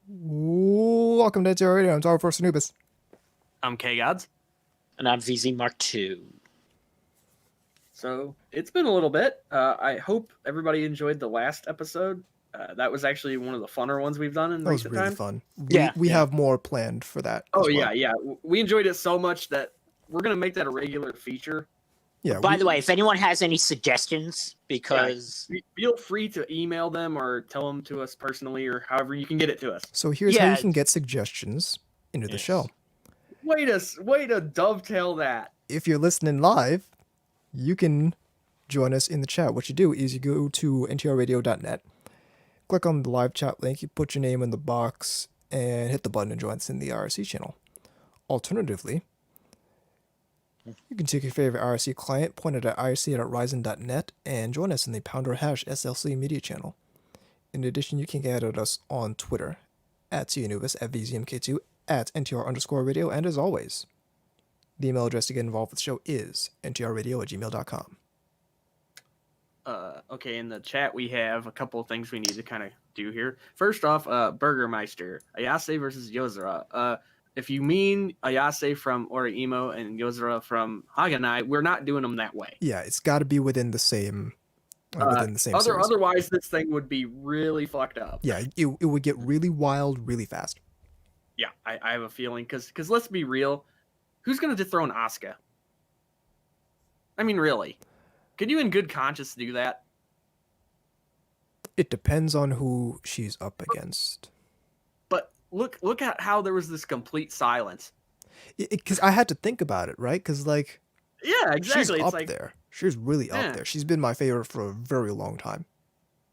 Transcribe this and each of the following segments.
Welcome to NTR Radio. I'm Tower Force Anubis. I'm K-Gods. And I'm VZ Mark II. So it's been a little bit. I hope everybody enjoyed the last episode. That was actually one of the funner ones we've done in That was recent really times. fun. Yeah, We yeah. have more planned for that. Oh, as well. yeah. We enjoyed it so much that we're going to make that a regular feature. Yeah. By the way, if anyone has any suggestions, because feel free to email them or tell them to us personally or however you can get it to us. So here's how you can get suggestions into the Yes. show. Way to dovetail that. If you're listening live, you can join us in the chat. What you do is you go to ntrradio.net, click on the live chat link, you put your name in the box, and hit the button to join us in the RSC channel. Alternatively, you can take your favorite RSC client, point it at irc.ryzen.net, and join us in the # SLC media channel. In addition, you can get at us on Twitter, at TAnubis, at VZMK2, at NTR_radio, and as always, the email address to get involved with the show is ntrradio@gmail.com. Okay, in the chat we have a couple of things we need to kind of do here. First off, Burgermeister, Ayase versus Yozora. If you mean Ayase from Oriimo and Yozora from Haganai, we're not doing them that way. Yeah, it's got to be within the same series. Otherwise, this thing would be really fucked up. Yeah, it would get really wild really fast. Yeah, I have a feeling, because let's be real, who's going to dethrone Asuka? I mean, really? Could you in good conscience do that? It depends on who she's up against. But look at how there was this complete silence. Because I had to think about it, right? Because, like... Yeah, exactly. She's up there. She's really up there. She's been my favorite for a very long time.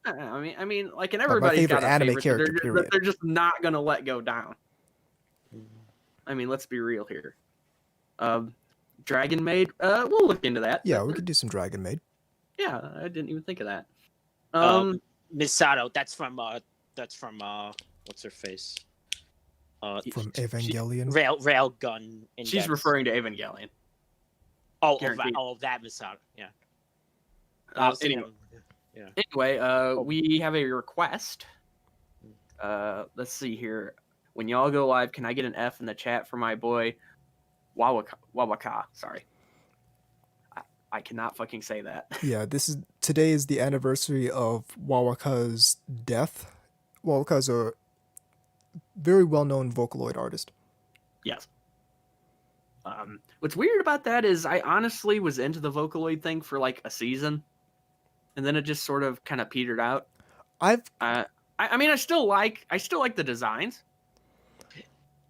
I mean, like, and everybody's got a anime favorite character, period. they're just not going to let go down. I mean, let's be real here. Dragon Maid, we'll look into that. Yeah, we could do some Dragon Maid. Yeah, I didn't even think of that. Misato, that's from what's her face? From Evangelion. Railgun. Index. She's referring to Evangelion. Oh, that Misato. Yeah. Anyway, we have a request. Let's see here. When y'all go live, can I get an F in the chat for my boy Wawaka? Sorry. I cannot fucking say that. Yeah, today is the anniversary of Wawaka's death. Wawaka's a very well-known Vocaloid artist. Yes. What's weird about that is I honestly was into the Vocaloid thing for like a season, and then it just sort of kind of petered out. I mean, I still like the designs.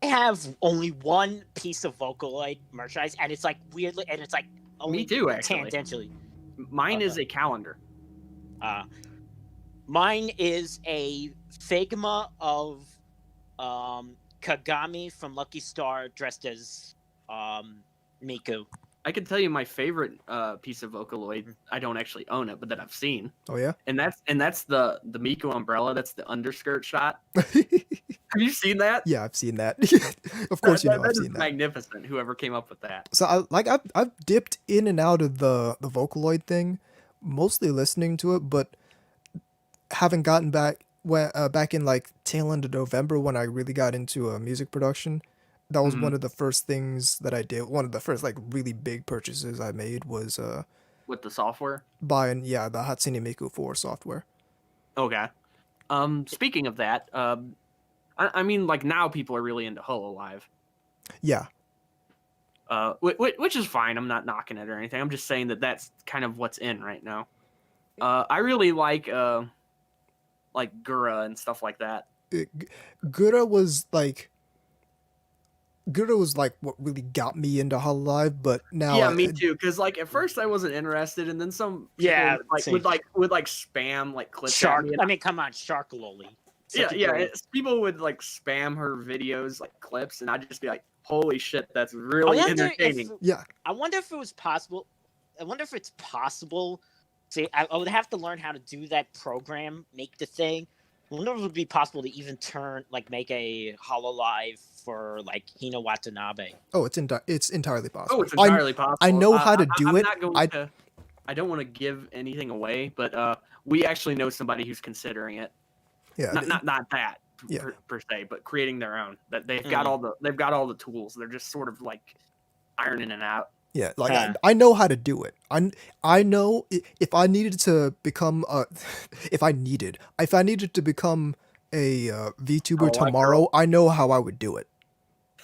I have only one piece of Vocaloid merchandise, and it's like weirdly, and it's like only me too, actually. Tangentially. Mine is a calendar. Mine is a Figma of Kagami from Lucky Star dressed as Miku. I can tell you my favorite piece of Vocaloid. I don't actually own it, but that I've seen. Oh yeah, and that's the Miku umbrella. That's the underskirt shot. Have you seen that? Yeah, I've seen that. Of course, I've seen that. Magnificent. Whoever came up with that. So I've dipped in and out of the Vocaloid thing, mostly listening to it, but haven't gotten back in like tail end of November when I really got into music production. That was one of the first things that I did. One of the first like really big purchases I made was with the software. Buying the Hatsune Miku 4 software. Okay. Speaking of that, I mean, like, now people are really into HoloLive. Yeah. Which is fine. I'm not knocking it or anything. I'm just saying that that's kind of what's in right now. I really like Gura and stuff like that. Gura was like what really got me into HoloLive, but now yeah, me too. Because like at first I wasn't interested, and then some would spam like clips. Shark. I mean, come on, Shark Loli. People would like spam her videos like clips, and I'd just be like, "Holy shit, that's really entertaining." I wonder if it was possible. I wonder if it's possible. See, I would have to learn how to do that program, make the thing. I wonder if it would be possible to even make a HoloLive for like Hina Watanabe. Oh, it's entirely possible. Oh, it's entirely possible. I know how to do it. I don't want to give anything away, but we actually know somebody who's considering it. Yeah, not that Yeah. per se, but creating their own. That they've got all the tools. They're just sort of like ironing it out. Yeah, like Huh. I know how to do it. I know if I needed to become a if I needed to become a VTuber Hololive tomorrow, girl. I know how I would do it.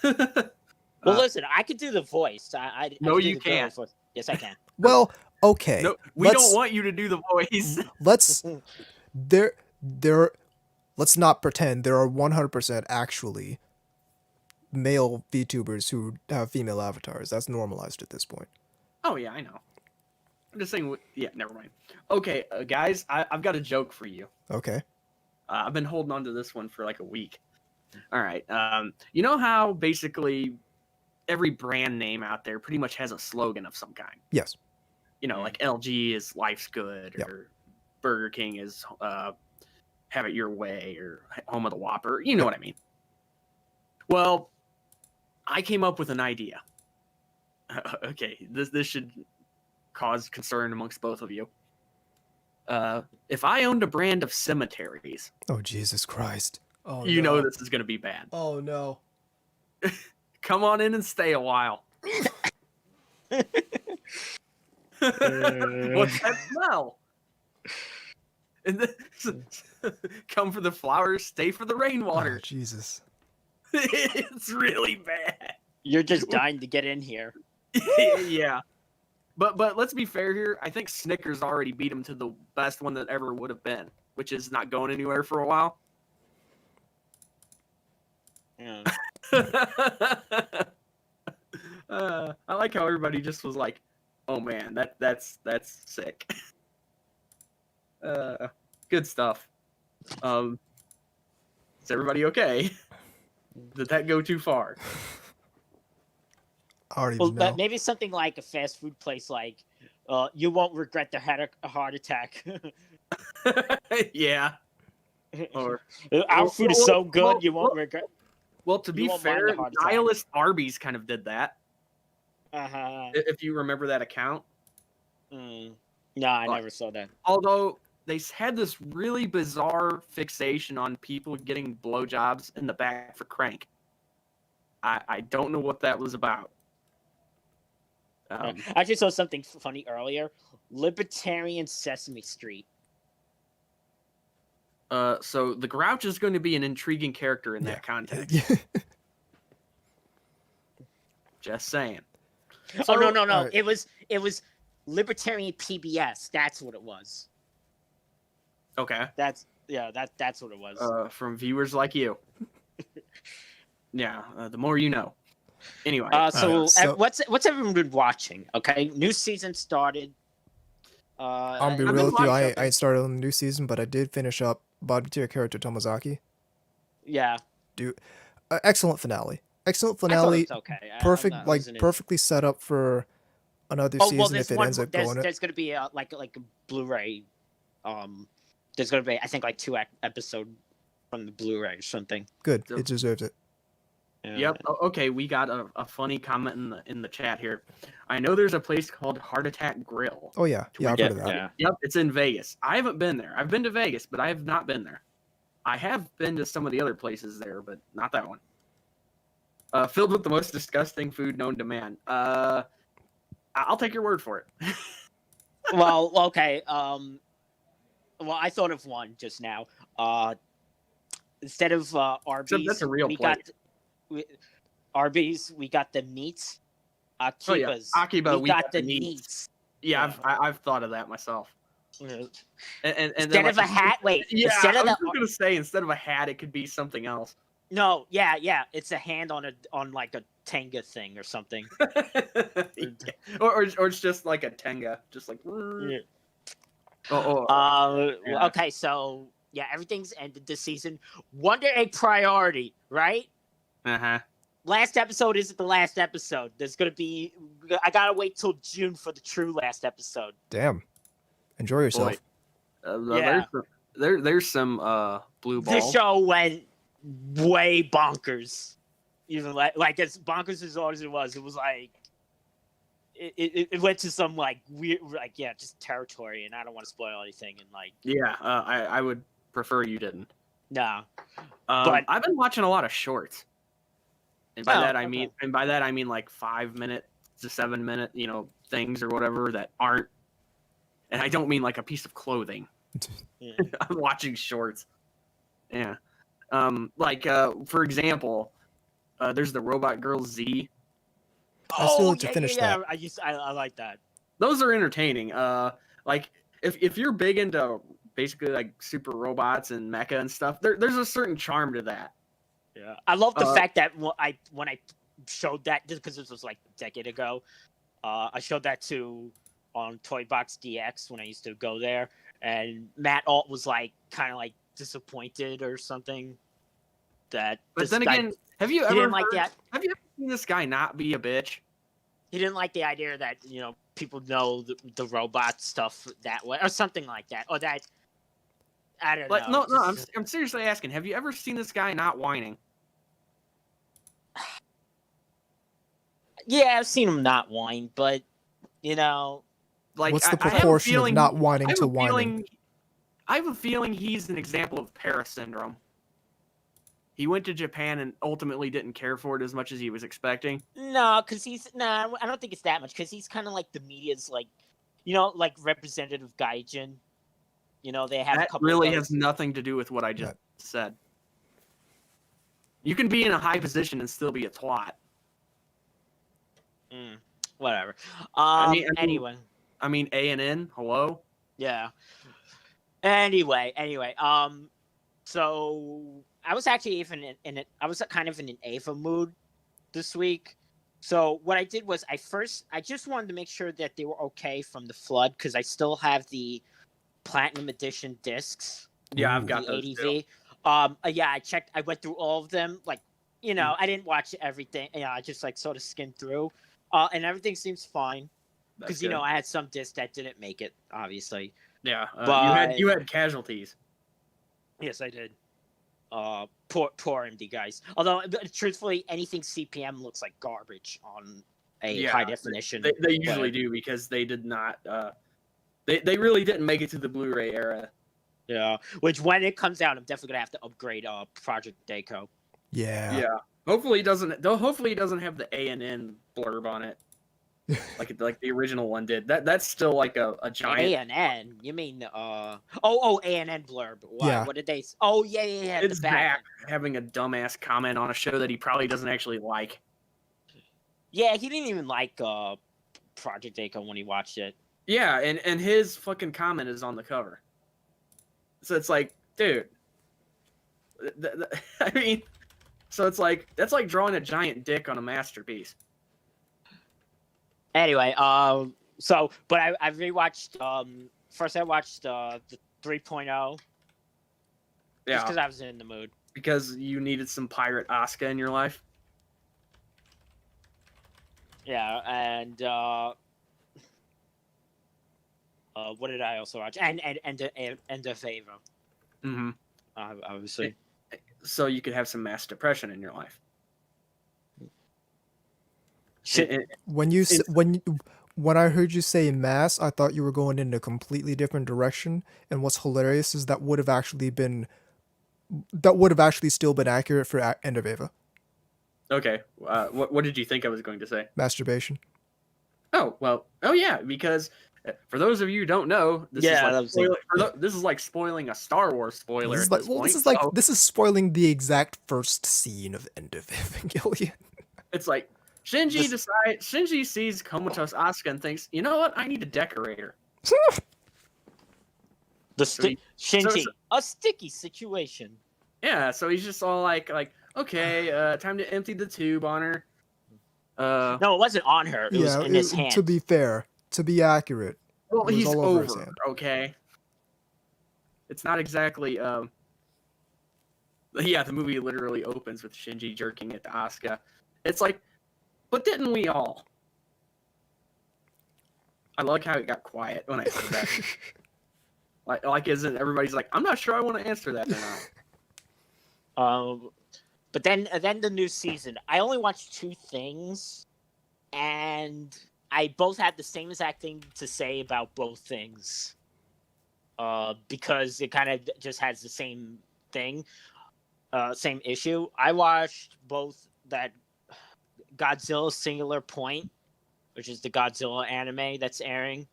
Well, Uh, listen, I could do the voice. I No, could do you the girl can't. voice. Yes, I can. Well, okay. No, we don't want you to do the voice. Let's there let's not pretend there are 100% actually male VTubers who have female avatars. That's normalized at this point. Oh yeah, I know. I'm just saying. Yeah, never mind. Okay, guys, I've got a joke for you. Okay. I've been holding on to this one for like a week. All right. You know how basically every brand name out there pretty much has a slogan of some kind. Yes. You know, like LG is "Life's Good," Yep. or Burger King is "Have It Your Way," or "Home of the Whopper." You know what I mean. Well, I came up with an idea. Okay, this should cause concern amongst both of you. If I owned a brand of cemeteries, Oh Jesus Christ. Oh you no. know this is going to be bad. Oh no. Come on in and stay a while. What's that smell? And then, come for the flowers, stay for the Oh, rainwater. Jesus. It's really bad. You're just dying to get in here. Yeah. But let's be fair here. I think Snickers already beat him to the best one that ever would have been, which is not going anywhere for a while. Yeah. I like how everybody just was like, "Oh man, that's sick." Good stuff. Is everybody okay? Did that go too far? I don't Well, even know. maybe something like a fast food place, like you won't regret the had a heart attack. Yeah. Or Our food is so good, well, you won't well, regret. well, to You be won't mind fair, the heart attack. nihilist Arby's kind of did that. Uh-huh. If you remember that account. No, I Like, never saw that. Although they had this really bizarre fixation on people getting blowjobs in the back for crank. I don't know what that was about. I actually saw something funny earlier. Libertarian Sesame Street. So the Grouch is going to be an intriguing character in that context. Just saying. Oh no. Alright. It was Libertarian PBS. That's what it was. Okay. That's what it was. From viewers like you. Yeah, the more you know. Anyway. So so- what's everyone been watching? Okay, new season started. I'm gonna be I've real been with you. I watching- ain't started on the new season, but I did finish up bottom tier character Tomozaki. Yeah, Excellent finale. Excellent I thought finale. it was okay. Perfect, I like wasn't in- perfectly set up for another Oh season well, there's if it one. ends up going. There's gonna be like a Blu-ray. There's gonna be I think like 2 episode from the Blu-ray or something. Good. So- It deserves it. Yeah. Yep. Okay, we got a funny comment in the chat here. I know there's a place called Heart Attack Grill. Oh yeah, yeah, I've heard of that. Yeah. Yep, it's in Vegas. I haven't been there. I've been to Vegas, but I have not been there. I have been to some of the other places there, but not that one. Filled with the most disgusting food known to man. I'll take your word for it. Well, okay. Well, I thought of one just now. Instead of Arby's, that's a real we place. got Arby's. We got the meats. Akiba's. Akiba, we we got got the the meats. meats. Yeah, I've thought of that myself. And then, Instead of a hat, wait. Yeah, instead I of was the just gonna say instead of a hat, it could be something else. no, yeah, it's a hand on like a Tenga thing or something. Yeah. or it's just like a Tenga, just like. Yeah. Yeah. Okay, so yeah, everything's ended this season. Wonder Egg priority, right? Uh-huh. Last episode isn't the last episode. There's gonna be. I gotta wait till June for the true last episode. Damn. Enjoy yourself. Yeah. There's some blue ball. This show went way bonkers. Even like as bonkers as always it was like it went to some like weird just territory, and I don't want to spoil anything. And like Yeah, I would prefer you didn't. No. But I've been watching a lot of shorts, and by Oh, that I okay. mean like 5 minute to 7 minute, things or whatever that aren't. And I don't mean like a piece of clothing. Yeah. I'm watching shorts. Yeah. For example, there's the Robot Girl Z. I still Oh need to finish that. I like that. Those are entertaining. Like if you're big into basically like super robots and mecha and stuff, there's a certain charm to that. Yeah, I love the Uh, fact that when I showed that, just because this was like a decade ago, I showed that to on Toy Box DX when I used to go there, and Matt Alt was like kind of like disappointed or something that But this then guy again, have you he ever didn't like that. have you ever seen this guy not be a bitch? He didn't like the idea that people know the robot stuff that way or something like that, or that I don't Like know. no, I'm seriously asking. Have you ever seen this guy not whining? Yeah, I've seen him not whine, but Like What's the I have a proportion of feeling, not I whining have to a whining? feeling, I have a feeling he's an example of Paris syndrome. He went to Japan and ultimately didn't care for it as much as he was expecting. No, because I don't think it's that much. Because he's kind of like the media's like, like representative gaijin. They have a That couple really of has those. nothing to do with what I just Right. said. You can be in a high position and still be a twat. Whatever. Anyway, I mean, A and N. Hello. yeah. Anyway. So I was actually even in it. I was kind of in an Ava mood this week. So what I did was I just wanted to make sure that they were okay from the flood because I still have the Platinum Edition discs. Yeah, I've Ooh. got The those too. ADV. Yeah, I checked. I went through all of them. Like, I didn't watch everything. I just like sort of skimmed through. And everything seems fine That's because good. I had some discs that didn't make it, obviously. Yeah, But you had casualties. yes, I did. Poor MD guys. Although, truthfully, anything CPM looks like garbage on a high definition. They usually do because they did not. They really didn't make it to the Blu-ray era. Yeah, which when it comes out, I'm definitely gonna have to upgrade Project Deco. Yeah. Yeah. Hopefully he doesn't. Hopefully he doesn't have the A and N blurb on it, like the original one did. That's still like a giant. A&N? You mean A&N blurb? Why? Yeah. What did they? Oh yeah. It's the back. Zach having a dumbass comment on a show that he probably doesn't actually like. Yeah, he didn't even like Project Deco when he watched it. Yeah, and his fucking comment is on the cover. So it's like, dude. I mean, so it's like that's like drawing a giant dick on a masterpiece. Anyway, but I rewatched. First I watched the 3.0. Yeah, Just because I was in the mood. Because you needed some pirate Asuka in your life. Yeah, and what did I also watch? And of Ava. Mm-hmm. Obviously. So you could have some mass depression in your life. When I heard you say mass, I thought you were going in a completely different direction. And what's hilarious is that would have actually still been accurate for End of Ava. Okay. What did you think I was going to say? Masturbation. Oh well. Oh yeah. Because for those of you who don't know, this is like spoiling a Star Wars spoiler. This is spoiling the exact first scene of End of Evangelion. It's like Shinji sees comatose Asuka and thinks, you know what? I need a decorator. Shinji, a sticky situation. Yeah, so he's just all like, okay, time to empty the tube on her. No, it wasn't on her. It was in his hand. To be fair, to be accurate, well, he's all over his hand. Okay. It's not exactly. Yeah, the movie literally opens with Shinji jerking at Asuka. It's like, but didn't we all? I like how it got quiet when I said that. like, isn't everybody's like, I'm not sure I want to answer that or not. But then the new season. I only watched 2 things, and I both had the same exact thing to say about both things. Because it kind of just has the same thing, same issue. I watched both that Godzilla Singular Point, which is the Godzilla anime that's airing,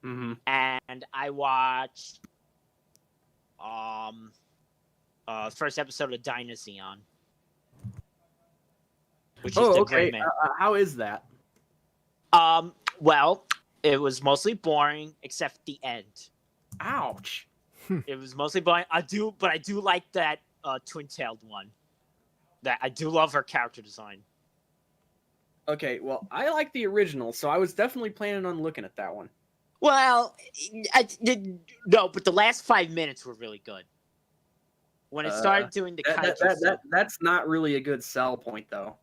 and I watched first episode of Dinosaur, which is the okay. Gray Man. How is that? Well, it was mostly boring except the end. Ouch. It was mostly boring. I do like that twin-tailed one. That I do love her character design. Okay, well, I like the original, so I was definitely planning on looking at that one. Well, no, but the last 5 minutes were really good. When it started doing the kaiju stuff. That's not really a good sell point, though.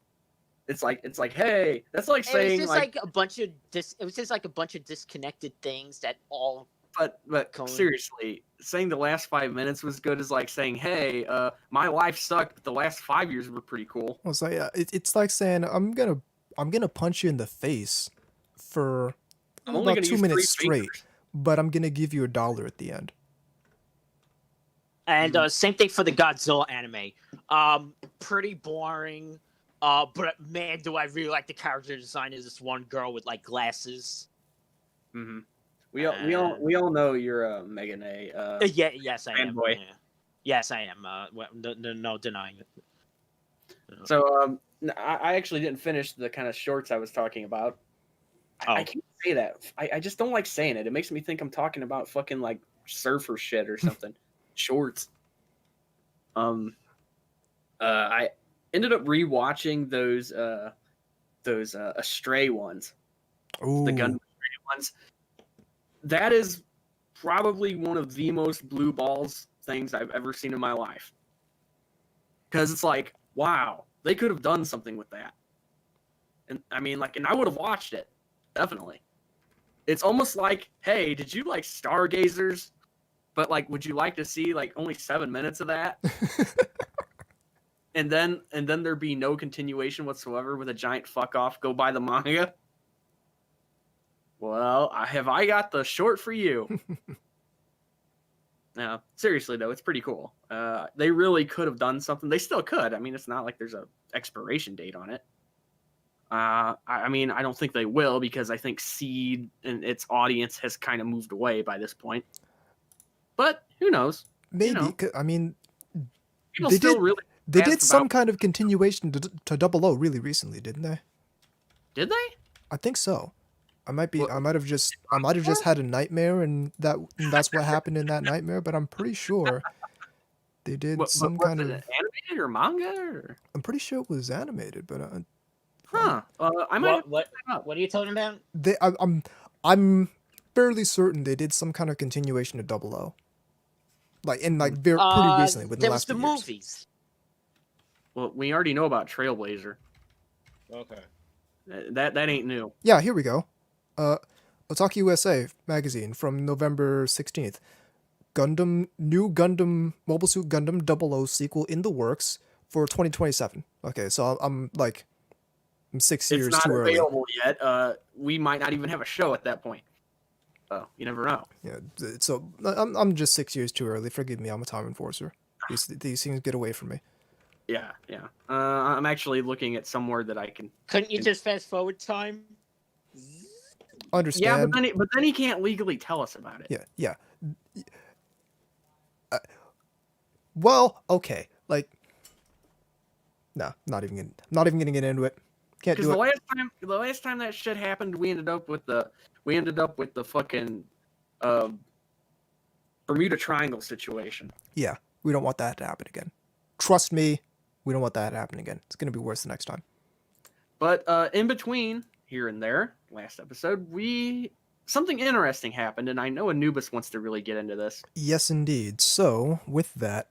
It's like, hey, that's like saying it was just like a bunch of disconnected things that all. But seriously, saying the last 5 minutes was good is like saying, hey, my life sucked, but the last 5 years were pretty cool. Well, so yeah, it's like saying I'm gonna punch you in the face for I'm only about gonna 2 use minutes 3 straight, fingers. but I'm gonna give you $1 at the end. And same thing for the Godzilla anime. Pretty boring. But man, do I really like the character design of this one girl with like glasses. Mm-hmm. We all know you're a Megan A. Yes, I am. Fanboy. Yeah. Yes, I am. No denying it. So I actually didn't finish the kind of shorts I was talking about. I can't say that. I just don't like saying it. It makes me think I'm talking about fucking like surfer shit or something. Shorts. I ended up rewatching those Astray ones. Ooh. The Gundam Stray ones. That is probably one of the most blue balls things I've ever seen in my life. Because it's like, wow, they could have done something with that. And I mean, like, and I would have watched it. Definitely. It's almost like, hey, did you like Stargazers? But like, would you like to see like only 7 minutes of that? and then there be no continuation whatsoever with a giant fuck off, go buy the manga? Well, I got the short for you. No, seriously though, it's pretty cool. They really could have done something. They still could. I mean, it's not like there's a expiration date on it. I mean, I don't think they will because I think Seed and its audience has kind of moved away by this point. But who knows? Maybe. You know, I mean, people they still did, really they asked did some about- kind of continuation to Double O really recently, didn't they? Did they? I think so. I might What- have just had a nightmare, and that's what happened in that nightmare. But I'm pretty sure they did some was kind it of. animated or manga? Or... I'm pretty sure it was animated, but Huh? I might. What are you talking about? I'm fairly certain they did some kind of continuation of Double O. Like pretty recently, within the there last was the few years. movies. Well, we already know about Trailblazer. Okay. That ain't new. Yeah, here we go. Otaku USA magazine from November 16th. New Gundam Mobile Suit Gundam 00 sequel in the works for 2027. Okay, so I'm 6 years It's not too early. available yet. We might not even have a show at that point. So you never know. Yeah, so I'm just 6 years too early. Forgive me, I'm a time enforcer. These things get away from me. Yeah. I'm actually looking at somewhere that I can. Couldn't you just fast forward time? Understand? Yeah, but then he can't legally tell us about it. Yeah. Well, okay. Like, no, not even gonna get into it. Can't Because do it. the last time that shit happened, we ended up with the fucking Bermuda Triangle situation. Yeah, we don't want that to happen again. Trust me, we don't want that to happen again. It's gonna be worse the next time. But in between here and there, last episode, something interesting happened, and I know Anubis wants to really get into this. Yes, indeed. So, with that,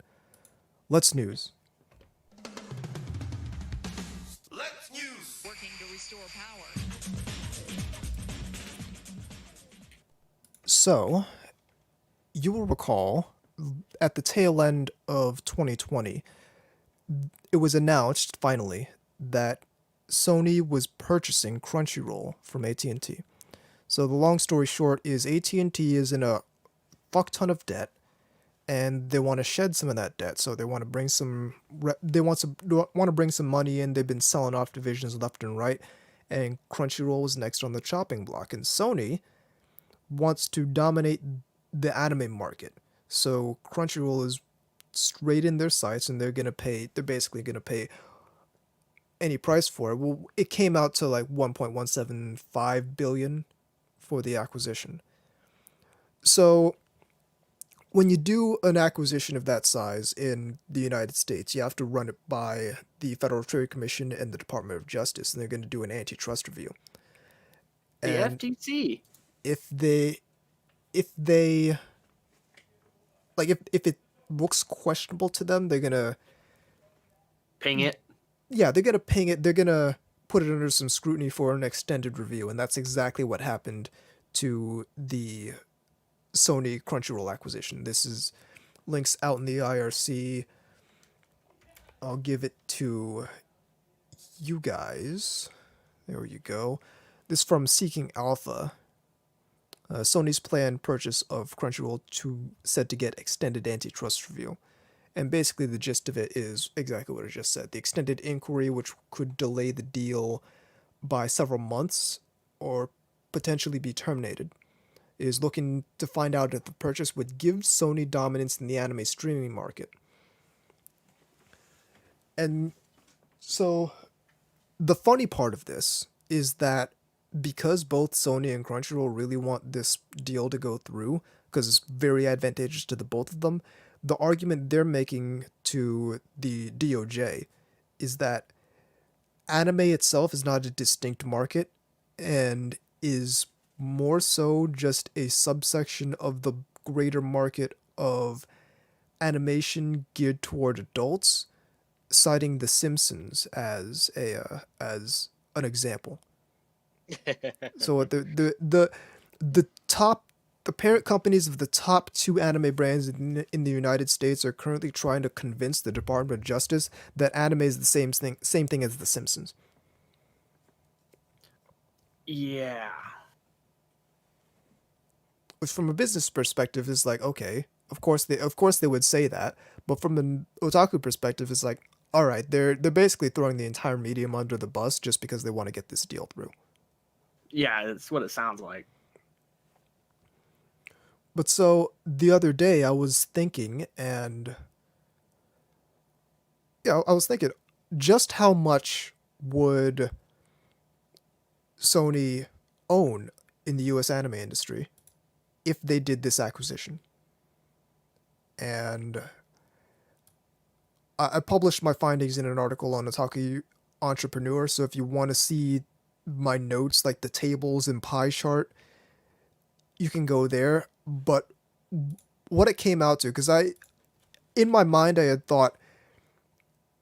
let's news. Let's news. Working to restore power. So, you will recall at the tail end of 2020, it was announced finally that Sony was purchasing Crunchyroll from AT&T. So the long story short is AT&T is in a fuck ton of debt. and they want to shed some of that debt. So they want to bring some want to bring some money in. They've been selling off divisions left and right, and Crunchyroll is next on the chopping block. And Sony wants to dominate the anime market. So Crunchyroll is straight in their sights, and they're gonna pay. They're basically gonna pay any price for it. Well, it came out to like 1.175 billion for the acquisition. So when you do an acquisition of that size in the United States, you have to run it by the Federal Trade Commission and the Department of Justice, and they're going to do an antitrust review. The And FTC. if they like if it looks questionable to them, they're gonna Ping it. they're gonna ping it. They're gonna put it under some scrutiny for an extended review, and that's exactly what happened to the Sony Crunchyroll acquisition. This is links out in the IRC. I'll give it to you guys. There you go. This is from Seeking Alpha. Sony's planned purchase of Crunchyroll said to get extended antitrust review. And basically the gist of it is exactly what I just said. The extended inquiry, which could delay the deal by several months or potentially be terminated, is looking to find out if the purchase would give Sony dominance in the anime streaming market. And so the funny part of this is that because both Sony and Crunchyroll really want this deal to go through, because it's very advantageous to the both of them, the argument they're making to the DOJ is that anime itself is not a distinct market and is more so just a subsection of the greater market of animation geared toward adults, citing The Simpsons as an example. So the top the parent companies of the top two anime brands in the United States are currently trying to convince the Department of Justice that anime is the same thing as The Simpsons. Yeah. Which from a business perspective is like, okay, of course they would say that, but from an otaku perspective it's like, all right, they're basically throwing the entire medium under the bus just because they want to get this deal through. Yeah, that's what it sounds like. But so the other day I was thinking, and yeah, I was thinking, just how much would Sony own in the US anime industry if they did this acquisition? And I published my findings in an article on Otaku Entrepreneur, so if you want to see my notes, like the tables and pie chart, you can go there. But what it came out to, because in my mind I had thought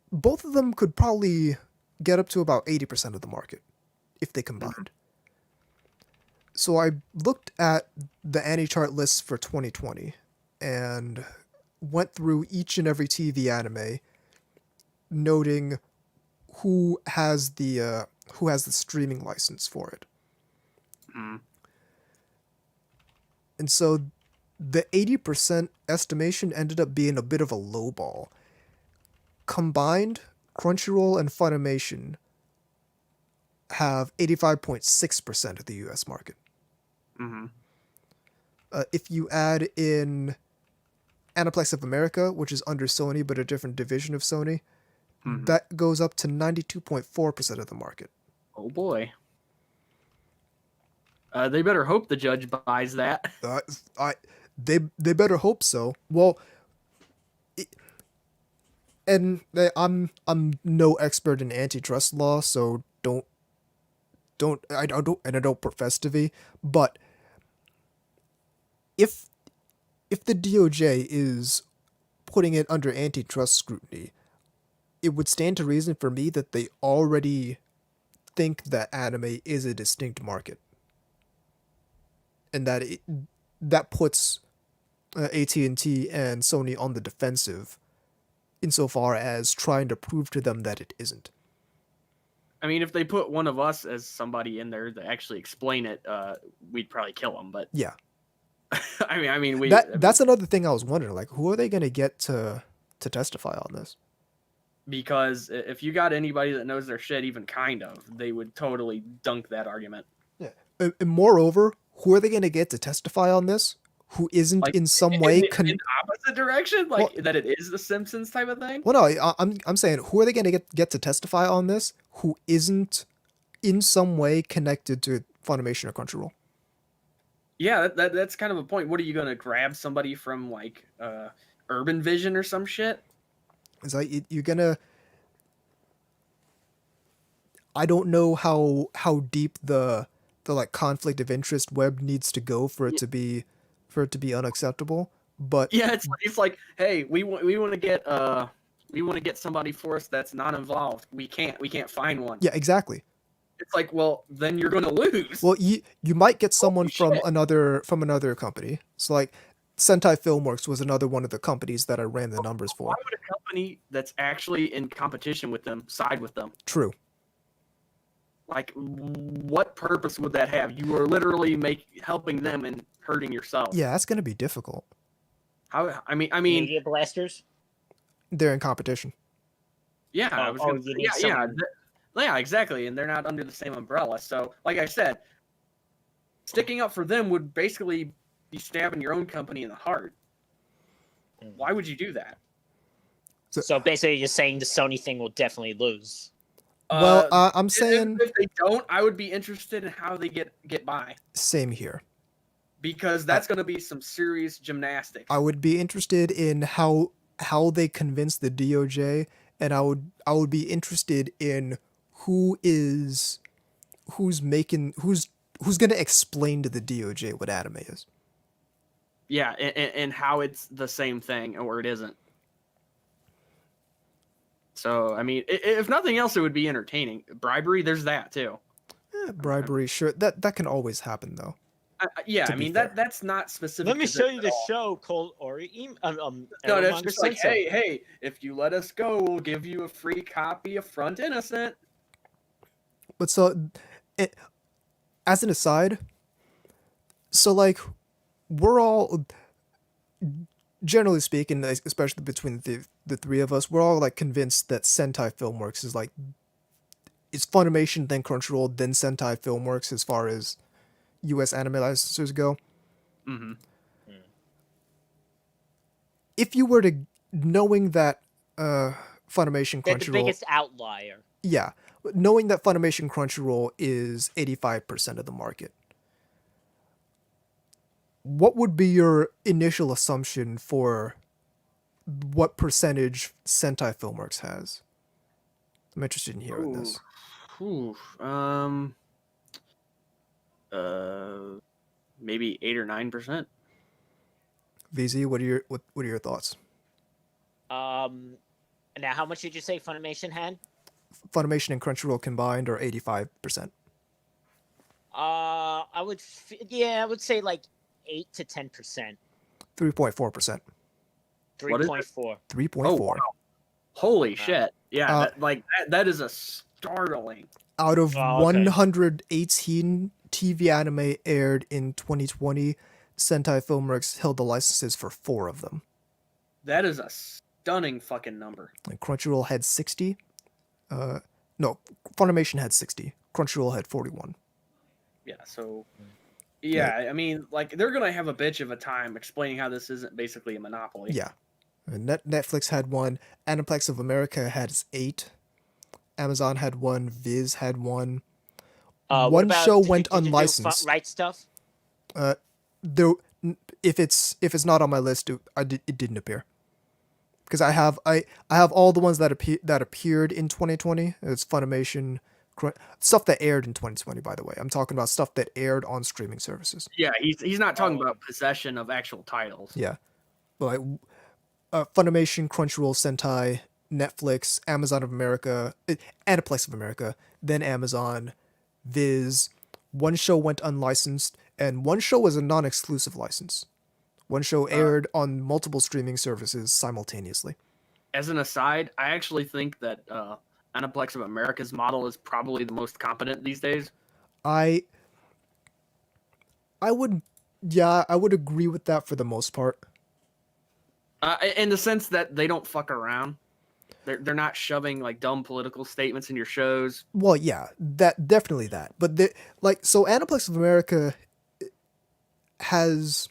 both of them could probably get up to about 80% of the market if they combined. So I looked at the anti-chart lists for 2020 and went through each and every TV anime, noting who has the streaming license for it. Mm. And so the 80% estimation ended up being a bit of a lowball. Combined, Crunchyroll and Funimation have 85.6% of the US market. Mm-hmm. If you add in Aniplex of America, which is under Sony but a different division of Sony, Mm-hmm. that goes up to 92.4% of the market. Oh boy. They better hope the judge buys that. They better hope so. Well, I'm no expert in antitrust law, so I don't profess to be. But if the DOJ is putting it under antitrust scrutiny, it would stand to reason for me that they already think that anime is a distinct market, and that puts AT&T and Sony on the defensive insofar as trying to prove to them that it isn't. I mean, if they put one of us as somebody in there to actually explain it, we'd probably kill them. But Yeah. I mean, we That's another thing I was wondering. Like, who are they going to get to testify on this? because if you got anybody that knows their shit, even kind of, they would totally dunk that argument. Yeah. And moreover, who are they going to get to testify on this? Who isn't Like in some way in the opposite direction, like that it is the Simpsons type of thing. Well, no, I'm saying who are they going to get to testify on this? Who isn't in some way connected to Funimation or Crunchyroll? Yeah, that's kind of a point. What are you gonna grab somebody from like Urban Vision or some shit? Is like you're gonna. I don't know how deep the like conflict of interest web needs to go for it to be unacceptable. But Yeah, it's like, hey, we want to get somebody for us that's not involved. We can't find one. yeah, exactly. It's like, well, then you're gonna lose. Well, you might get someone Holy from shit. another company. So like Sentai Filmworks was another one of the companies that I ran the numbers Why for. would a company that's actually in competition with them side with them? True. Like, what purpose would that have? You are literally helping them and hurting yourself. Yeah, that's gonna be difficult. How? I mean, Media blasters. They're in competition. yeah. I was gonna you say, need yeah, someone. yeah, exactly. And they're not under the same umbrella. So, like I said, sticking up for them would basically be stabbing your own company in the heart. Why would you do that? So basically, you're saying the Sony thing will definitely lose. Well, I'm saying if they don't, I would be interested in how they get by, same here. because that's going to be some serious gymnastics. I would be interested in how they convince the DOJ, and I would be interested in who's going to explain to the DOJ what anime is. Yeah, and how it's the same thing or it isn't. So, I mean, if nothing else, it would be entertaining. Bribery, there's that too. Bribery, sure, that can always happen though. Yeah, To I be mean fair. that's not specific. Let me to show this you at the all. show called Ori. No, Error that's Monger just like, Sensei. hey, if you let us go, we'll give you a free copy of Front Innocent. But so, as an aside, so like we're all, generally speaking, especially between the three of us, we're all like convinced that Sentai Filmworks is like, it's Funimation, then Crunchyroll, then Sentai Filmworks as far as U.S. anime licensors go. Mm-hmm. If you were to, knowing that Funimation, They're the Crunchyroll, biggest outlier. yeah, knowing that Funimation, Crunchyroll is 85% of the market, what would be your initial assumption for what percentage Sentai Filmworks has? I'm interested in hearing this. Ooh, maybe 8 or 9%. VZ, what are your thoughts? Now, how much did you say Funimation had? Funimation and Crunchyroll combined are 85%. I would say like 8 to 10%. 3.4%. 3.4. 3.4. Oh, wow. Holy shit! Yeah, Uh, that is a startling. Out of Oh, okay. 118 TV anime aired in 2020, Sentai Filmworks held the licenses for 4 of them. That is a stunning fucking number. And Crunchyroll had 60. No, Funimation had 60. Crunchyroll had 41. Yeah, so yeah, I mean, like they're gonna have a bitch of a time explaining how this isn't basically a monopoly. Yeah. And Netflix had 1. Aniplex of America had 8. Amazon had 1. Viz had 1. What One about- show did went you do unlicensed. Right Stuff? There, if it's not on my list, it didn't appear. Because I have all the ones that appeared in 2020. It's Funimation, stuff that aired in 2020. By the way, I'm talking about stuff that aired on streaming services. Yeah, he's not talking about possession of actual titles. Yeah, like Funimation, Crunchyroll, Sentai, Netflix, Amazon of America, Aniplex of America, then Amazon, Viz. 1 show went unlicensed, and 1 show was a non-exclusive license. 1 show aired on multiple streaming services simultaneously. As an aside, I actually think that Aniplex of America's model is probably the most competent these days. I would Yeah, I would agree with that for the most part. In the sense that they don't fuck around. They're not shoving like dumb political statements in your shows. Well, yeah, that definitely that. But so Aniplex of America has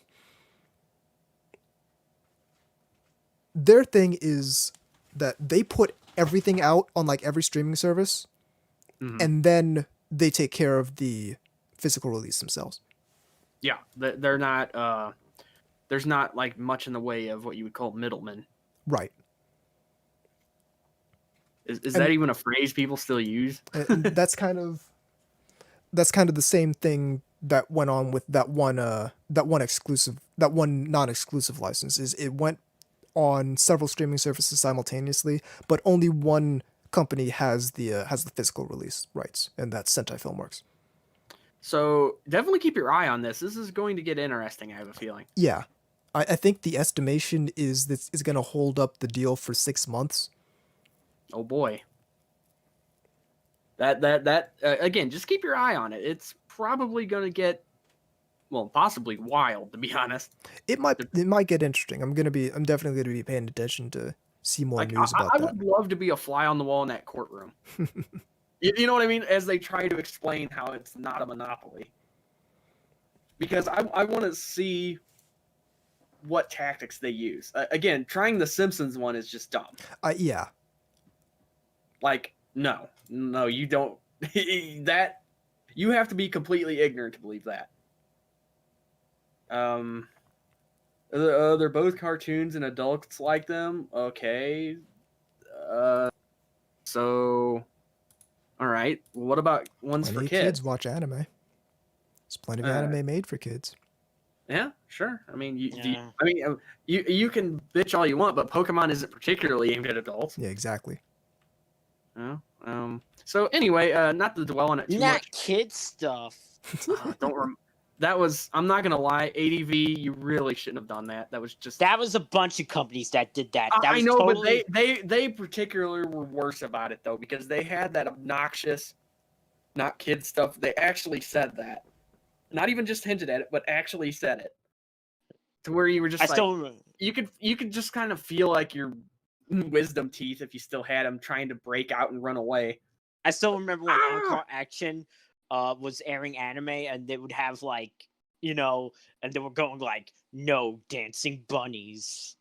their thing is that they put everything out on like every streaming service, Mhm. and then they take care of the physical release themselves. Yeah, they're not. There's not like much in the way of what you would call middlemen. Right. Is And- that even a phrase people still use? And that's kind of the same thing that went on with that one non-exclusive license. Is it went on several streaming services simultaneously, but only one company has the physical release rights, and that's Sentai Filmworks. So definitely keep your eye on this. This is going to get interesting, I have a feeling. Yeah, I think the estimation is this is going to hold up the deal for 6 months. Oh boy. That again, just keep your eye on it. It's probably going to get, well, possibly wild, to be honest. It might get interesting. I'm definitely going to be paying attention to see more Like news about I that. would love to be a fly on the wall in that courtroom. You know what I mean? As they try to explain how it's not a monopoly. Because I want to see what tactics they use. Again, trying the Simpsons one is just dumb. Yeah. Like, no, you don't. That you have to be completely ignorant to believe that. They're both cartoons and adults like them. Okay. So, all right. What about ones Plenty for of kids? kids watch anime. There's plenty of anime made for kids. Yeah, sure. I mean, Yeah. you can bitch all you want, but Pokemon isn't particularly aimed at adults. Yeah, exactly. So anyway, not to dwell on it too Not much. kid stuff. That was. I'm not gonna lie. ADV, you really shouldn't have done that. That was just. That was a bunch of companies that did that. That I was know, totally... but they particularly were worse about it though, because they had that obnoxious, not kid stuff. They actually said that, not even just hinted at it, but actually said it, to where you were just I like, still remember. you could just kind of feel like your wisdom teeth, if you still had them, trying to break out and run away. I still remember when Encore Action was airing anime, and they would have like, and they were going like, no dancing bunnies,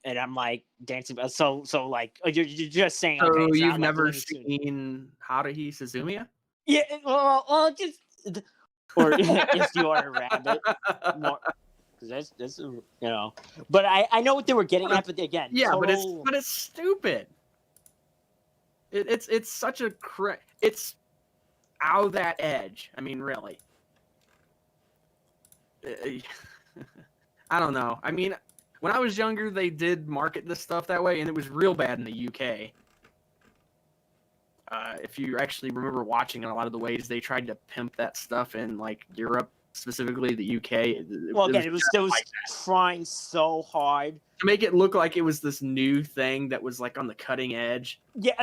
and I'm like, dancing. So like, you're just saying. So Okay, it's you've not like never Looney Tunes. seen Haruhi Suzumiya? Yeah, well, just or if you are a rabbit, more. Because that's But I know what they were getting at, but again, Yeah, total... but it's stupid. It's such a it's out that edge. I mean, really. I don't know. I mean, when I was younger, they did market this stuff that way, and it was real bad in the UK. If you actually remember watching a lot of the ways they tried to pimp that stuff in like Europe, specifically the UK. Well, again, it was trying so hard to make it look like it was this new thing that was like on the cutting edge. Yeah.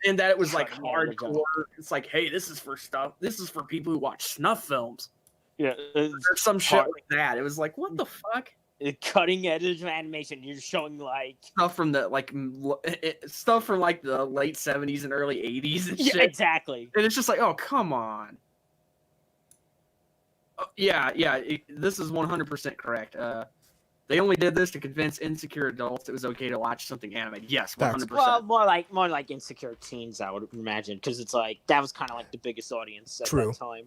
And that it was like Cutting edge, hardcore. It's like, hey, this is for stuff. This is for people who watch snuff films. Yeah, or some shit like that. It was like, what the fuck? Cutting edge of animation. You're showing like stuff from the stuff from like the late 70s and early 80s and shit. Exactly. And it's just like, oh, come on. Yeah, this is 100% correct. They only did this to convince insecure adults it was okay to watch something animated. Yes, 100%. Well, more like insecure teens, I would imagine, because it's like that was kind of like the biggest audience at that time.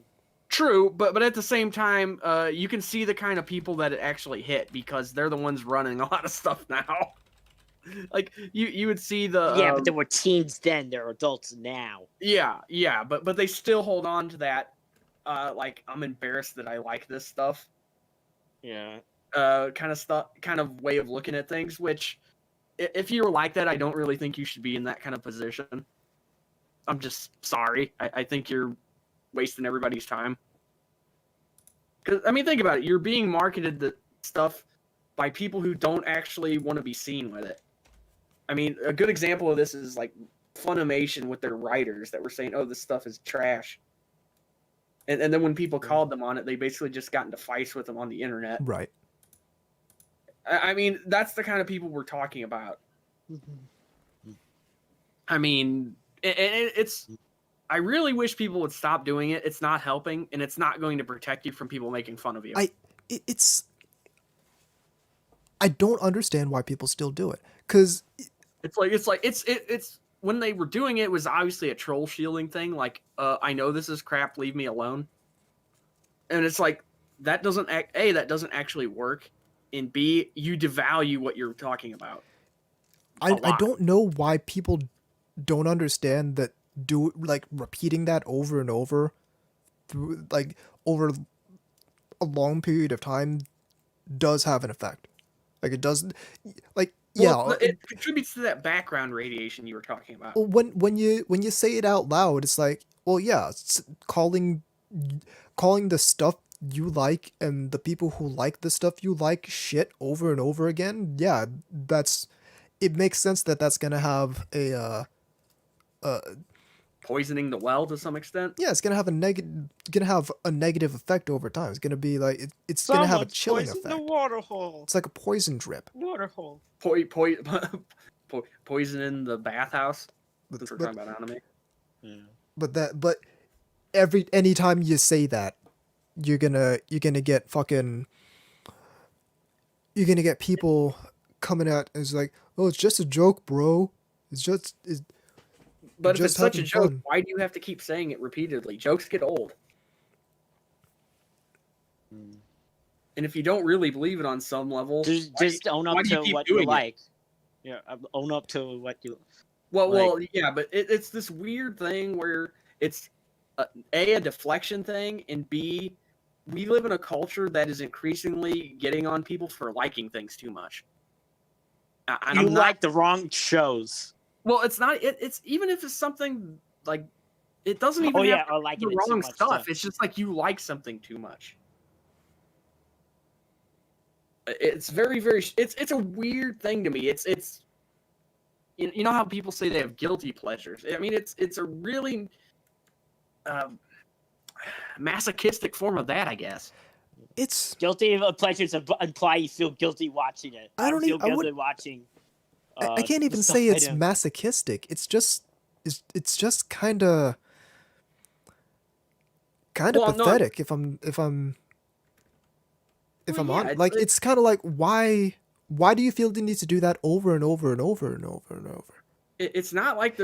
True, but at the same time, you can see the kind of people that it actually hit, because they're the ones running a lot of stuff now. Like you would see the but there were teens then; they're adults now. Yeah, but they still hold on to that. Like, I'm embarrassed that I like this stuff. Yeah. Kind of way of looking at things. Which, if you're like that, I don't really think you should be in that kind of position. I'm just sorry. I think you're wasting everybody's time. Because, I mean, think about it. You're being marketed the stuff by people who don't actually want to be seen with it. I mean, a good example of this is like Funimation with their writers that were saying, "Oh, this stuff is trash." And then when people called them on it, they basically just got into fights with them on the internet. Right. I mean, that's the kind of people we're talking about. I mean, it's. I really wish people would stop doing it. It's not helping, and it's not going to protect you from people making fun of you. I don't understand why people still do it, because it's when they were doing it, it was obviously a troll shielding thing. Like, I know this is crap. Leave me alone. And it's like that doesn't actually work, and B, you devalue what you're talking about. I don't know why people don't understand that repeating that over and over through over a long period of time does have an effect. Like it does, Well, it contributes to that background radiation you were talking about. When you say it out loud, it's like, well, yeah, calling the stuff you like and the people who like the stuff you like shit over and over again. Yeah, it makes sense that that's gonna have a poisoning the well to some extent. Yeah, it's gonna have a negative effect over time. It's gonna be like it's gonna have a chilling effect. The water hole. It's like a poison drip. Water hole. Poisoning the bathhouse. Since we're talking about anime. Yeah. But anytime you say that, you're gonna get people coming out as like, oh, it's just a joke, bro. But if it's such a joke, fun. why do you have to keep saying it repeatedly? Jokes get old. And if you don't really believe it on some level, just own up to what you like. Yeah, own up to what you. Well, yeah, but it's this weird thing where it's a deflection thing, and B, we live in a culture that is increasingly getting on people for liking things too much. You like the wrong shows. Well, it's not. It's even if it's something like it doesn't even have or like the wrong stuff. It's just like you like something too much. It's very, very. It's a weird thing to me. It's. You know how people say they have guilty pleasures. I mean, it's a really masochistic form of that, I guess. It's guilty pleasures imply you feel guilty watching it. I don't feel guilty watching. I can't even say it's masochistic. It's just kind of pathetic. If I'm on, like, it's kind of like, why do you feel the need to do that over and over and over and over and over? It's not like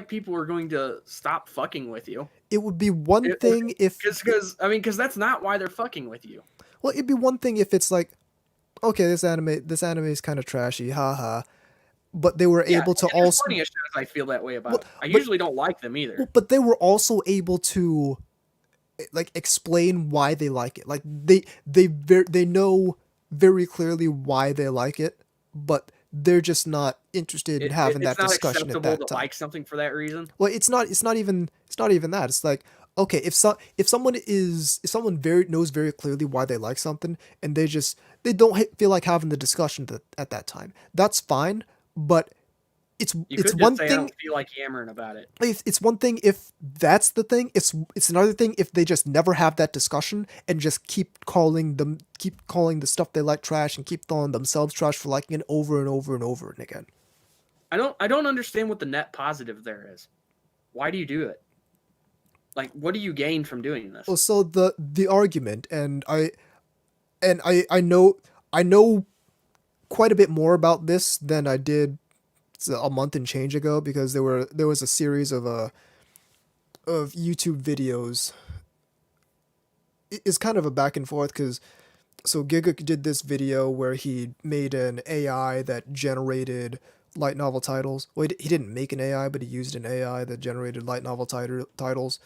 people are going to stop fucking with you. It would be one thing if because that's not why they're fucking with you. Well, it'd be one thing if it's like, okay, this anime is kind of trashy, haha. But they were able to also. Funny as I feel that way about. I usually don't like them either. But they were also able to, like, explain why they like it. Like they know very clearly why they like it, but they're just not interested in having that discussion at that time. It's not acceptable to like something for that reason. Well, it's not even that. It's like, okay, if someone knows very clearly why they like something, and they don't feel like having the discussion at that time, that's fine. But it's one thing. I don't feel like yammering about it. It's one thing if that's the thing. It's another thing if they just never have that discussion and just keep calling the stuff they like trash and keep calling themselves trash for liking it over and over and over and again. I don't understand what the net positive there is. Why do you do it? Like, what do you gain from doing this? Well, so the argument, and I know quite a bit more about this than I did a month and change ago, because there was a series of YouTube videos. It's kind of a back and forth, because so Giga did this video where he made an AI that generated light novel titles. Well, he didn't make an AI, but he used an AI that generated light novel titles.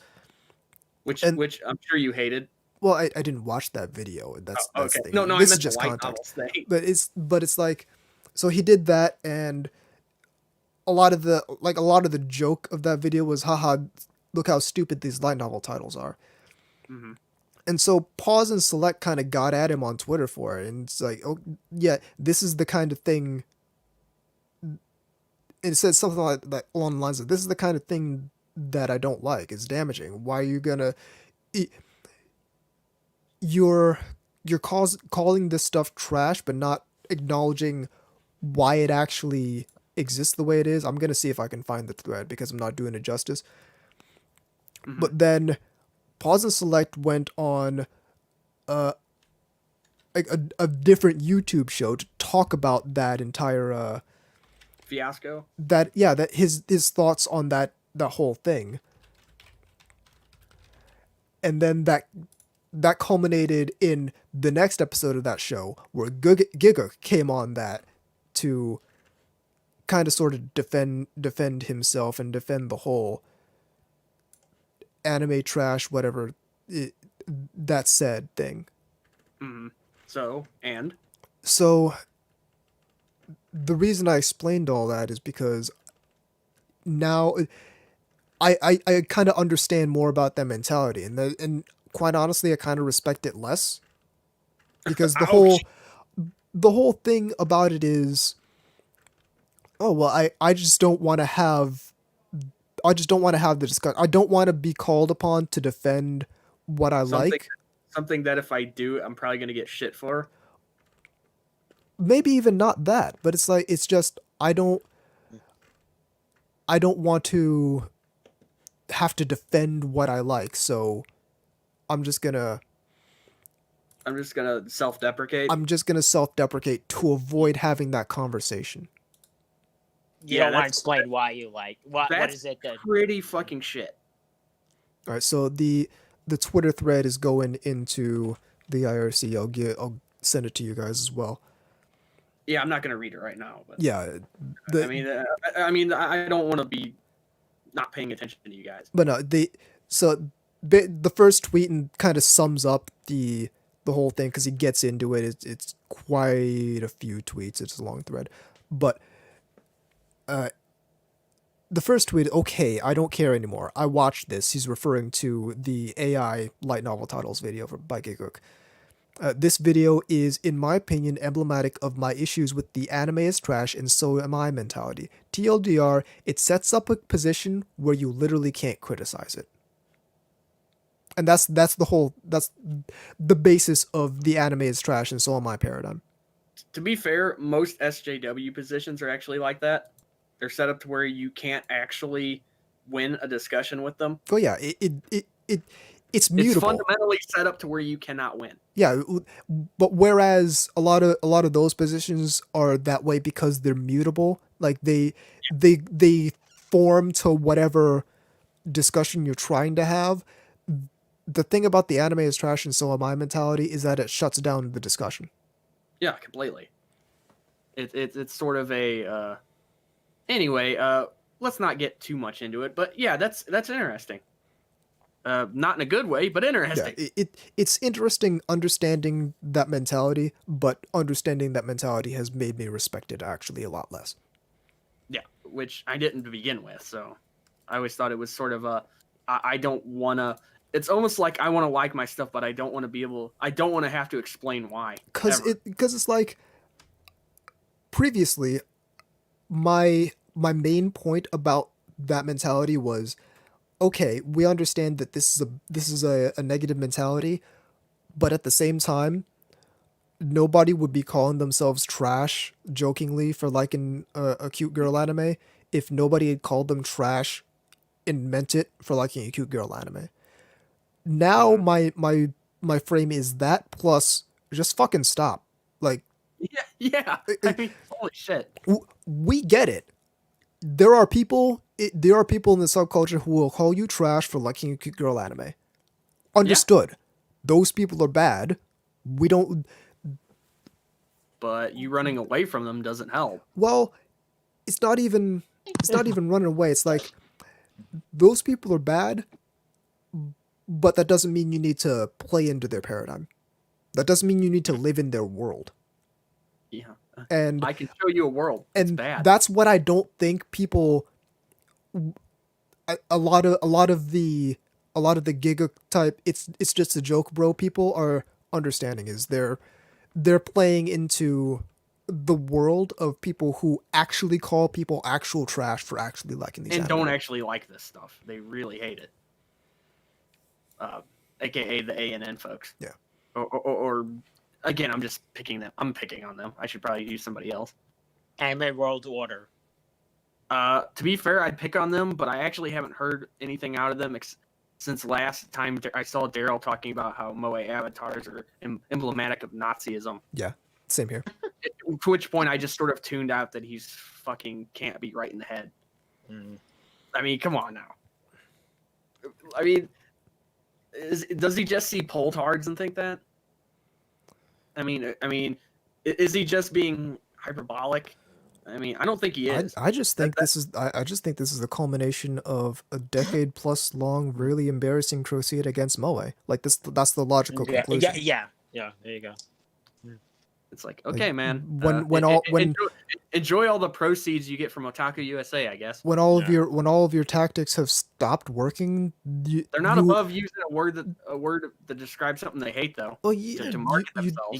Which I'm sure you hated. Well, I didn't watch that video. That's okay. The, no, this I is just the context. But it's like, so he did that, and a lot of the joke of that video was, haha, look how stupid these light novel titles are. Mm-hmm. And so Pause and Select kind of got at him on Twitter for it, and it's like, oh yeah, this is the kind of thing. It says something like along the lines of, this is the kind of thing that I don't like. It's damaging. Why are you gonna it, you're calling this stuff trash, but not acknowledging why it actually exists the way it is. I'm gonna see if I can find the thread because I'm not doing it justice. Mhm. But then Pause and Select went on a different YouTube show to talk about that entire Fiasco. that his thoughts on that whole thing. And then that culminated in the next episode of that show where Giga came on that to kind of sort of defend himself and defend the whole anime trash whatever that said thing. Hmm. So, and So the reason I explained all that is because now I kind of understand more about that mentality, and quite honestly I kind of respect it less because Ouch. the whole thing about it is, oh well, I just don't want to have the discussion. I don't want to be called upon to defend what I something like. something that if I do, I'm probably gonna get shit for. Maybe even not that, but it's like it's just I don't want to have to defend what I like, so I'm just gonna Self-deprecate. self-deprecate to avoid having that conversation. You Yeah, don't want to that's explain why you like what that's is it that pretty fucking shit. All right, so the Twitter thread is going into the IRC. I'll send it to you guys as well. Yeah, I'm not gonna read it right now, but Yeah, I don't want to be not paying attention to you guys. but no, the first tweet and kind of sums up the whole thing because he gets into it. It's quite a few tweets. It's a long thread, but the first tweet, okay, I don't care anymore. I watched this. He's referring to the AI light novel titles video by Gigook. This video is, in my opinion, emblematic of my issues with the anime is trash and so am I mentality. TLDR, it sets up a position where you literally can't criticize it. And that's the basis of the anime is trash and so am I paradigm. To be fair, most SJW positions are actually like that. They're set up to where you can't actually win a discussion with them. Oh yeah, it's It's mutable. fundamentally set up to where you cannot win. Yeah, but whereas a lot of those positions are that way because they're mutable, like they form to whatever discussion you're trying to have. The thing about the anime is trash and so am I mentality is that it shuts down the discussion. Yeah, completely. It's sort of a anyway, let's not get too much into it, but yeah, that's interesting. Not in a good way, but interesting. Yeah, it's interesting understanding that mentality, but understanding that mentality has made me respect it actually a lot less. Yeah, which I didn't to begin with, so I always thought it was sort of a I don't want to. It's almost like I want to like my stuff, but I don't want to have to explain why. Because it's like previously my main point about that mentality was, okay, we understand that this is a negative mentality, but at the same time, nobody would be calling themselves trash jokingly for liking a cute girl anime if nobody had called them trash and meant it for liking a cute girl anime. Now my frame is that plus just fucking stop. Like yeah. I mean, holy shit. we get it. There are people in the subculture who will call you trash for liking a cute girl anime. Understood. Those people are bad. We don't. But you running away from them doesn't help. Well, it's not even running away. It's like those people are bad, but that doesn't mean you need to play into their paradigm. That doesn't mean you need to live in their world. Yeah. And I can show you a world. It's and bad. that's what I don't think people. A lot of the Giga type, it's just a joke, bro. People are understanding is they're playing into the world of people who actually call people actual trash for actually liking these and anime. don't actually like this stuff. They really hate it. aka the ANN folks. Yeah. Or again, I'm just picking them. I'm picking on them. I should probably use somebody else. Anime World Order. To be fair, I'd pick on them, but I actually haven't heard anything out of them since last time I saw Daryl talking about how Moe avatars are emblematic of Nazism. Yeah, same here. To which point I just sort of tuned out that he's fucking can't be right in the head. I mean, come on now. I mean, does he just see Poltards and think that? I mean, is he just being hyperbolic? I mean, I don't think he is. I just think this is I just think this is the culmination of a decade plus long, really embarrassing crusade against Moe. Like that's the logical conclusion. Yeah. There you go. It's like, okay, man. Enjoy all the proceeds you get from Otaku USA, I guess. When all of your tactics have stopped working, they're not above using a word that describes something they hate, though. Well, yeah, to market themselves. You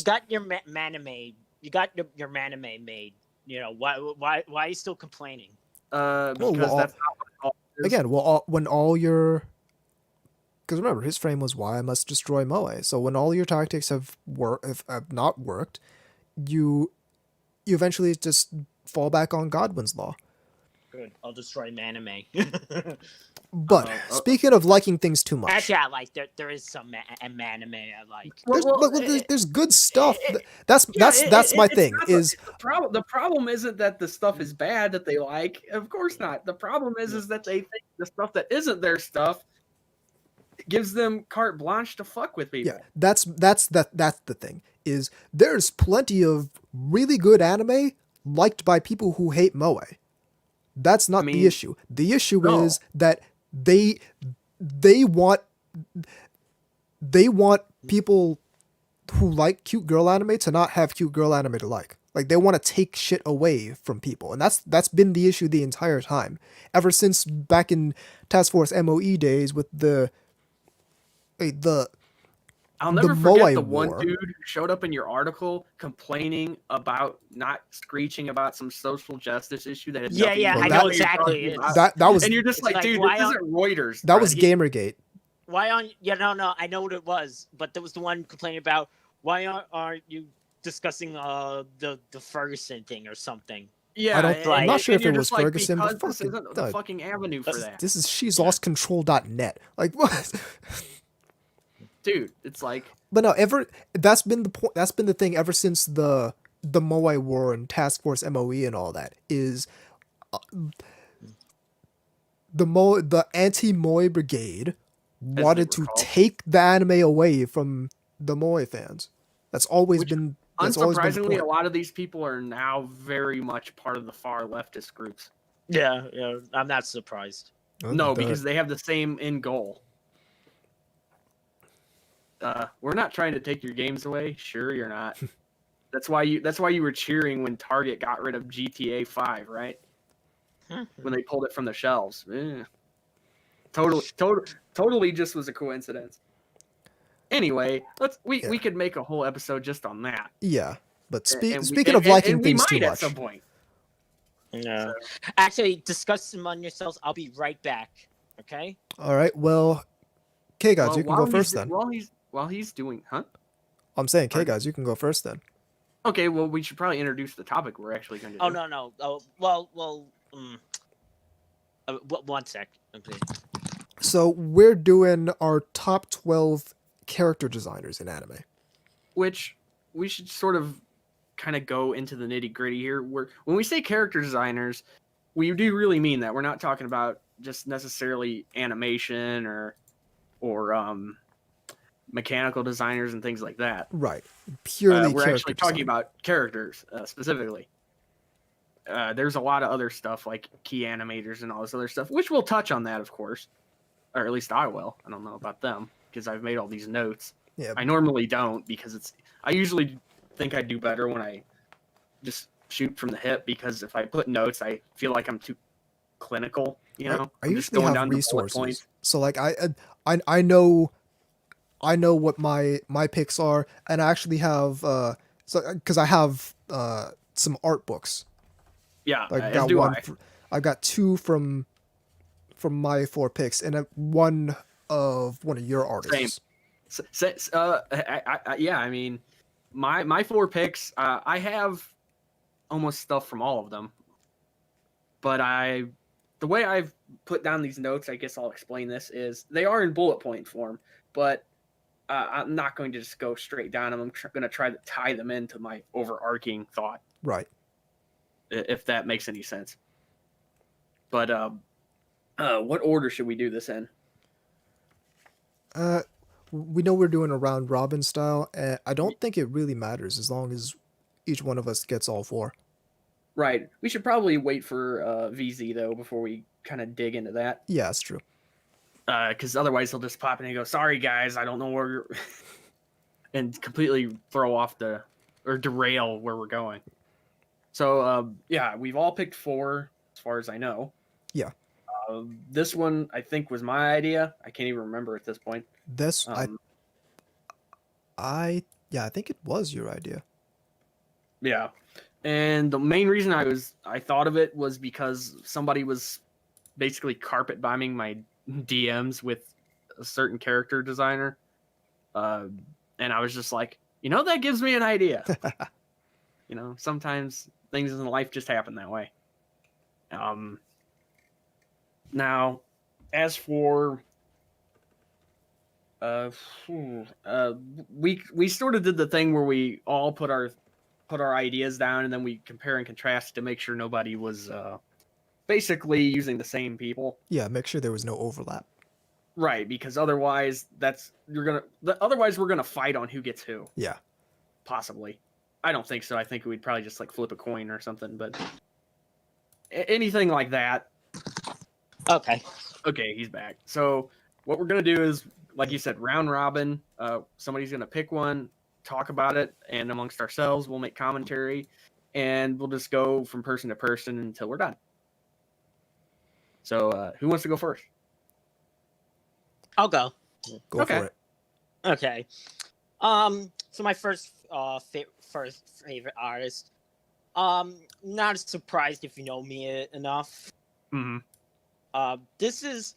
got your mana made. You got your mana made. You know why are you still complaining? Because that's not what it all is. Again, when all your, because remember his frame was why I must destroy Moe. So when all your tactics have not worked, you eventually just fall back on Godwin's law. Good, I'll destroy Maname. But speaking of liking things too much, actually, I like there is some anime I like. There's good stuff. That's my thing. The problem isn't that the stuff is bad that they like. Of course not. The problem is that they think the stuff that isn't their stuff gives them carte blanche to fuck with people. Yeah, that's the thing. Is there's plenty of really good anime liked by people who hate Moe. That's not the issue. The issue is that they want people who like cute girl anime to not have cute girl anime to like. Like they want to take shit away from people, and that's been the issue the entire time, ever since back in Task Force MOE days with I'll never forget the one dude who showed up in your article complaining about not screeching about some social justice issue that had I know exactly. That was, and you're just like, dude, this isn't Reuters. That was Gamergate. Why on? Yeah, no, I know what it was, but there was the one complaining about why aren't you discussing the Ferguson thing or something? Yeah, I'm not sure if it was Ferguson, but this isn't the fucking avenue for that. This is she's lost control.net. Like what? Dude, it's like, but no, that's been the point. That's been the thing ever since the Moe War and Task Force MOE and all that is the anti-Moe brigade wanted to take the anime away from the Moe fans. That's always been. Unsurprisingly, a lot of these people are now very much part of the far leftist groups. Yeah, I'm not surprised. No, because they have the same end goal. We're not trying to take your games away. Sure, you're not. That's why you were cheering when Target got rid of GTA 5, right? When they pulled it from the shelves. Totally just was a coincidence. Anyway, we could make a whole episode just on that. Yeah, but speaking of liking things too much, at some point. Yeah. So. Actually, discuss among yourselves. I'll be right back. Okay. All right. Well, okay, guys, you can go first then. While he's doing, huh? I'm saying, okay, guys, you can go first then. Okay, well, we should probably introduce the topic we're actually going to do. Oh, no. Oh, well, one sec. Okay. So we're doing our top 12 character designers in anime. Which we should sort of kind of go into the nitty gritty here. When we say character designers, we do really mean that. We're not talking about just necessarily animation or mechanical designers and things like that. Right. Purely we're actually talking about characters specifically. There's a lot of other stuff like key animators and all this other stuff, which we'll touch on that, of course. Or at least I will. I don't know about them because I've made all these notes. Yeah. I normally don't because I usually think I do better when I just shoot from the hip because if I put notes, I feel like I'm too clinical, you know? I usually have resources. So like I know what my picks are, and I actually have because I have some art books. Yeah, I got I got two from my 4 picks, and one of one of your Same. artists. Yeah, I mean, my 4 picks, I have almost stuff from all of them, but the way I've put down these notes, I guess I'll explain this, is they are in bullet point form, but I'm not going to just go straight down them. I'm going to try to tie them into my overarching thought, Right. if that makes any sense. But what order should we do this in? We know we're doing a round robin style, and I don't think it really matters as long as each one of us gets all 4. Right. We should probably wait for VZ though before we kind of dig into that. Yeah, that's true. Because otherwise he'll just pop in and go, "Sorry guys, I don't know where you're," and completely throw off or derail where we're going. So yeah, we've all picked 4 as far as I know. Yeah. This one I think was my idea. I can't even remember at this point. This I think it was your idea. Yeah. And the main reason I thought of it was because somebody was basically carpet bombing my DMs with a certain character designer. And I was just like, that gives me an idea. Sometimes things in life just happen that way. Now, as for we sort of did the thing where we all put our ideas down and then we compare and contrast to make sure nobody was basically using the same people. Yeah, make sure there was no overlap. Right, because otherwise otherwise we're gonna fight on who gets who. Yeah. Possibly. I don't think so. I think we'd probably just like flip a coin or something, but anything like that. Okay. Okay, he's back. So what we're gonna do is, like you said, round robin. Somebody's gonna pick one, talk about it, and amongst ourselves, we'll make commentary, and we'll just go from person to person until we're done. So, who wants to go first? I'll go. Go Okay. for it. Okay. So my first favorite artist. Not surprised if you know me enough. Mm-hmm. There's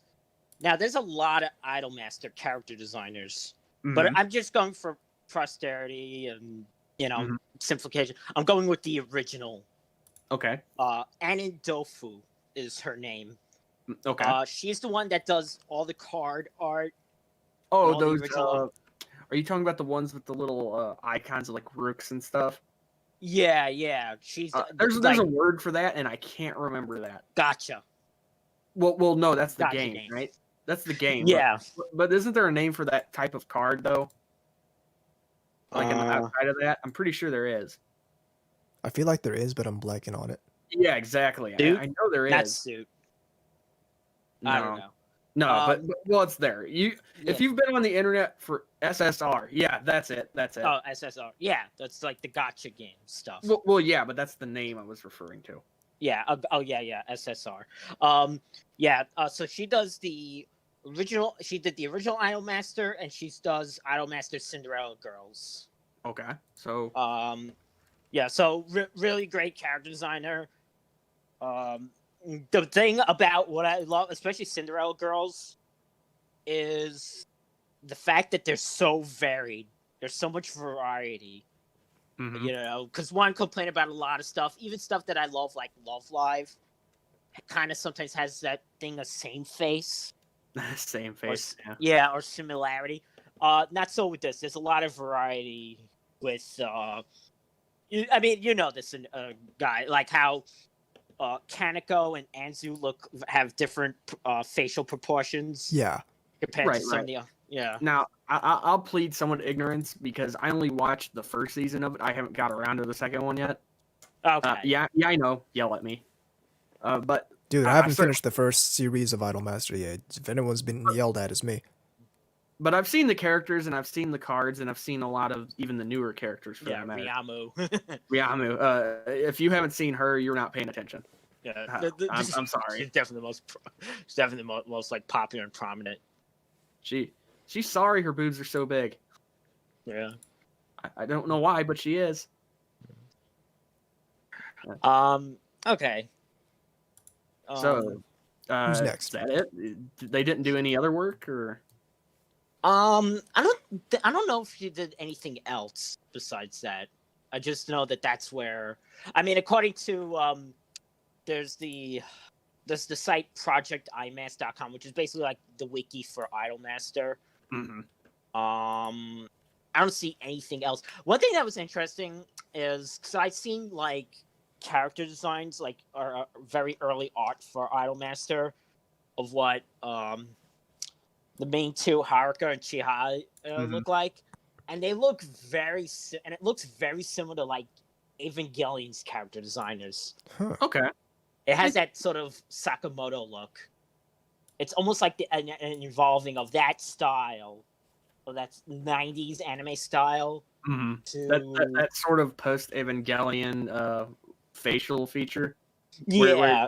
a lot of Idolmaster character designers, Mm-hmm. but I'm just going for posterity and Mhm. simplification. I'm going with the original. Okay. Anin Dofu is her name. Okay. She's the one that does all the card art. Oh, all the those. original- Are you talking about the ones with the little icons of like rooks and stuff? Yeah. She's There's like, a word for that, and I can't remember that. gotcha. Well, no, that's the Gotcha game, game. right? That's the game. Yeah. But isn't there a name for that type of card though? Like outside of that, I'm pretty sure there is. I feel like there is, but I'm blanking on it. Yeah, exactly. Dude, I know there That's is. suit. No, I don't know. no, but well, it's there. If Yeah. you've been on the internet for SSR, yeah, that's it. That's it. Oh, SSR. Yeah, that's like the gotcha game stuff. Well, yeah, but that's the name I was referring to. Yeah. Yeah. SSR. So she does the original. She did the original Idolmaster, and she does Idolmaster Cinderella Girls. Okay, so Yeah. So really great character designer. The thing about what I love, especially Cinderella Girls, is the fact that they're so varied. There's so much variety. mhm. Because one complaint about a lot of stuff, even stuff that I love, like Love Live, kind of sometimes has that thing of same face. Same face. Yeah. Yeah, or similarity. Not so with this. There's a lot of variety with. You know this guy, like how Kaneko and Anzu have different facial proportions. Yeah. Compared Right, to some right. of the yeah. Now, I'll plead somewhat ignorance because I only watched the first season of it. I haven't got around to the second one yet. Okay. Yeah, I know. Yell at me. But Dude, I I haven't cer- finished the first series of Idolmaster yet. If anyone's been yelled at, it's me. But I've seen the characters and I've seen the cards and I've seen a lot of even the newer characters for Yeah, that matter. Ryamu. Ryamu. If you haven't seen her, you're not paying attention. Yeah, I'm sorry. She's definitely the most. She's definitely the most like popular and prominent. She's sorry her boobs are so big. Yeah. I don't know why, but she is. Okay. So, Who's next? Is that it? They didn't do any other work, or I don't know if she did anything else besides that. I just know that that's where. I mean, according to there's the site projectimass.com, which is basically like the wiki for Idolmaster. Mm-hmm. I don't see anything else. One thing that was interesting is because I've seen like character designs, like are very early art for Idolmaster of what the main two, Haruka and Chihai, look like, and they look and it looks very similar to like Evangelion's character designers. Huh. Okay. It has that sort of Sakamoto look. It's almost like an evolving of that style, of that 90s anime style. Mm-hmm. To That sort of post Evangelion facial feature. yeah,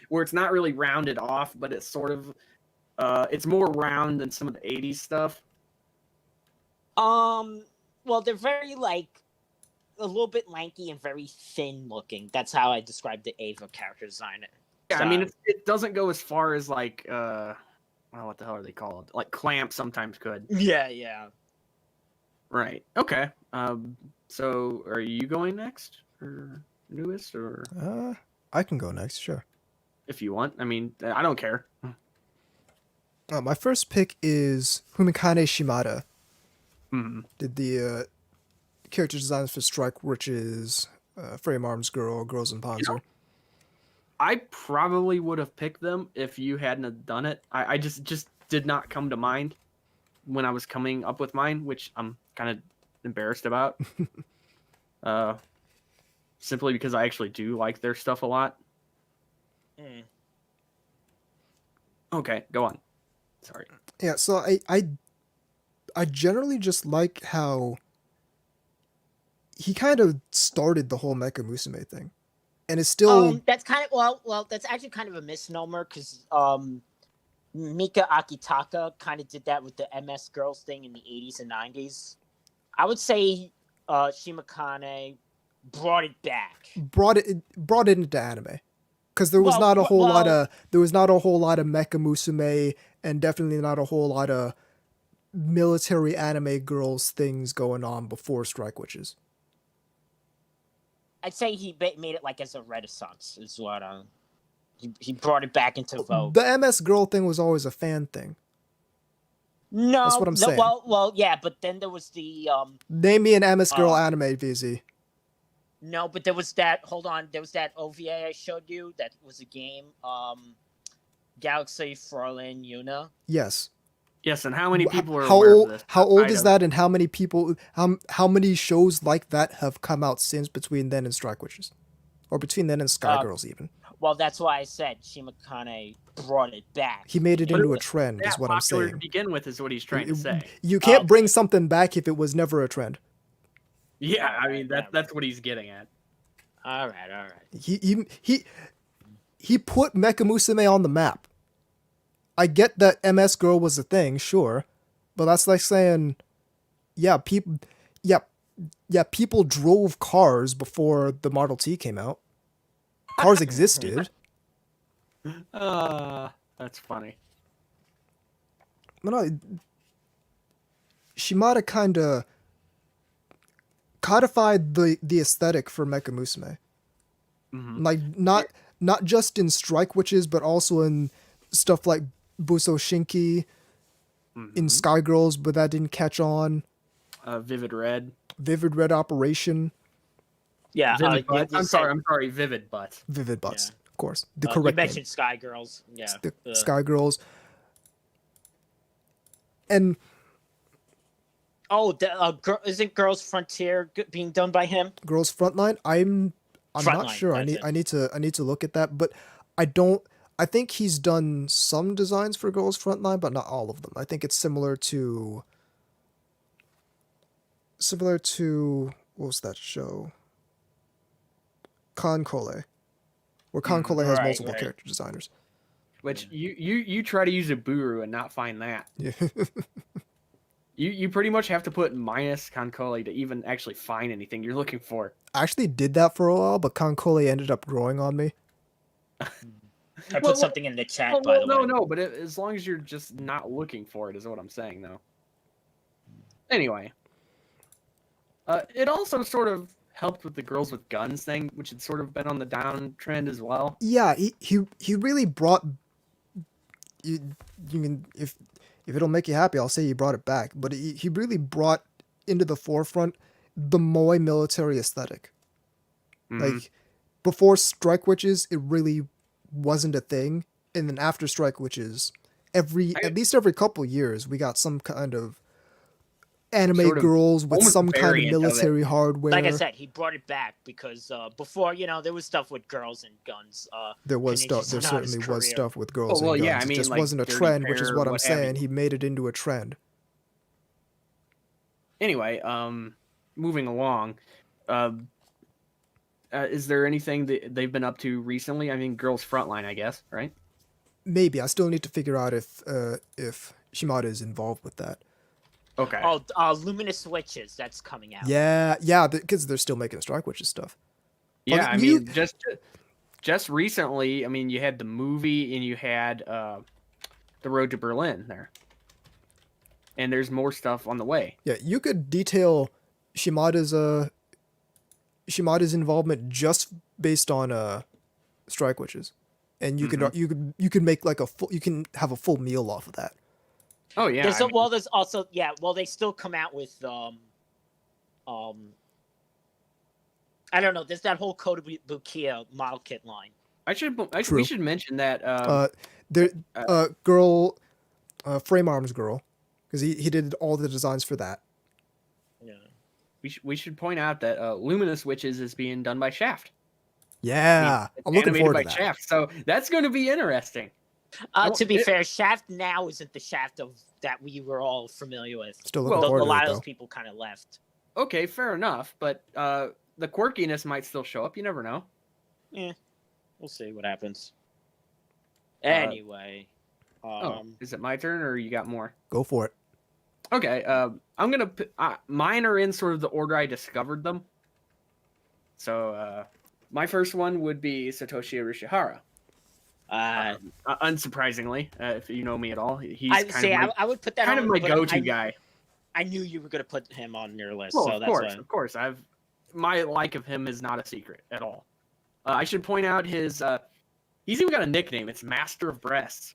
Where it's not really rounded off, but it's sort of it's more round than some of the 80s stuff. well, they're very like a little bit lanky and very thin looking. That's how I described the Ava character design. Yeah, I mean it doesn't go as far as like what the hell are they called? Like Clamp sometimes could. Yeah. Right. Okay. So are you going next or newest or I can go next, sure. if you want? I mean, I don't care. My first pick is Fumikane Shimada. Mm-hmm. Did the character designs for Strike, which is Frame Arms Girl, Girls in Panzer. You know, I probably would have picked them if you hadn't have done it. I just did not come to mind when I was coming up with mine, which I'm kind of embarrassed about. Simply because I actually do like their stuff a lot. Mm. Okay, go on. Sorry. Yeah, so I generally just like how he kind of started the whole Mecha Musume thing. And it's still That's kind of well that's actually kind of a misnomer because Mika Akitaka kind of did that with the MS Girls thing in the 80s and 90s. I would say Shimakane brought it back. brought it into anime. Because there was not a whole lot of Mecha Musume and definitely not a whole lot of military anime girls things going on before Strike Witches. I'd say he made it like as a renaissance is what he brought it back into vogue. The MS girl thing was always a fan thing. No, That's what I'm saying. Well, yeah, but then there was the Name me an MS girl anime, VZ. No, but there was that. Hold on, there was that OVA I showed you. That was a game. Galaxy Fraulein Yuna. Yes. Yes, and how many people are aware of this? How old is that, and how many people? How many shows like that have come out since between then and Strike Witches, or between then and Sky Girls even? Well, that's why I said Shimakane brought it back. He made it into a trend, is what I'm popular saying. to begin with is what he's trying to say. You can't bring something back if it was never a trend. Yeah, I mean that's what he's getting at. All right. He put Mecha Musume on the map. I get that MS Girl was a thing, sure, but that's like saying, people drove cars before the Model T came out. Cars existed. That's funny. But no, Shimada kind of codified the aesthetic for Mecha Musume. Mm-hmm. Like not just in Strike Witches, but also in stuff like Buso Shinki, in Sky Girls, but that didn't catch on. Vivid Red Operation. Yeah, Vivid Butts. I'm sorry, Vivid Butts. Vivid Butts, of course. The You correct mentioned name. Sky Girls. Yeah, The Sky Girls. And isn't Girls Frontier being done by him? Girls Frontline. I'm not sure. I need to look at that, but I think he's done some designs for Girls Frontline, but not all of them. I think it's similar to what was that show? Concole, where Concole has multiple character designers. Which you try to use a Buru and not find that. Yeah. You pretty much have to put minus Concole to even actually find anything you're looking for. I actually did that for a while, but Concole ended up growing on me. I put something in the chat, by the way. No, but as long as you're just not looking for it is what I'm saying, though. Anyway, it also sort of helped with the girls with guns thing, which had sort of been on the downtrend as well. Yeah, he really brought you can if it'll make you happy, I'll say he brought it back. But he really brought into the forefront the Moai military aesthetic. Mhm. Like before Strike Witches, it really wasn't a thing, and then after Strike Witches, at least every couple years, we got some kind of anime Sort of girls with almost some kind of variant of it. military hardware. Like I said, he brought it back because before, there was stuff with girls and guns. There was Kenichi stuff. There Sanada's certainly was career. stuff with girls well, and guns. yeah, I It mean, just like wasn't a Dirty trend, which is Pair, what I'm what have saying. you. He made it into a trend. Anyway, moving along, is there anything that they've been up to recently? I mean, Girls Frontline, I guess, right? Maybe I still need to figure out if Shimada is involved with that. Okay. Oh, Luminous Witches, that's coming out. Yeah, because they're still making Strike Witches stuff. Yeah, Okay, I mean, just recently, I mean, you had the movie and you had the Road to Berlin there, and there's more stuff on the way. Yeah, you could detail Shimada's involvement just based on Strike Witches, and you could make like you can have a full meal off of that. Oh yeah. There's also they still come out with I don't know. There's that whole Kotobukiya model kit line. We should mention that. Girl, Frame Arms Girl, because he did all the designs for that. Yeah. We should point out that Luminous Witches is being done by Shaft. Yeah, It's I'm looking animated forward by to that. Shaft, so that's going to be interesting. To be fair, Shaft now isn't the Shaft that we were all familiar with. Still looking Well, forward A to lot it, of those though. people kind of left. Okay, fair enough, but the quirkiness might still show up. You never know. Yeah, we'll see what happens. Anyway, Is it my turn or you got more? Go for it. Okay, I'm gonna. Mine are in sort of the order I discovered them. So my first one would be Satoshi Arishihara. Unsurprisingly, if you know me at all, he's I would put that kind on, of my but go-to guy. I knew you were going to put him on your list, Well, so of that's course, why. of course. My like of him is not a secret at all. I should point out his. He's even got a nickname. It's Master of Breasts.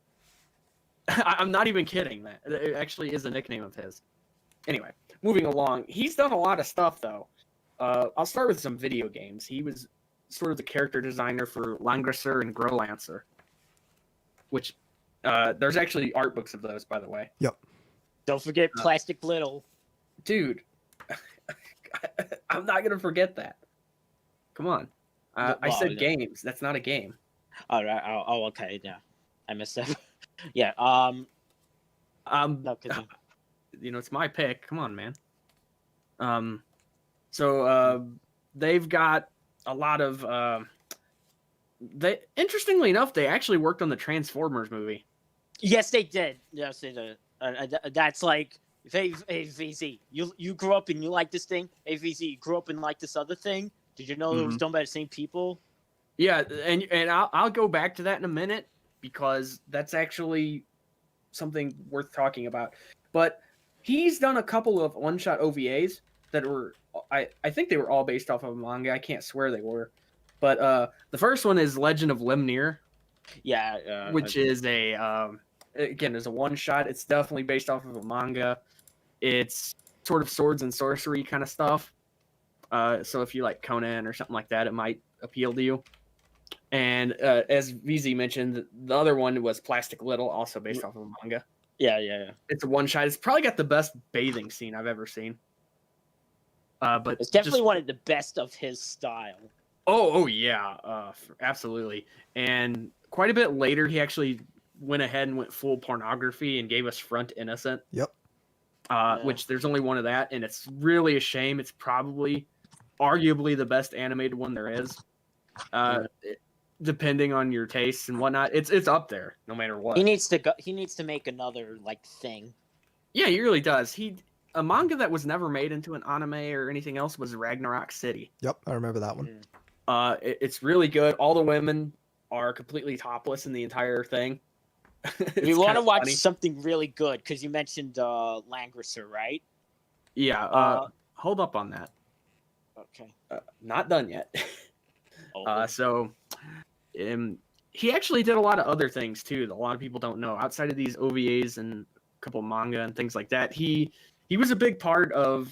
I'm not even kidding. That it actually is a nickname of his. Anyway, moving along. He's done a lot of stuff though. I'll start with some video games. He was sort of the character designer for Langrisser and Growlancer, which there's actually art books of those, by the way. Yep. Don't forget Plastic Little. Dude, I'm not gonna forget that. Come on. I said games. That's not a game. All right. Oh, okay. Yeah, I missed that. Yeah. No, It's my pick. Come on, man. So they've got a lot of. Interestingly enough, they actually worked on the Transformers movie. Yes, they did. Yes, they did. That's like, hey, VZ, you grew up and you like this thing. Hey, VZ, you grew up and like this other thing. Did you know it was done by the same people? Yeah, and I'll go back to that in a minute because that's actually something worth talking about. But he's done a couple of one-shot OVAs that were, I think they were all based off of manga. I can't swear they were. But the first one is Legend of Lemnir. Yeah. Which is again, is a one-shot. It's definitely based off of a manga. It's sort of swords and sorcery kind of stuff. So if you like Conan or something like that, it might appeal to you. And as VZ mentioned, the other one was Plastic Little, also based off of a manga. Yeah. It's a one-shot. It's probably got the best bathing scene I've ever seen. But it's definitely one of the best of his style. Oh yeah, absolutely. And quite a bit later, he actually went ahead and went full pornography and gave us Front Innocent. Yep. Which there's only one of that, and it's really a shame. It's probably, arguably, the best animated one there is. Depending on your tastes and whatnot, it's up there no matter what. He needs to make another thing. Yeah, he really does. A manga that was never made into an anime or anything else was Ragnarok City. Yep, I remember that one. It's really good. All the women are completely topless in the entire thing. We want to watch something really good because you mentioned Langrisser, right? Yeah. Hold up on that. Okay. Not done yet. Oh, So, he actually did a lot of other things too that a lot of people don't know. Outside of these OVAs and a couple manga and things like that, he was a big part of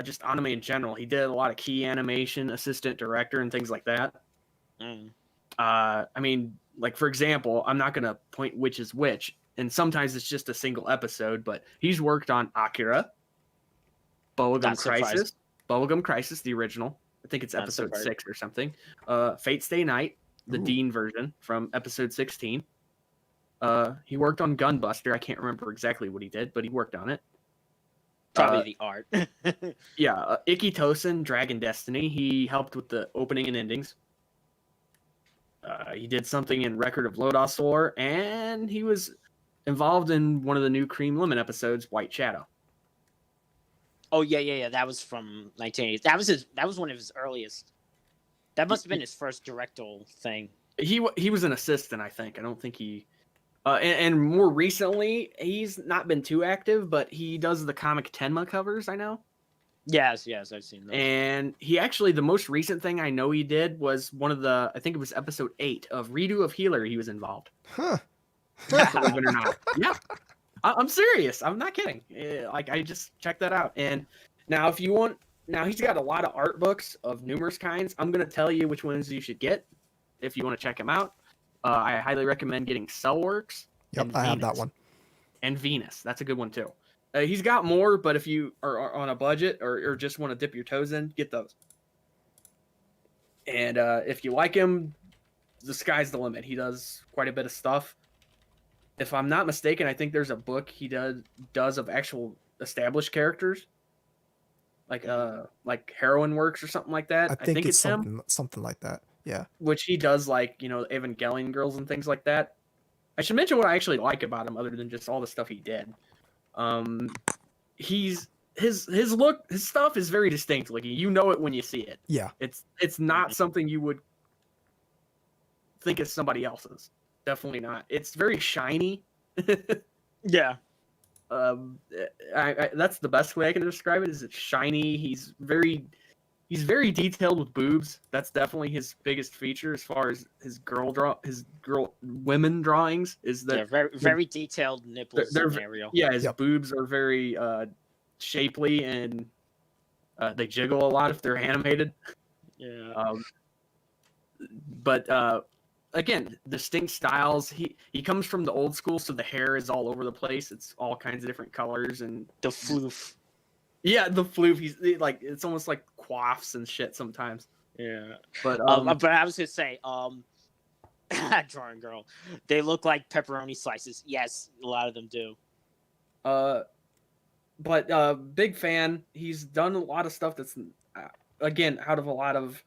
just anime in general. He did a lot of key animation, assistant director, and things like that. mm. I mean, like for example, I'm not gonna point which is which, and sometimes it's just a single episode, but he's worked on Akira, Not surprised. Bubblegum Crisis, the original. I think it's Not episode surprised. 6 or something. Fate Stay Night, the Ooh. Dean version from episode 16. He worked on Gunbuster. I can't remember exactly what he did, but he worked on it. Probably the art. Yeah, Ikki Tosen, Dragon Destiny. He helped with the opening and endings. He did something in Record of Lodoss War, and he was involved in one of the new Cream Lemon episodes, White Shadow. Oh yeah. That was from 1980. That was one of his earliest. That must have been his first directorial thing. He was an assistant, I think. I don't think he. And more recently, he's not been too active, but he does the comic Tenma covers. I know. Yes, I've seen those. And he actually, the most recent thing I know he did was one of the, I think it was episode 8 of Redo of Healer. He was involved. Huh. Believe it or not. Yeah. I'm serious. I'm not kidding. Like, I just checked that out. And now, if you want, now he's got a lot of art books of numerous kinds. I'm going to tell you which ones you should get if you want to check him out. I highly recommend getting Cellworks. Yep, and I have that Venus. one. And Venus. That's a good one, too. He's got more, but if you are on a budget or just want to dip your toes in, get those. And if you like him, the sky's the limit. He does quite a bit of stuff. If I'm not mistaken, I think there's a book he does of actual established characters, like Heroine Works or something like that. I think it's him, something like that. Yeah. which he does, like, you know, Evangelion girls and things like that. I should mention what I actually like about him, other than just all the stuff he did. His stuff is very distinct. Like, you know it when you see it. Yeah. It's not something you would think is somebody else's. Definitely not. It's very shiny. Yeah. That's the best way I can describe it. Is it's shiny. He's very detailed with boobs. That's definitely his biggest feature as far as his women drawings. Is that very detailed nipples they're scenario. Yeah, his boobs are very shapely, and they jiggle a lot if they're animated. Yeah. But again, distinct styles. He comes from the old school, so the hair is all over the place. It's all kinds of different colors and The floof. yeah, the floof. He's like, it's almost like quaffs and shit sometimes. Yeah. But But I was gonna say, drawing girl, they look like pepperoni slices. Yes, a lot of them do. But big fan. He's done a lot of stuff that's again out of a lot of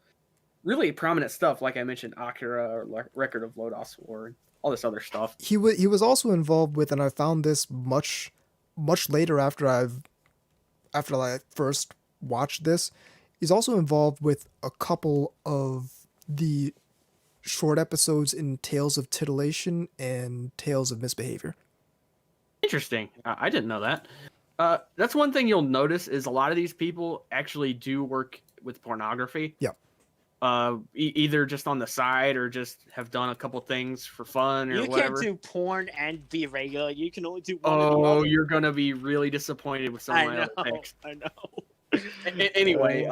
really prominent stuff, like I mentioned, Akira or Record of Lodoss War, and all this other stuff. He was also involved with, and I found this much later after I first watched this. He's also involved with a couple of the short episodes in Tales of Titillation and Tales of Misbehavior. Interesting. I didn't know that. That's one thing you'll notice is a lot of these people actually do work with pornography. Yep. Either just on the side or just have done a couple things for fun or You whatever. can't do porn and be regular. You can only do one or the Oh, other. you're gonna be really disappointed with some of my other picks. I know. Anyway,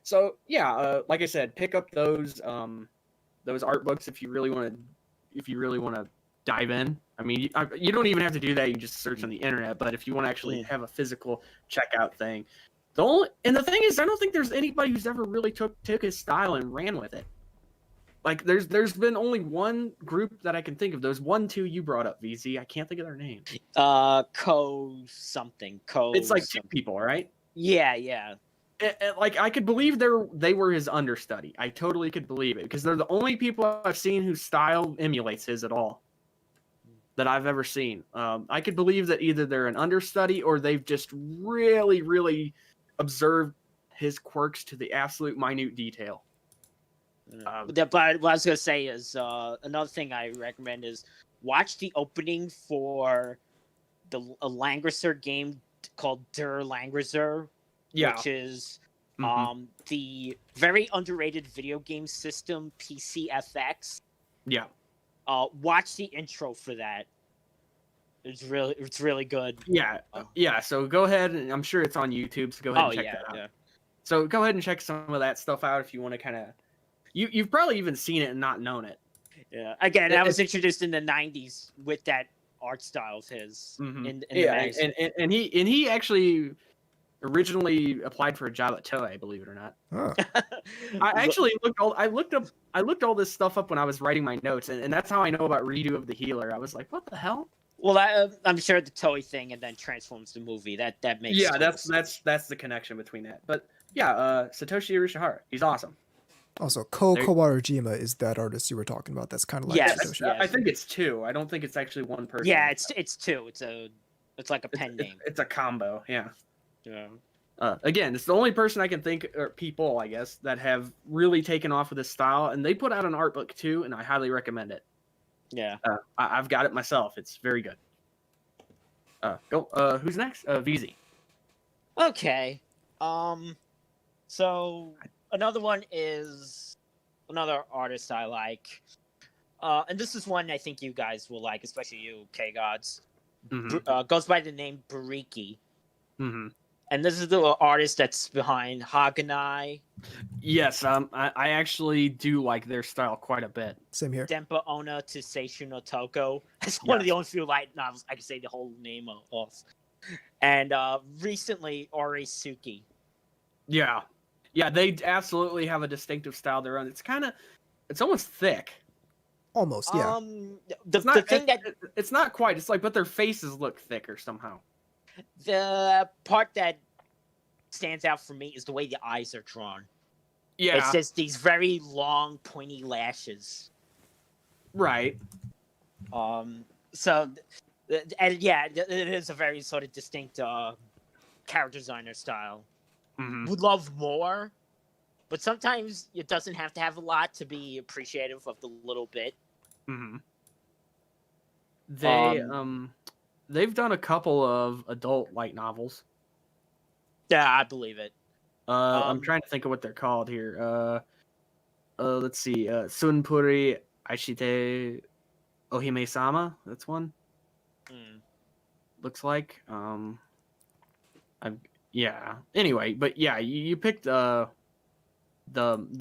so yeah, like I said, pick up those art books if you really want to dive in. I mean, you don't even have to do that. You can just search on the internet. But if you want to actually have a physical checkout thing, the thing is, I don't think there's anybody who's ever really took his style and ran with it. Like, there's been only one group that I can think of. Those 2 you brought up, VZ. I can't think of their name. Something. It's like 2 people, right? Yeah. Like, I could believe they were his understudy. I totally could believe it, because they're the only people I've seen whose style emulates his at all that I've ever seen. I could believe that either they're an understudy or they've just really, really observed his quirks to the absolute minute detail. But what I was gonna say is another thing I recommend is watch the opening for a Langrisser game called Der Langrisser, Yeah. which is Mhm. the very underrated video game system PCFX. Yeah. Watch the intro for that. It's really good. Yeah. Yeah. So go ahead, and I'm sure it's on YouTube. So go ahead and check that out. Yeah. So go ahead and check some of that stuff out if you want to kind of. You've probably even seen it and not known it. Yeah. Again, I was introduced in the '90s with that art style of his in the magazine. and he actually originally applied for a job at Toei, believe it or not. Huh. I actually looked all this stuff up when I was writing my notes, and that's how I know about Redo of the Healer. I was like, what the hell? Well, I'm sure the Toei thing and then Transforms the movie that makes Yeah, sense. that's the connection between that. But yeah, Satoshi Arishihara, he's awesome. Also, Kawarajima is that artist you were talking about. That's kind of like Yes, Satoshi. yes. I think it's two. I don't think it's actually one person. Yeah, it's two. It's like a pen name. It's a combo. Yeah. Yeah. Again, it's the only person I can think, or people, I guess, that have really taken off with this style, and they put out an art book too, and I highly recommend it. Yeah. I've got it myself. It's very good. Go. Who's next? VZ. Okay. So another one is another artist I like. And this is one I think you guys will like, especially you, K-Gods. Mm-hmm. Goes by the name Bariki. Mm-hmm. And this is the artist that's behind Haganai, Yes, I actually do like their style quite a bit. Same here. Denpa Ona to Seishu no Toko. That's one of the only few light novels I can say the whole name of. And recently, Orisuki. Yeah, they absolutely have a distinctive style of their own. It's almost thick. Almost, yeah. The thing that It's not quite. It's like, but their faces look thicker somehow. the part that stands out for me is the way the eyes are drawn. Yeah, It's just these very long, pointy lashes. right. So, and yeah, it is a very sort of distinct character designer style. Mm-hmm. Would love more, but sometimes it doesn't have to have a lot to be appreciative of the little bit. Mm-hmm. They've done a couple of adult light novels. Yeah, I believe it. I'm trying to think of what they're called here. Let's see. Sunpuri Aishite Ohime-sama. That's one. Looks like. Yeah. Anyway, but yeah, you picked the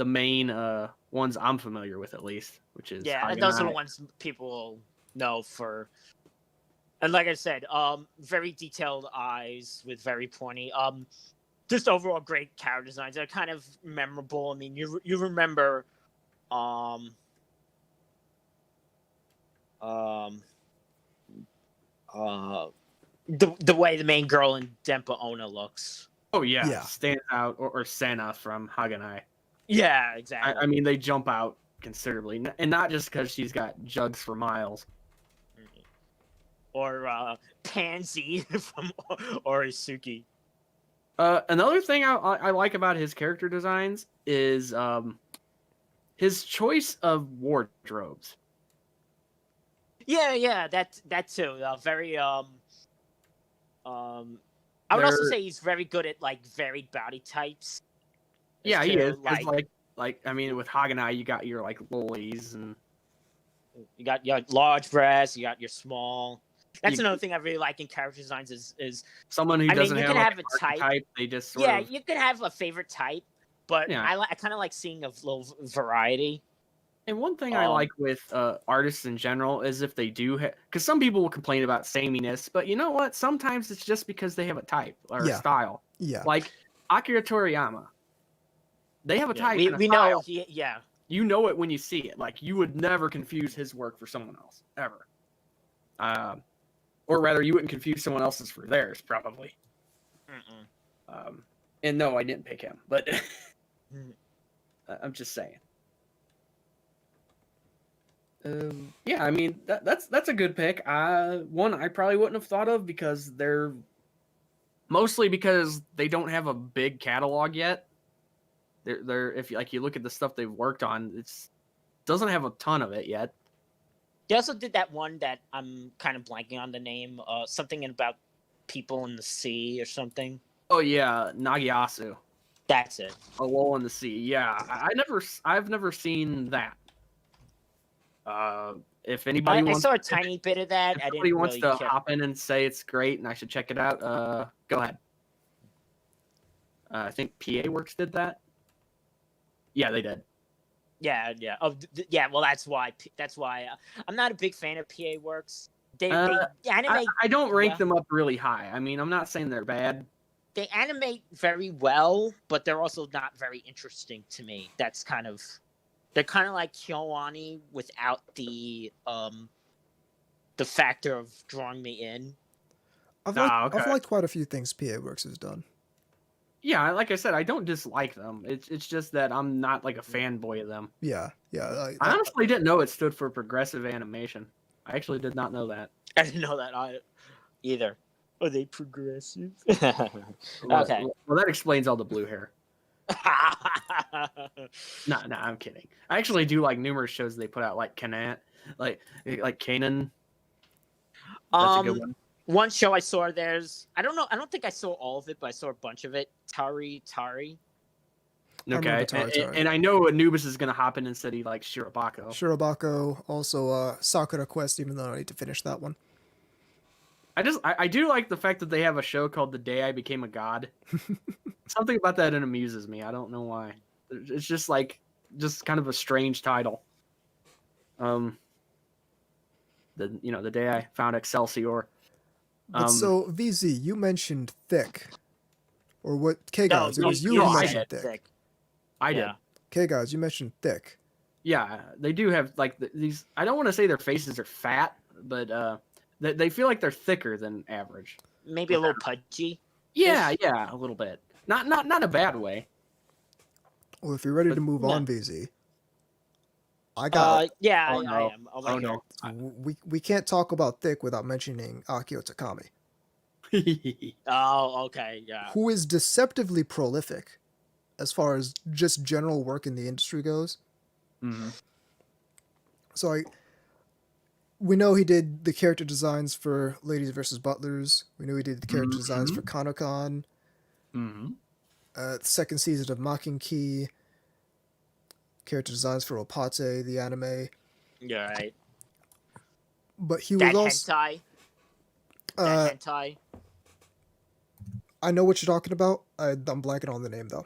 main ones I'm familiar with, at least, which is Yeah, and those are the ones people know for. And like I said, very detailed eyes with very pointy. Just overall great character designs. They're kind of memorable. I mean, you remember, the way the main girl in Denpa Ona looks. Oh yeah, Yeah. stands out, or Senna from Haganai. Yeah, exactly. I mean, they jump out considerably, and not just because she's got jugs for miles. Or Pansy from Orisuki. Another thing I like about his character designs is his choice of wardrobes. Yeah, that too. Very I would also say he's very good at like varied body types. Yeah, he is. Like I mean, with Haganai, you got your like lolies, and you got your large breasts, you got your small. That's You- another thing I really like in character designs is someone who I mean, doesn't you have can like, have an a type. archetype, they just sort yeah, of. you can have a favorite type, but Yeah. I kind of like seeing a little variety. And one thing I like with artists in general is if they do, because some people will complain about sameness, but you know what? Sometimes it's just because they have a type or a Yeah. style. Yeah. Like Akira Toriyama, they have a Yeah, type. we and a we style. know, yeah. You know it when you see it. Like you would never confuse his work for someone else ever. Or rather, you wouldn't confuse someone else's for theirs, probably. And no, I didn't pick him, but I'm just saying. Yeah, I mean that's a good pick. One I probably wouldn't have thought of because they're mostly because they don't have a big catalog yet. They're if you look at the stuff they've worked on, it's doesn't have a ton of it yet. They also did that one that I'm kind of blanking on the name. Something about people in the sea or something. Oh yeah, Nagiasu. That's it. A Lull in the Sea. Yeah, I've never seen that. If anybody I wants, saw a tiny bit of that. if I somebody didn't wants really to care. hop in and say it's great and I should check it out, go ahead. I think PA Works did that. Yeah, they did. Yeah, yeah. Oh, yeah. Well, that's why. I'm not a big fan of PA Works. They animate. I don't rank well. them up really high. I mean, I'm not saying they're bad. They animate very well, but they're also not very interesting to me. That's kind of. They're kind of like KyoAni without the factor of drawing me in. I've Okay. liked quite a few things PA Works has done. Yeah, like I said, I don't dislike them. It's just that I'm not like a fanboy of them. Yeah. I honestly didn't know it stood for progressive animation. I actually did not know that. I didn't know that either. Are they progressive? Well, Okay. Well, that explains all the blue hair. No, I'm kidding. I actually do like numerous shows they put out, like Canaan, like Kanan. That's a good one. One show I saw, I don't know. I don't think I saw all of it, but I saw a bunch of it. Tari. I Okay, remember Tari. and I know Anubis is gonna hop in and said he likes Shirobako. Shirobako, also Sakura Quest, even though I need to finish that one. I do like the fact that they have a show called The Day I Became a God. Something about that amuses me. I don't know why. It's just kind of a strange title. The day I found Excelsior. But so VZ, you mentioned Thick, or what? K guys, it was you who mentioned Thick. I did. K guys, you mentioned Thick. Yeah, they do have like these. I don't want to say their faces are fat, but they feel like they're thicker than average. Maybe a little pudgy. Yeah, a little bit. Not a bad way. Well, if you're ready to move on, VZ, I got. Yeah, Oh, no. I am. Oh no. We can't talk about Thick without mentioning Akio Takami, Oh, okay, yeah. who is deceptively prolific as far as just general work in the industry goes. Mm-hmm. So we know he did the character designs for Ladies vs. Butlers. We know he did the character designs for Kanokan. Mm-hmm. Second season of Mocking Key. Character designs for Opate, the anime. You're right. But he That was also hentai. That hentai. I know what you're talking about. I'm blanking on the name though.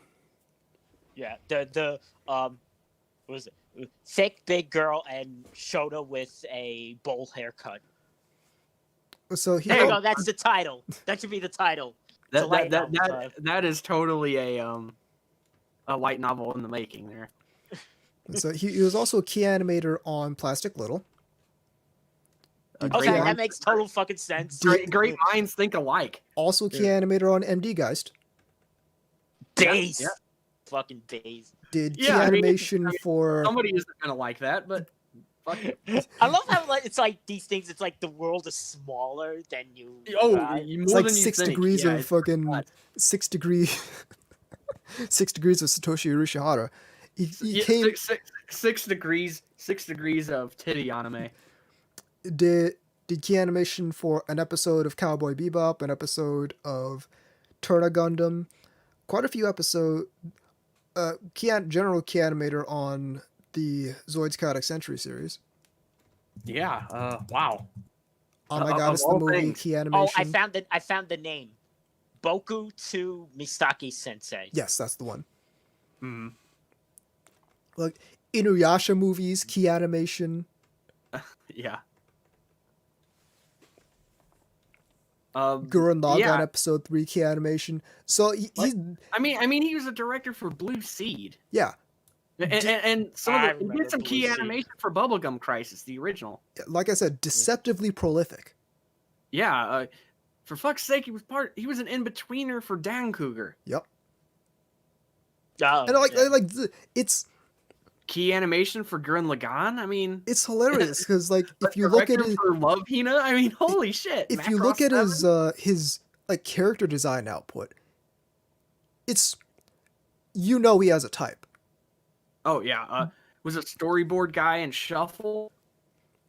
Yeah, the what was it? Thick big girl and Shota with a bowl haircut. So he There you go. That's the title. That should be the title. That is totally a light novel in the making there. So he was also a key animator on Plastic Little. Okay, that makes total fucking sense. Great minds think alike. Also key animator on MD Geist. Days. Yeah. Fucking days. Did key animation for Somebody isn't gonna like that, but fuck it. I love how it's like these things. It's like the world is smaller than you. Oh, uh, it's more like than you 6 think. degrees Yeah, of it's fucking nuts. 6 degrees 6 degrees of Satoshi Urishihara. He Yeah, came 6 degrees of titty anime. did key animation for an episode of Cowboy Bebop, an episode of Turna Gundam, quite a few episodes. General key animator on the Zoid's Chaotic Century series. Yeah. Wow. Oh my god, Of it's the all movie things. key animation. Oh, I found the name. Boku to Misaki Sensei. Yes, that's the one. Mm. Like Inuyasha movies, key animation. Yeah. Gurren Lagann yeah. episode 3 key animation. So he's I mean, he was a director for Blue Seed, yeah, and some I of the, he remember did some Blue key Seed. animation for Bubblegum Crisis, the original. like I said, deceptively prolific. Yeah. For fuck's sake, he was an in-betweener for Dan Cougar. Yep. Oh, And it's Key animation for Gurren Lagann. I mean, it's hilarious because like a if you look at director his, for Love Hina, I mean, holy shit. if you Macross look at 7? his like character design output, it's he has a type. Oh yeah, was a storyboard guy in Shuffle,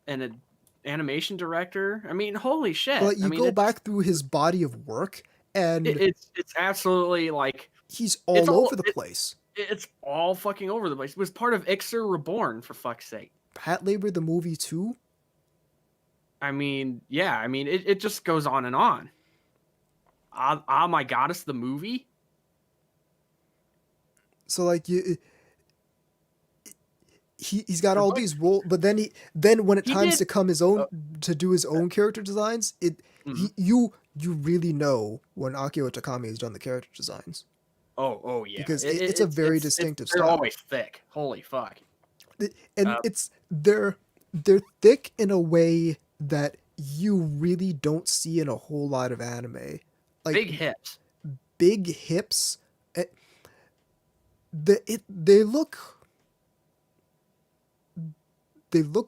and animation director. I mean, holy shit! But you I mean, go it's, back through his body of work, and it's absolutely like he's it's all over the place. it's all fucking over the place. It was part of Ixer Reborn, for fuck's sake. Pat Labor the movie too. I mean, yeah. I mean, it just goes on and on. Ah, my goddess, the movie. So like he's got Or all like- these roles, but then when it He times did- to come his own to do his own character designs, Mhm. you really know when Akio Takami has done the character designs. Oh yeah. Because it's a very distinctive They're style. always thick. Holy fuck. And they're thick in a way that you really don't see in a whole lot of anime. Like Big hips. big hips. They look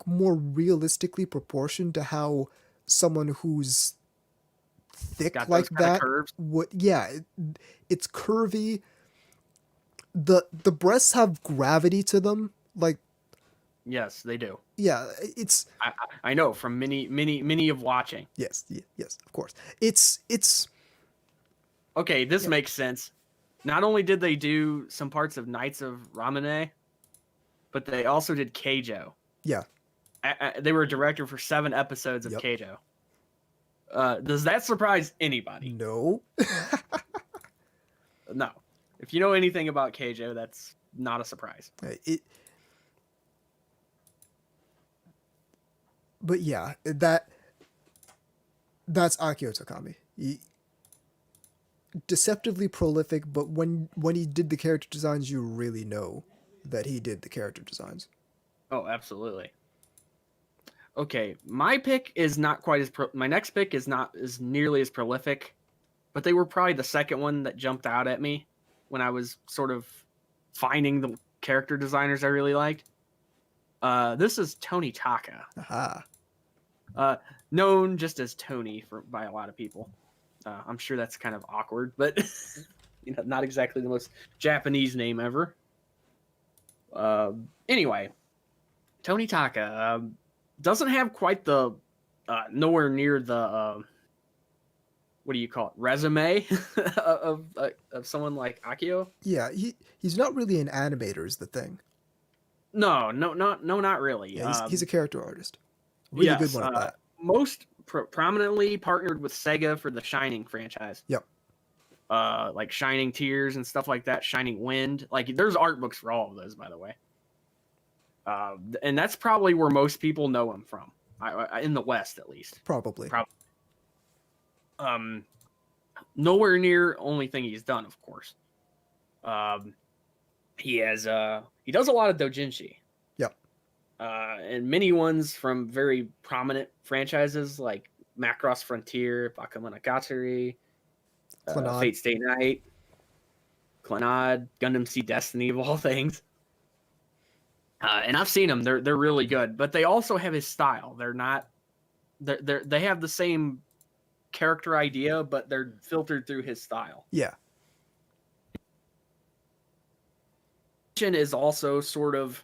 more realistically proportioned to how someone who's thick Got like those kinda that curves. would. Yeah, it's curvy. The breasts have gravity to them. Like, Yes, they do. yeah, it's I know from many of watching. yes, of course. It's Okay, this makes sense. Not only did they do some parts of Knights of Ramune, but they also did Keijo. yeah. They were a director for 7 episodes of Yep. Keijo. Does that surprise anybody? No. No. If you know anything about Keijo, that's not a surprise. But yeah, that's Akio Takami. Deceptively prolific, but when he did the character designs, you really know that he did the character designs. Oh, absolutely. Okay, my pick is not quite as my next pick is not as nearly as prolific, but they were probably the second one that jumped out at me when I was sort of finding the character designers I really liked. This is Tony Taka, Aha. known just as Tony by a lot of people. I'm sure that's kind of awkward, but not exactly the most Japanese name ever. Anyway, Tony Taka doesn't have quite the nowhere near the what do you call it, resume of someone like Akio. Yeah, he's not really an animator is the thing. No, not really. Yeah, he's a character artist. Really good one at that. Most prominently partnered with Sega for the Shining franchise. Yep. Like Shining Tears and stuff like that. Shining Wind. Like there's art books for all of those, by the way. And that's probably where most people know him from, in the West at least. Probably. Nowhere near only thing he's done, of course. He does a lot of doujinshi. Yep. And many ones from very prominent franchises like Macross Frontier, Bakemonogatari, Clannad. Fate Stay Night, Clannad, Gundam Seed Destiny of all things. And I've seen them; they're really good. But they also have his style. They're not. They have the same character idea, but they're filtered through his style. Yeah. Is also sort of,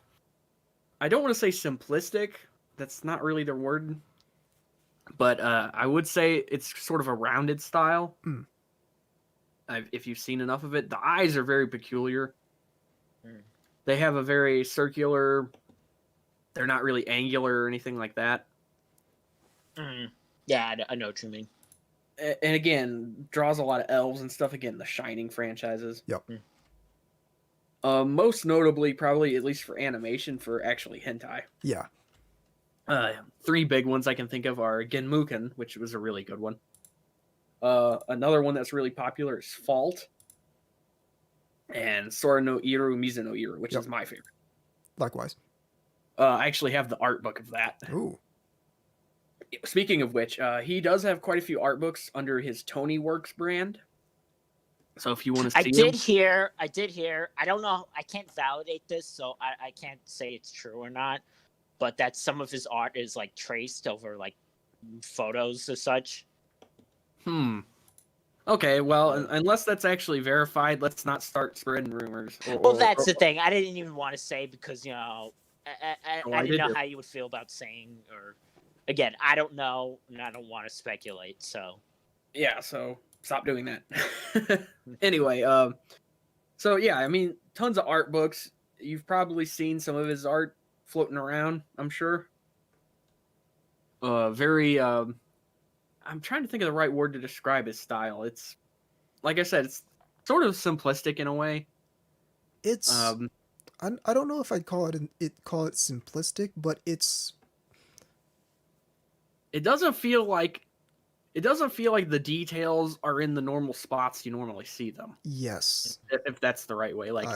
I don't want to say simplistic. That's not really the word. But I would say it's sort of a rounded style. Mm. If you've seen enough of it, the eyes are very peculiar. Mm. They have a very circular. They're not really angular or anything like that. Yeah, I know what you mean. And again, draws a lot of elves and stuff. Again, the Shining franchises. Yep. Most notably, probably at least for animation, for actually hentai. Yeah. 3 big ones I can think of are Genmuken, which was a really good one. Another one that's really popular is Fault. And Sora no Iru Mizu no Iru, which is my favorite. Likewise. I actually have the art book of that. Ooh. Speaking of which, he does have quite a few art books under his Tony Works brand. So if you want to see I did hear. I don't know. I can't validate this, so I can't say it's true or not. But that some of his art is like traced over like photos or such. Okay, well, unless that's actually verified, let's not start spreading rumors. Well, that's the thing. I didn't even want to say because I I didn't did know do. how you would feel about saying or again, I don't know, and I don't want to speculate. So Yeah, so stop doing that. Anyway, so yeah, I mean, tons of art books. You've probably seen some of his art floating around, I'm sure. Very I'm trying to think of the right word to describe his style. It's like I said, it's sort of simplistic in a way. It's Um, I don't know if I'd call it simplistic, but it's it doesn't feel like the details are in the normal spots you normally see them. yes. If that's the right way. Like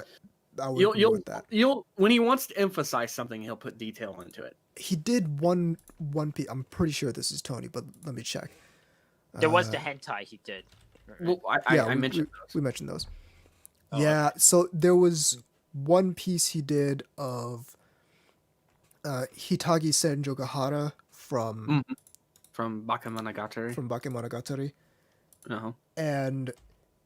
I would agree with that. you'll when he wants to emphasize something, he'll put detail into it. He did one piece. I'm pretty sure this is Tony, but let me check. there was the hentai he did. Well, Yeah, I mentioned those. we mentioned those. Oh, Yeah, so there was one piece he did of Hitagi Senjogahara from From Bakemonogatari. Bakemonogatari, Uh-huh. and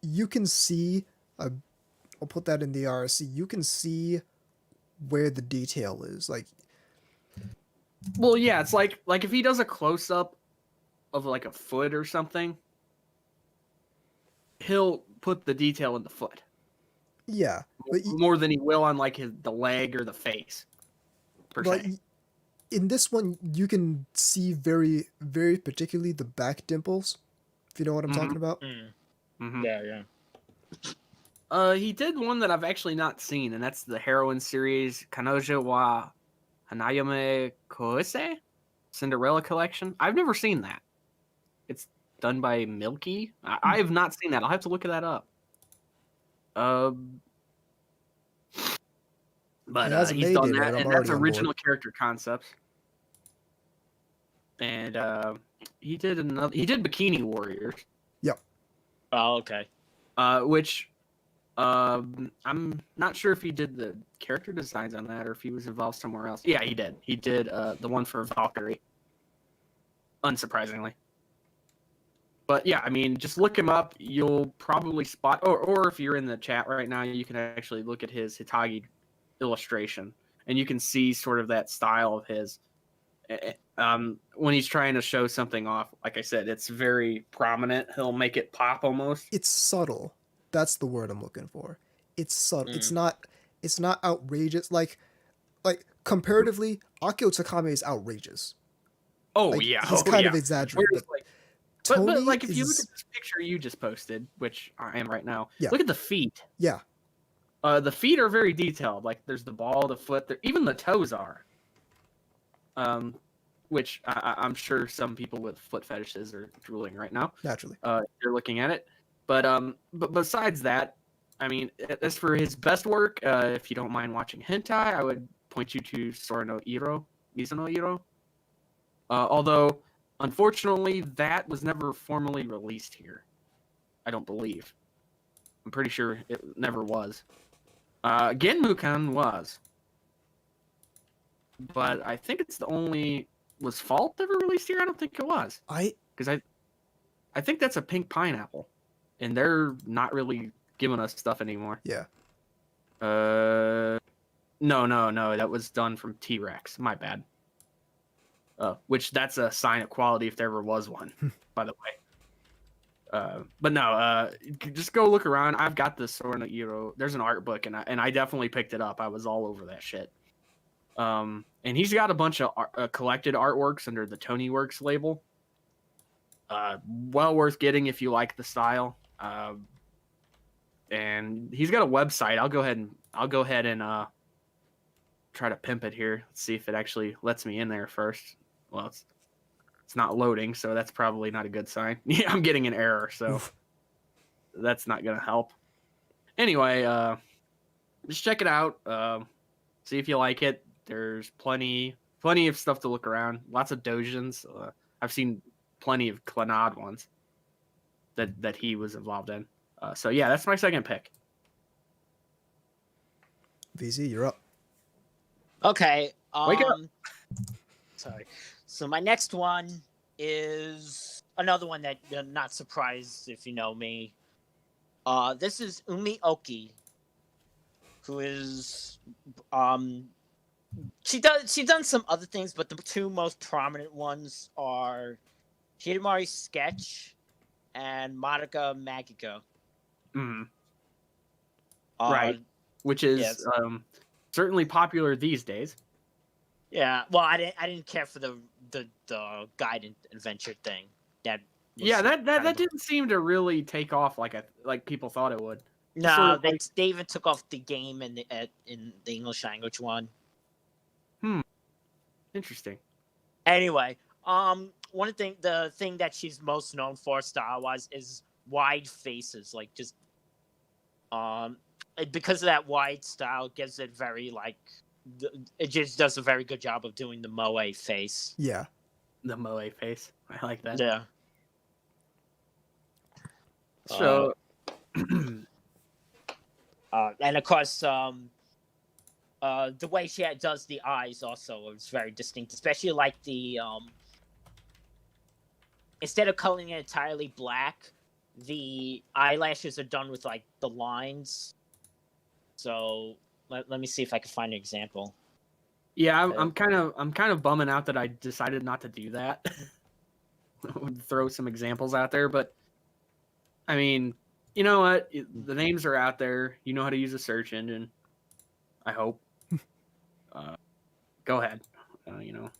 you can see. I'll put that in the RSC. You can see where the detail is. Like, Well, yeah, it's like if he does a close up of like a foot or something, he'll put the detail in the foot yeah, but more than he will on like the leg or the face. Per but se. in this one, you can see very, very particularly the back dimples. If you know what I'm talking about. Mhm. Yeah. He did one that I've actually not seen, and that's the heroine series Kanojo wa Hanayame Koise Cinderella Collection. I've never seen that. It's done by Milky. I have not seen that. I'll have to look that up. But He hasn't he's made done it, that, and I'm and that's already on original board. character concepts. And he did another. He did Bikini Warriors, Oh, okay. which I'm not sure if he did the character designs on that or if he was involved somewhere else. Yeah, he did. He did the one for Valkyrie. Unsurprisingly. But yeah, I mean, just look him up. You'll probably spot, or if you're in the chat right now, you can actually look at his Hitagi illustration, and you can see sort of that style of his. When he's trying to show something off, like I said, it's very prominent. He'll make it pop almost. It's subtle. That's the word I'm looking for. It's subtle. It's Mm. not. It's not outrageous. Like comparatively, Akio Takame is outrageous. Oh Like, yeah, he's oh, kind yeah. of exaggerated. Whereas, But like, Tony but like if you look is at this picture you just posted, which I am right now, Yeah. look at the feet. yeah. The feet are very detailed. Like there's the ball, the foot, even the toes are. Which I'm sure some people with foot fetishes are drooling right now. Naturally. If you're looking at it, but besides that, I mean, as for his best work, if you don't mind watching hentai, I would point you to Sora no Iro, Miso no Iro. Although, unfortunately, that was never formally released here. I don't believe. I'm pretty sure it never was. Genmukan was. But I think it's the only... Was Fault ever released here? I don't think it was. Because I think that's a pink pineapple. And they're not really giving us stuff anymore. Yeah. No. That was done from T-Rex. My bad. Which that's a sign of quality if there ever was one, by the way. But no, just go look around. I've got this Sora no Iro. There's an art book, and I definitely picked it up. I was all over that shit. And he's got a bunch of collected artworks under the Tony Works label. Well worth getting if you like the style. And he's got a website. I'll go ahead and try to pimp it here. Let's see if it actually lets me in there first. Well, it's not loading, so that's probably not a good sign. Yeah, I'm getting an error, so Oof. that's not gonna help. Anyway, just check it out. See if you like it. There's plenty of stuff to look around. Lots of dojins. I've seen plenty of Clannad ones that he was involved in. So yeah, that's my second pick. VZ, you're up. Okay. Wake up. Sorry. So my next one is another one that you're not surprised if you know me. This is Umi Oki, who is She's done some other things, but the two most prominent ones are Hidamari Sketch and Madoka Magico. Mhm. Uh, Right. Which is yes. certainly popular these days. Yeah. Well, I didn't care for the guided adventure thing. That was Yeah, that kind of- didn't seem to really take off like people thought it would. Just No, sort of they even took off the game in the English language one. Interesting. Anyway, the thing that she's most known for style wise is wide faces, like just because of that wide style, it gives it very like it just does a very good job of doing the moe face. Yeah. The moe face. I like that. Yeah. So And of course, the way she does the eyes also is very distinct, especially like the instead of coloring it entirely black, the eyelashes are done with like the lines. So let me see if I can find an example. yeah, I'm kind of bumming out that I decided not to do that. Throw some examples out there, but I mean, you know what? The names are out there. You know how to use a search engine. I hope. Go ahead. You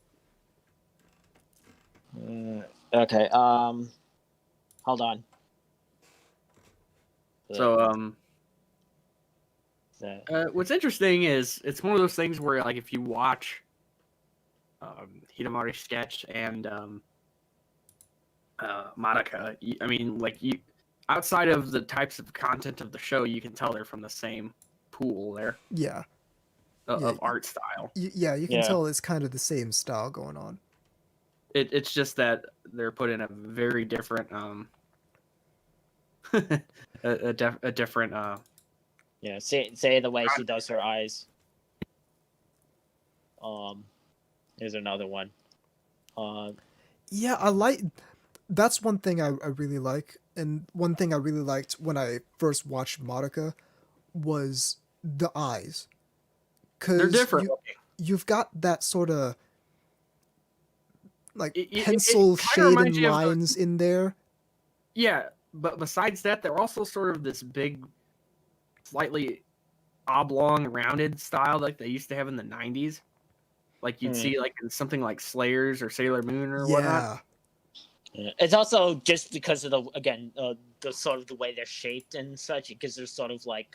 know. Okay. Hold on. So what's interesting is it's one of those things where like if you watch Hidamari Sketch and Madoka, I mean like you outside of the types of content of the show, you can tell they're from the same pool there Yeah. of art style. You can tell it's kind of the same style going on. It's just that they're put in a very different a different yeah, say the way she does her eyes. Here's another one. Yeah, I like. That's one thing I really like, and one thing I really liked when I first watched Madoka was the eyes, they're because different. you've got that sort of like It pencil kinda shade reminds and you of lines in there. Yeah, but besides that, they're also sort of this big, slightly oblong, rounded style like they used to have in the '90s. Like you'd see like in something like Slayers or Sailor Moon or whatnot. Yeah. It's also just because of the sort of the way they're shaped and such, because they're sort of like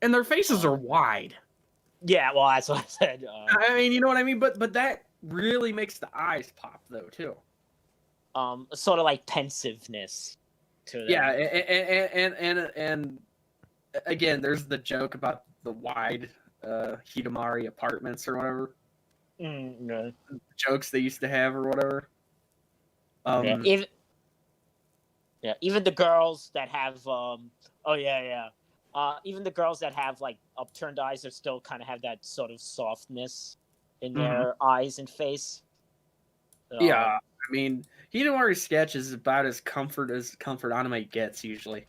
And their faces are wide. yeah, well that's what I said. I mean, you know what I mean? But that really makes the eyes pop though too. Sort of like pensiveness to them. Yeah, and again, there's the joke about the wide Hidamari apartments or whatever. Yeah. Jokes they used to have or whatever. Even the girls that have even the girls that have like upturned eyes are still kind of have that sort of softness in their eyes and face. Yeah, I mean, Hidamari Sketch is about as comfort anime gets usually.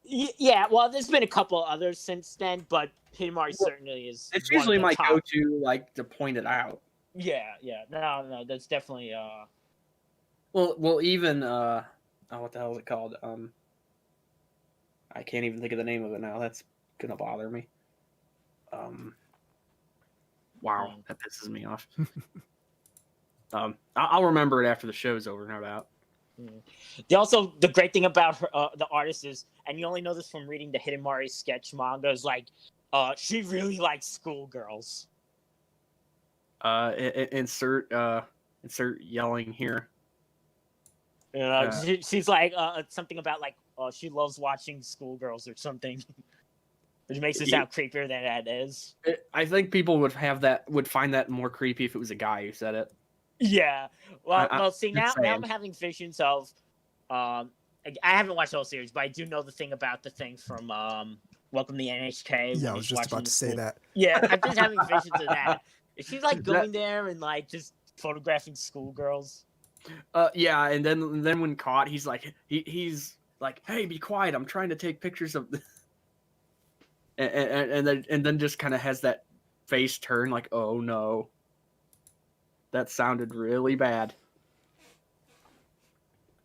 Yeah, well, there's been a couple others since then, but Hidamari certainly is. It's one of usually the my top. go-to, like to point it out. Yeah, no, that's definitely Well, even what the hell is it called? I can't even think of the name of it now. That's gonna bother me. Wow, that pisses me off. I'll remember it after the show's over, no doubt. The great thing about her, the artist is, and you only know this from reading the Hidamari Sketch manga, is like, she really likes schoolgirls. Insert yelling here. You know, she's like something about like she loves watching schoolgirls or something, which makes it sound creepier than that is. I think people would find that more creepy if it was a guy who said it. Yeah. Well, see now saying. I'm having visions of, I haven't watched the whole series, but I do know the thing about the thing from Welcome to the NHK. Yeah, I was just about to say that. Yeah, I'm just having visions of that. Is she like going there and like just photographing schoolgirls? Yeah, and then when caught, he's like, hey, be quiet! I'm trying to take pictures of. And then just kind of has that face turn like, oh no. That sounded really bad.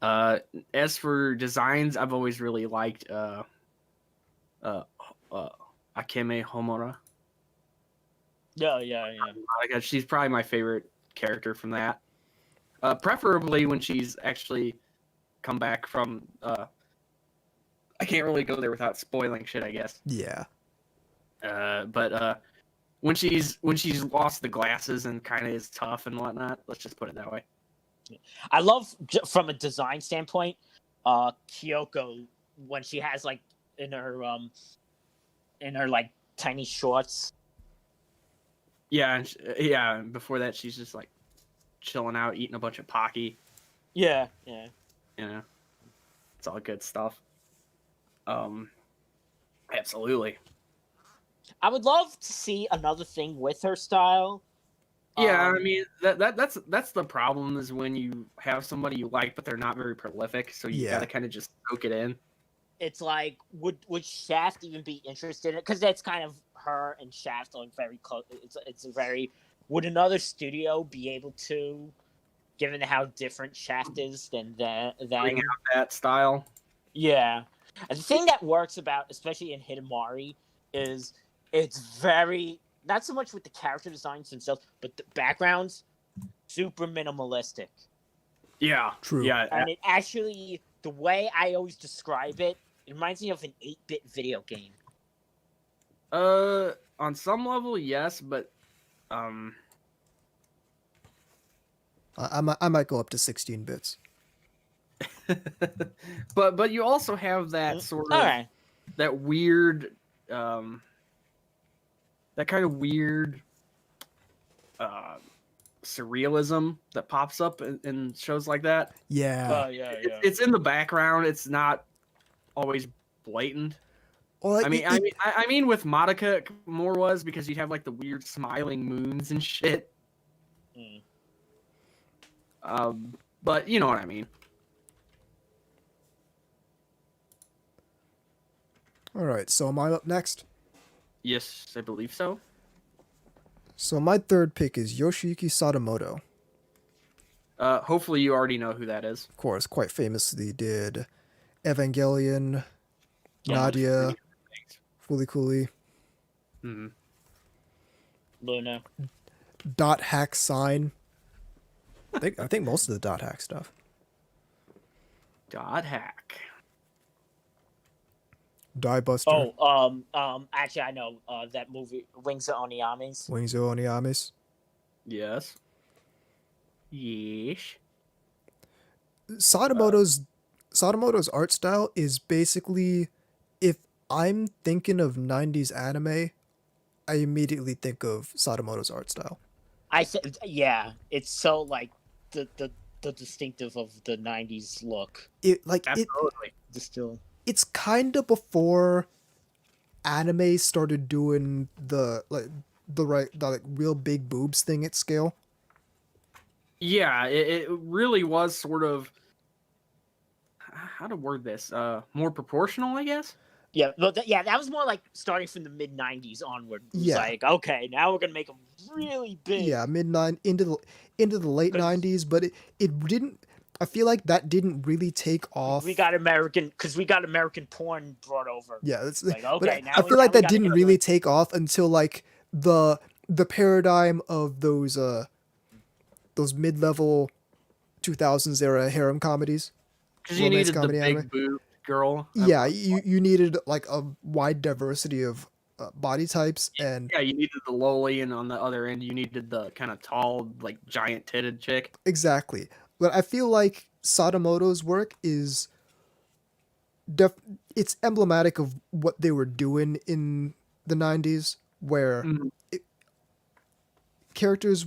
As for designs, I've always really liked Akeme Homura. Yeah. Like, she's probably my favorite character from that. Preferably when she's actually come back from. I can't really go there without spoiling shit, I guess. Yeah. But when she's lost the glasses and kind of is tough and whatnot, let's just put it that way. I love from a design standpoint, Kyoko when she has like in her like tiny shorts. Yeah, and before that, she's just like chilling out, eating a bunch of Pocky. Yeah. You know, it's all good stuff. Absolutely. I would love to see another thing with her style. Yeah, I mean that's the problem is when you have somebody you like, but they're not very prolific, so you gotta kind of just soak it in. It's like would Shaft even be interested in it? Because that's kind of her and Shaft are very close. It's a very would another studio be able to, given how different Shaft is than Bring out that style. Yeah, and the thing that works about especially in Hidamari is it's very not so much with the character designs themselves, but the backgrounds super minimalistic. Yeah, True. Yeah, And it actually, the way I always describe it, it reminds me of an 8-bit video game. on some level, yes, but I might go up to 16 bits. but you also have that sort of Alright. that weird that kind of weird surrealism that pops up in shows like that. Yeah. It's in the background. It's not always blatant. Well, I mean, with Madoka it more was because you'd have like the weird smiling moons and shit. But you know what I mean. all right, so am I up next? Yes, I believe so. So my third pick is Yoshiyuki Sadamoto. Hopefully you already know who that is. Of course, quite famously did Evangelion, Nadia, Fooly Cooly, Mm-hmm. Luna. Dot Hack Sign. I think most of the Dot Hack stuff. Dot Hack. Die Buster. Actually, I know that movie, Wings of Oniyamis. Wings of Oniyamis. Yes. Yeesh. Sadamoto's art style is basically, if I'm thinking of 90s anime, I immediately think of Sadamoto's art style. It's so like the distinctive of the 90s look. Absolutely. It's kind of before anime started doing the real big boobs thing at scale. Yeah, it really was sort of, how to word this, more proportional, I guess. Yeah, but that was more like starting from the mid 90s onward. It was like, okay, now we're gonna make them really big. Yeah, into the late 90s, but it didn't. I feel like that didn't really take off. We got American porn brought over. Yeah, it's like, okay. I feel like that didn't really take off until like the paradigm of those mid-level 2000s era harem comedies. Because you needed the big boob girl. Yeah, you needed like a wide diversity of body types, and yeah, you needed the lowly, and on the other end, you needed the kind of tall, like giant titted chick. Exactly. But I feel like Sadamoto's work is it's emblematic of what they were doing in the 90s, where characters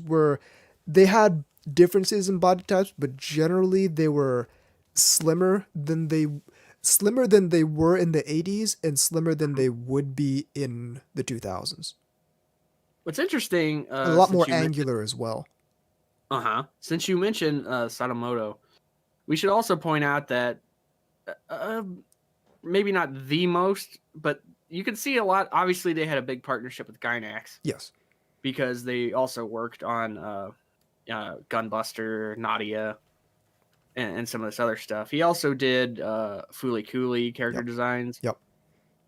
they had differences in body types, but generally they were slimmer than they were in the 80s and slimmer than they would be in the 2000s. What's interesting, a lot more angular as well. Since you mentioned Sadamoto, we should also point out that maybe not the most, but you can see a lot. Obviously, they had a big partnership with Gainax. Yes. because they also worked on Gunbuster, Nadia, and some of this other stuff. He also did Fooly Cooley character Yep. designs. Yep.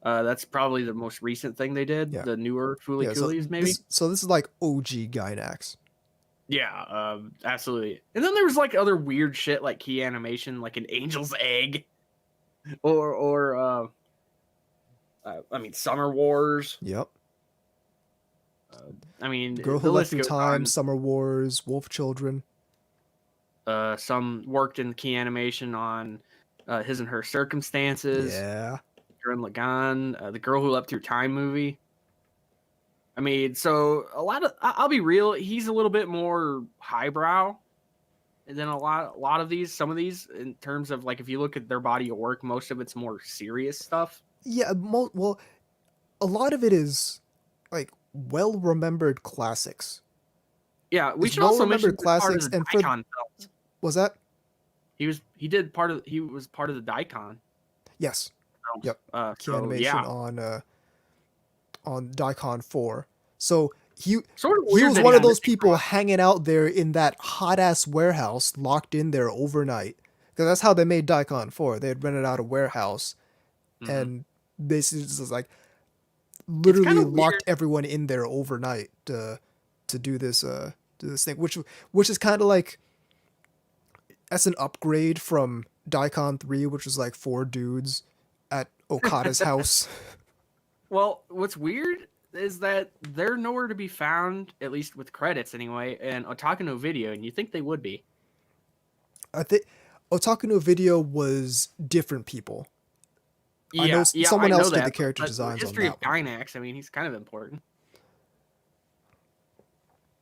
That's probably the most recent thing they did. Yeah. The newer Fooly Yeah, Coolies, maybe. this is like OG Gynax. Yeah, absolutely. And then there was like other weird shit like key animation, like an angel's egg, or I mean Summer Wars. Yep. I mean Girl Who the Left list Me goes Time, on. Summer Wars, Wolf Children. Some worked in key animation on His and Her Circumstances, Yeah. Gurren Lagann, the Girl Who Leapt Through Time movie. I mean, so a lot of I'll be real, he's a little bit more highbrow than a lot of these. Some of these, in terms of like if you look at their body of work, most of it's more serious stuff. Yeah, well, a lot of it is like well-remembered classics. Yeah, we It's should also mention well-remembered that part of classics, the and for Daikon films. was that? He was part of the Daikon Yes, films. Yep. Key So animation yeah, on Daikon 4. So he sort of he weird was that one he of had those to take people on- hanging out there in that hot ass warehouse, locked in there overnight. Because that's how they made Daikon 4. They had rented out a warehouse, Mhm. and basically just like It's literally kinda locked weird. everyone in there overnight to do this thing, which is kind of like that's an upgrade from Daikon 3, which was like 4 dudes at Okada's house. Well, what's weird is that they're nowhere to be found, at least with credits anyway, in Otaku no Video, and you think they would be. I think Otaku no Video was different people. I know Yeah, someone I else know did that, the character but designs the on history of that one. Dynax, I mean, he's kind of important.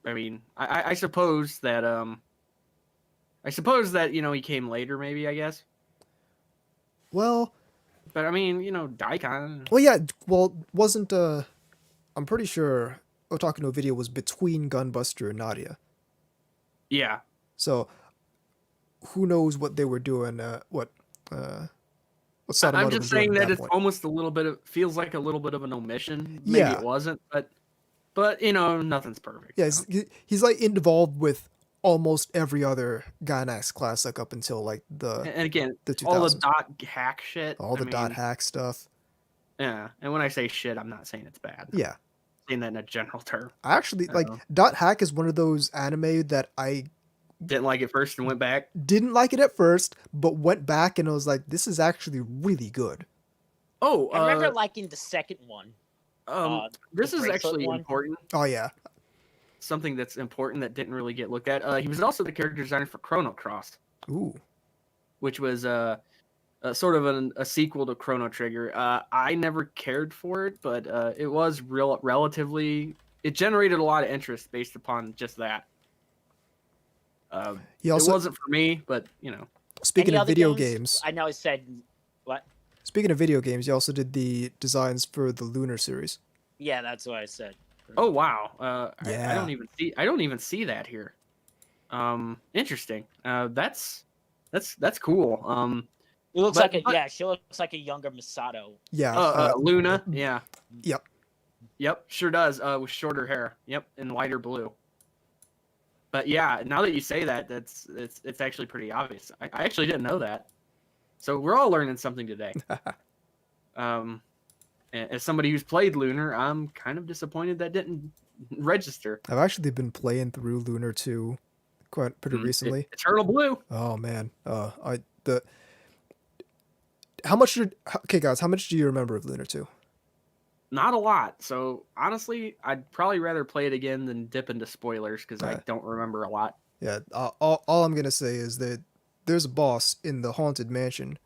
I mean, I suppose that he came later, maybe, I guess. Well, But I mean, Daikon. yeah, well, wasn't I'm pretty sure Otaku no Video was between Gunbuster and Nadia. Yeah, So who knows what they were doing? What Sadamoto I'm was just doing saying at that that it's point? almost feels like a little bit of an omission. Maybe Yeah. it wasn't, but nothing's perfect. Yeah, so. he's like involved with almost every other Gainax classic up until like And again, the all the 2000s. dot hack shit. All the I dot mean, hack stuff. Yeah, and when I say shit, I'm not saying it's bad. Yeah. I'm saying that in a general term. I actually like Uh-oh. dot hack is one of those anime that I Didn't like it first and went back. didn't like it at first, but went back and I was like, this is actually really good. Oh, I remember liking the second one. this the is bracelet actually one. important. Oh yeah. Something that's important that didn't really get looked at. He was also the character designer for Chrono Cross, Ooh. which was sort of a sequel to Chrono Trigger. I never cared for it, but it was relatively. It generated a lot of interest based upon just that. He also it wasn't for me, but speaking Any of other video games, I know I said what? speaking of video games, he also did the designs for the Lunar series. Yeah, that's what I said. Oh wow! I Yeah. don't even see that here. Interesting. That's cool. It looks But- like but- she looks like a younger Masato. Yeah. Luna. Yeah. Yep. Yep. Sure does. With shorter hair. Yep, and lighter blue. But yeah, now that you say that, it's actually pretty obvious. I actually didn't know that. So we're all learning something today. As somebody who's played Lunar, I'm kind of disappointed that didn't register. I've actually been playing through Lunar 2 quite pretty recently. Eternal Blue. Oh man. How much okay guys, how much do you remember of Lunar 2? Not a lot. So honestly, I'd probably rather play it again than dip into spoilers because I Right. don't remember a lot. Yeah, all I'm gonna say is that there's a boss in the Haunted Mansion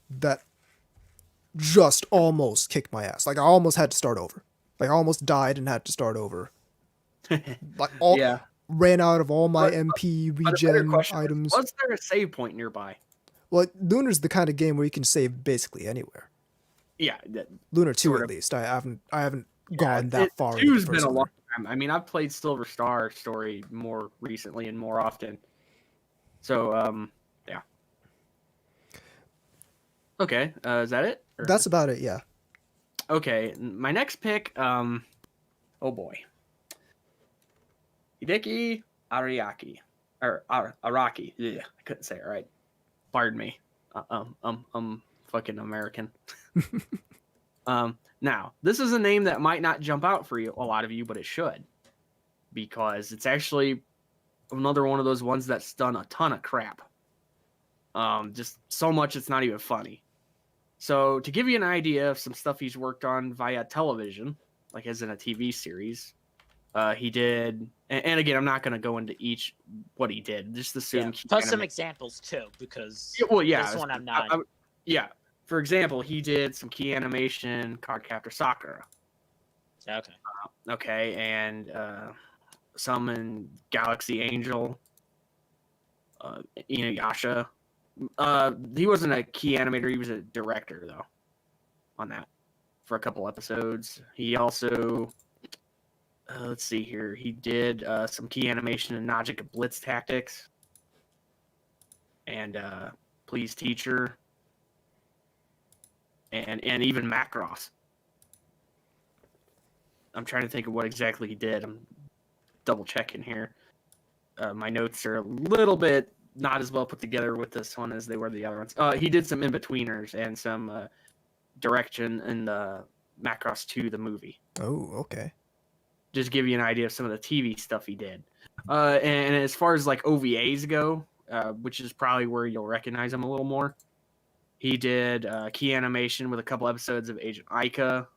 that just almost kicked my ass. Like I almost had to start over. Like I almost died and had to start over. Like Yeah. ran out of all my But- MP But a better regen question is, items. was there a save point nearby? Well, Lunar's the kind of game where you can save basically anywhere. Yeah. Lunar 2 Sort at of. least. I haven't gone that far. into Two's the been first a one. long time. I mean, I've played Silver Star Story more recently and more often. So, yeah. Okay, is that it? Or- That's about it, yeah. okay. My next pick. Oh boy. Hideki Ariaki. Araki. Yeah, I couldn't say it right. Pardon me. Fucking American. Now, this is a name that might not jump out for you, a lot of you, but it should. Because it's actually another one of those ones that's done a ton of crap. Just so much it's not even funny. So to give you an idea of some stuff he's worked on via television, like as in a TV series, he did, and again, I'm not going to go into each what he did. Just assume. Yeah, plus some examples too, because this one I'm not. Yeah, for example, he did some key animation Cardcaptor Sakura. Okay. Okay, and some in Galaxy Angel, Inuyasha. He wasn't a key animator; he was a director, though, on that for a couple episodes. He also, let's see here, he did some key animation in Najika Blitz Tactics, and Please Teacher, and even Macross. I'm trying to think of what exactly he did. I'm double checking here. My notes are a little bit not as well put together with this one as they were the other ones. He did some in-betweeners and some direction in the Macross 2, the movie. Oh, okay. Just give you an idea of some of the TV stuff he did. And as far as like OVAs go, which is probably where you'll recognize him a little more, he did key animation with a couple episodes of Agent Aika.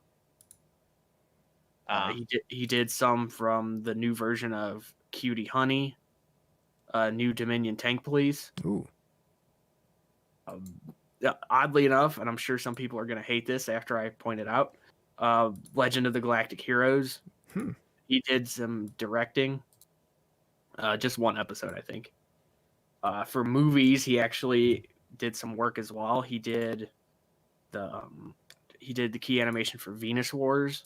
He did some from the new version of Cutie Honey, New Dominion Tank Police. Ooh. Oddly enough, and I'm sure some people are going to hate this after I point it out, Legend of the Galactic Heroes. He did some directing. Just one episode, I think. For movies, he actually did some work as well. He did the key animation for Venus Wars.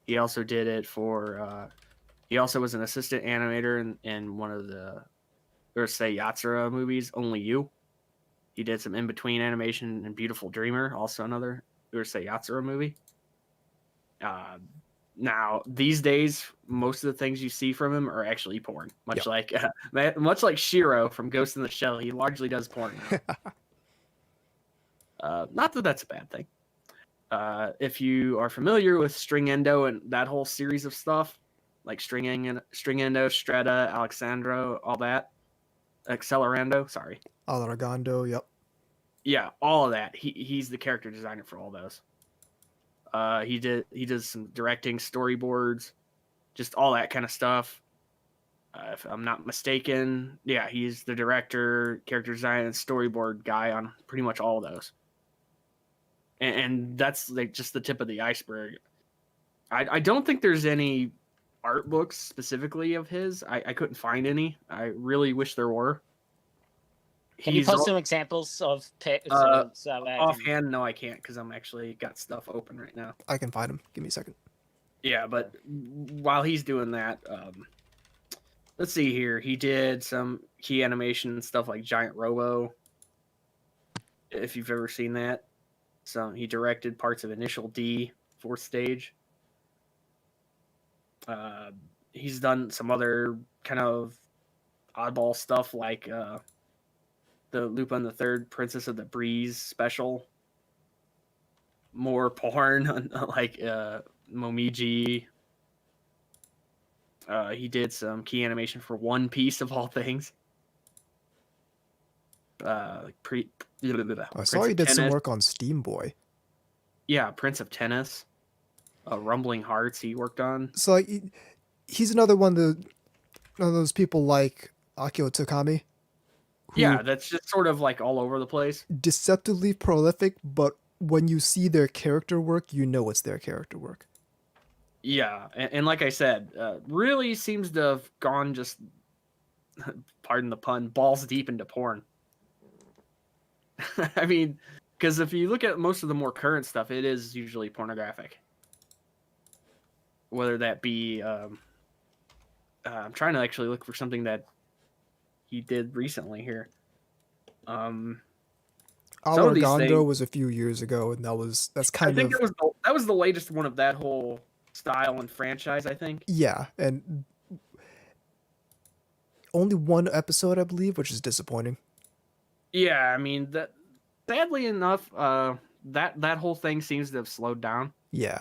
He also did it for. He also was an assistant animator in one of the Urusei Yatsura movies, Only You. He did some in-between animation in Beautiful Dreamer, also another Urusei Yatsura movie. Now, these days, most of the things you see from him are actually porn. Much like Shiro from Ghost in the Shell, he largely does porn now. Not that that's a bad thing. If you are familiar with String Endo and that whole series of stuff, like String Endo, Stretta, Alexandro, all that. Accelerando, sorry. Alargando, yep. Yeah, all of that. He's the character designer for all those. He does some directing, storyboards, just all that kind of stuff. If I'm not mistaken, yeah, he's the director, character design, and storyboard guy on pretty much all of those. And that's like just the tip of the iceberg. I don't think there's any art books specifically of his. I couldn't find any. I really wish there were. Can you post some examples of offhand? No, I can't because I'm actually got stuff open right now. I can find him. Give me a second. Yeah, but while he's doing that, let's see here. He did some key animation and stuff like Giant Robo. If you've ever seen that, so he directed parts of Initial D, Fourth Stage. He's done some other kind of oddball stuff like the Lupin the Third Princess of the Breeze special. More porn like Momiji. He did some key animation for One Piece of all things. I saw he did some work on Steam Boy. Yeah, Prince of Tennis. Rumbling Hearts he worked on. So like, he's another one of those people like Akio Takami. Yeah, that's just sort of like all over the place. Deceptively prolific, but when you see their character work, you know it's their character work. Yeah, and like I said, really seems to have gone just, pardon the pun, balls deep into porn. I mean, because if you look at most of the more current stuff, it is usually pornographic. Whether that be, I'm trying to actually look for something that he did recently here. Alargando was a few years ago, and that's kind of. I think that was the latest one of that whole style and franchise. I think. Yeah, and only one episode, I believe, which is disappointing. Yeah, I mean that. Sadly enough, that whole thing seems to have slowed down, Yeah.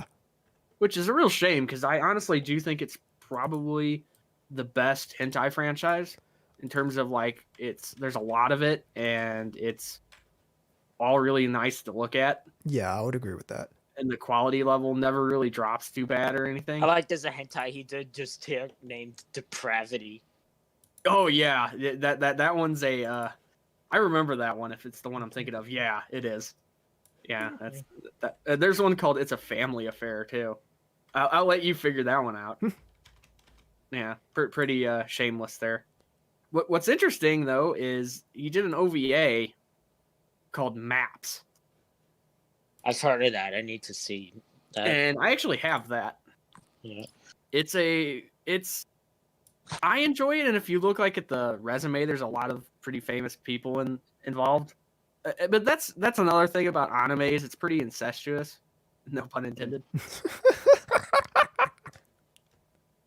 which is a real shame because I honestly do think it's probably the best hentai franchise in terms of like there's a lot of it and it's all really nice to look at Yeah, I would agree with that. and the quality level never really drops too bad or I anything. like there's a hentai he did just here named Depravity. Oh yeah, that one's a. I remember that one if it's the one I'm thinking of. Yeah, it is. Yeah, that's that. There's one called "It's a Family Affair" too. I'll let you figure that one out. Yeah, pretty shameless there. What's interesting though is you did an OVA called Maps, I've heard of that. I need to see that. and I actually have that. Yeah. It's I enjoy it, and if you look like at the resume, there's a lot of pretty famous people involved. But that's another thing about animes. It's pretty incestuous, no pun intended.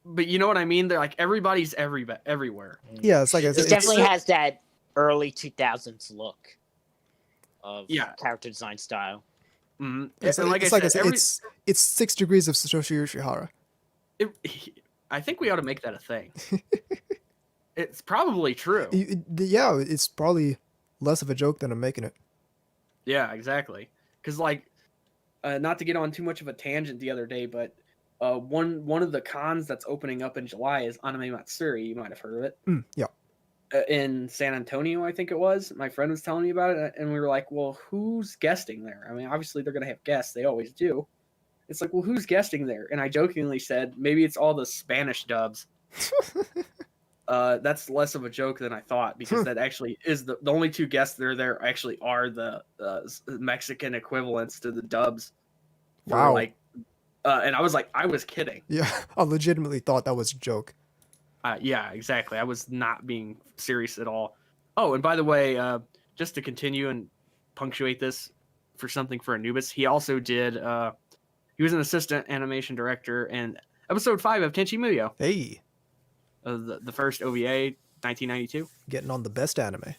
But you know what I mean? They're like everybody's everywhere. Yeah, it's like It definitely has that early 2000s look of character design style. Mm-hmm. It's And like, like it's I like said, I said, it's 6 degrees of Satoshi Yoshihara. I think we ought to make that a thing. It's probably true. Yeah, it's probably less of a joke than I'm making it. Yeah, exactly. Because like, not to get on too much of a tangent the other day, but one of the cons that's opening up in July is Anime Matsuri. You might have heard of it. Yeah. In San Antonio, I think it was. My friend was telling me about it, and we were like, "Well, who's guesting there?" I mean, obviously they're gonna have guests. They always do. It's like, well, who's guesting there? And I jokingly said, maybe it's all the Spanish dubs. That's less of a joke than I thought because that actually is the only two guests that are there actually are the Mexican equivalents to the dubs. Wow. Like, and I was like, I was kidding. Yeah, I legitimately thought that was a joke. Yeah, exactly. I was not being serious at all. Oh, and by the way, just to continue and punctuate this for something for Anubis, he also did. He was an assistant animation director in episode 5 of Tenchi Muyo, Hey, the first OVA, 1992. getting on the best anime.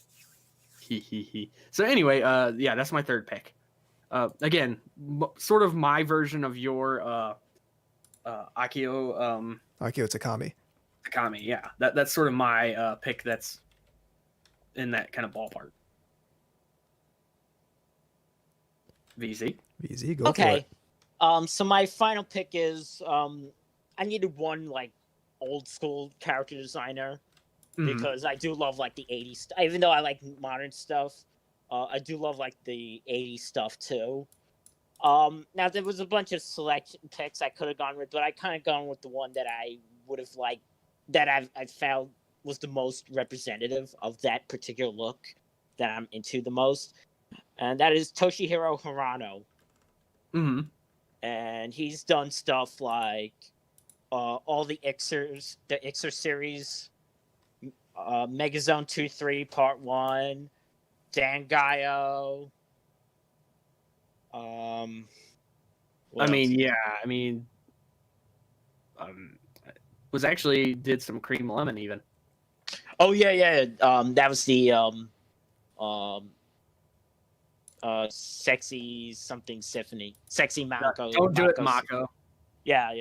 So anyway, yeah, that's my third pick. Again, sort of my version of your Akio Akio Takami. Takami. Yeah, that's sort of my pick. That's in that kind of ballpark. VZ. VZ, go for Okay. it. So my final pick is I needed one like old school character designer because I do love like the 80s even though I like modern stuff. I do love like the 80s stuff too. Now there was a bunch of selection picks I could have gone with, but I kind of gone with the one that I would have liked that I found was the most representative of that particular look that I'm into the most, and that is Toshihiro Hirano. Mm-hmm. And he's done stuff like all the Ixers, the Ixer series, Megazone 2-3 Part 1, Dangaio. I mean, was actually did some Cream Lemon even. Oh yeah. That was the sexy something symphony, sexy Mako. Don't do it, Mako. Yeah.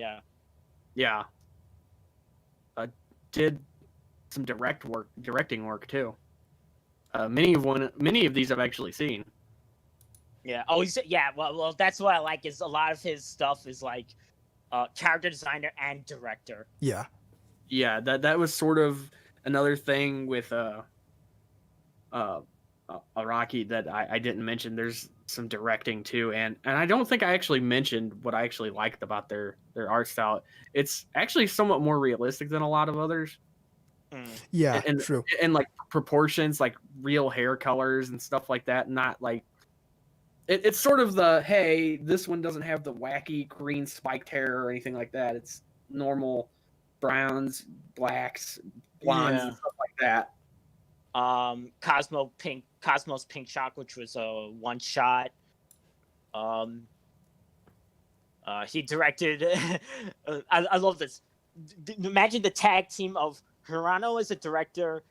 Did some directing work too. Many of these I've actually seen. Yeah. Oh, well, that's what I like. Is a lot of his stuff is like character designer and director. Yeah. Yeah, that was sort of another thing with Araki that I didn't mention. There's some directing too, and I don't think I actually mentioned what I actually liked about their art style. It's actually somewhat more realistic than a lot of others. Yeah, and true. And like proportions, like real hair colors and stuff like that. Not like it's sort of the hey, this one doesn't have the wacky green spiked hair or anything like that. It's normal browns, blacks, blondes, and stuff like that. Cosmos Pink Shock, which was a one shot. He directed. I love this. Imagine the tag team of Hirano is a director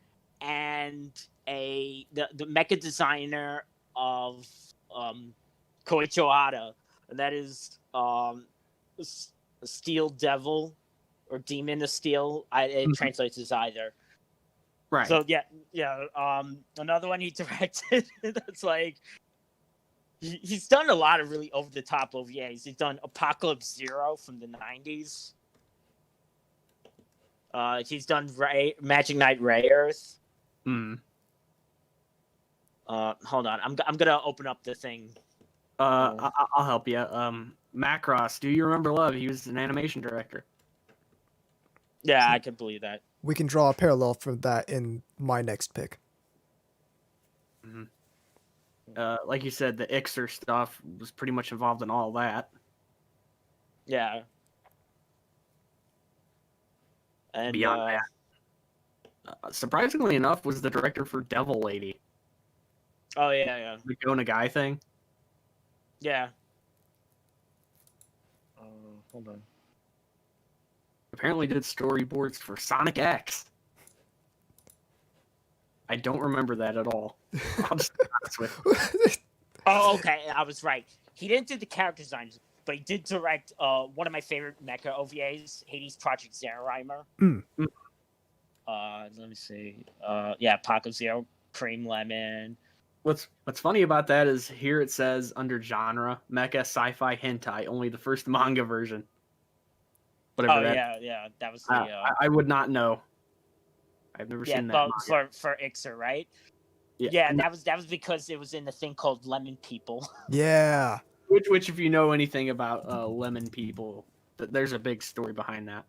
and the mecha designer of Koichi Ohara, and that is Steel Devil or Demon of Steel. It translates as either. Right. So yeah. Another one he directed. That's like he's done a lot of really over the top OVAs. He's done Apocalypse Zero from the '90s. He's done Magic Knight Ray Earth. Hmm. Hold on, I'm gonna open up the thing. I'll help you. Macross, Do You Remember Love? He was an animation director. Yeah, I can believe that. We can draw a parallel for that in my next pick. Hmm. Like you said, the Ixer stuff was pretty much involved in all that. Yeah. And Beyond that, surprisingly enough, was the director for Devil Lady, oh yeah. the Go Nagai thing. Yeah. Hold on. Apparently did storyboards for Sonic X. I don't remember that at all. I'll just be honest with you. Oh, okay. I was right. He didn't do the character designs, but he did direct one of my favorite mecha OVAs, Hades Project Zeraimer. Mm. Let me see. Yeah, Paco Zero, Cream Lemon. What's funny about that is here it says under genre mecha sci-fi hentai, only the first manga version. Whatever Oh that. yeah. That was the I would not know. I've never seen that. for Ixer, right? Yeah. Yeah, that was because it was in the thing called Lemon People. Yeah. Which if you know anything about Lemon People, there's a big story behind that.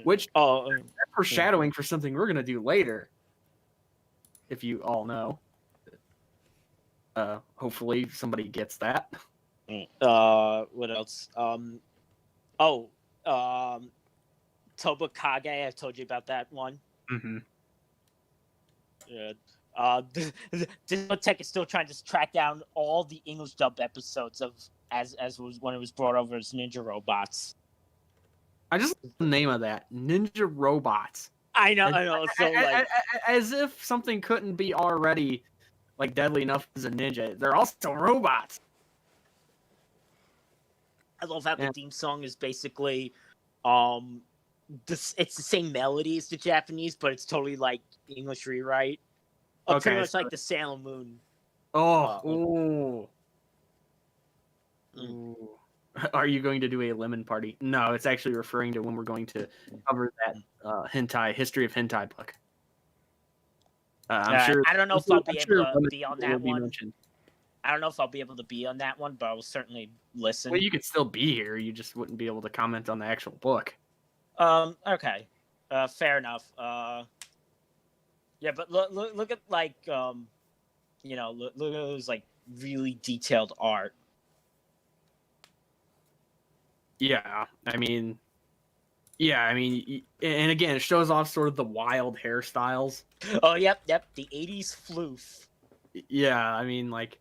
Which foreshadowing for something we're gonna do later. If you all know. Hopefully somebody gets that. What else? Toba Kage. I told you about that one. Mm-hmm. Yeah. Disnotech is still trying to track down all the English dub episodes of as was when it was brought over as Ninja Robots. I just love the name of that, Ninja Robots. I know. So like, as if something couldn't be already like deadly enough as a ninja. They're also robots. I love how the theme song is basically, it's the same melody as the Japanese, but it's totally like English rewrite. Pretty much like the Sailor Moon. Ooh. Are you going to do a lemon party? No, it's actually referring to when we're going to cover that hentai history of hentai book. I'm sure. I don't know if I'll be able to be on that one. Mentioned. I don't know if I'll be able to be on that one, but I will certainly listen. Well, you could still be here. You just wouldn't be able to comment on the actual book. Okay. Fair enough. Yeah, but look at like look at those like really detailed art. Yeah, I mean, and again, it shows off sort of the wild hairstyles. Oh, yep, the 80s floof. Yeah, I mean, like,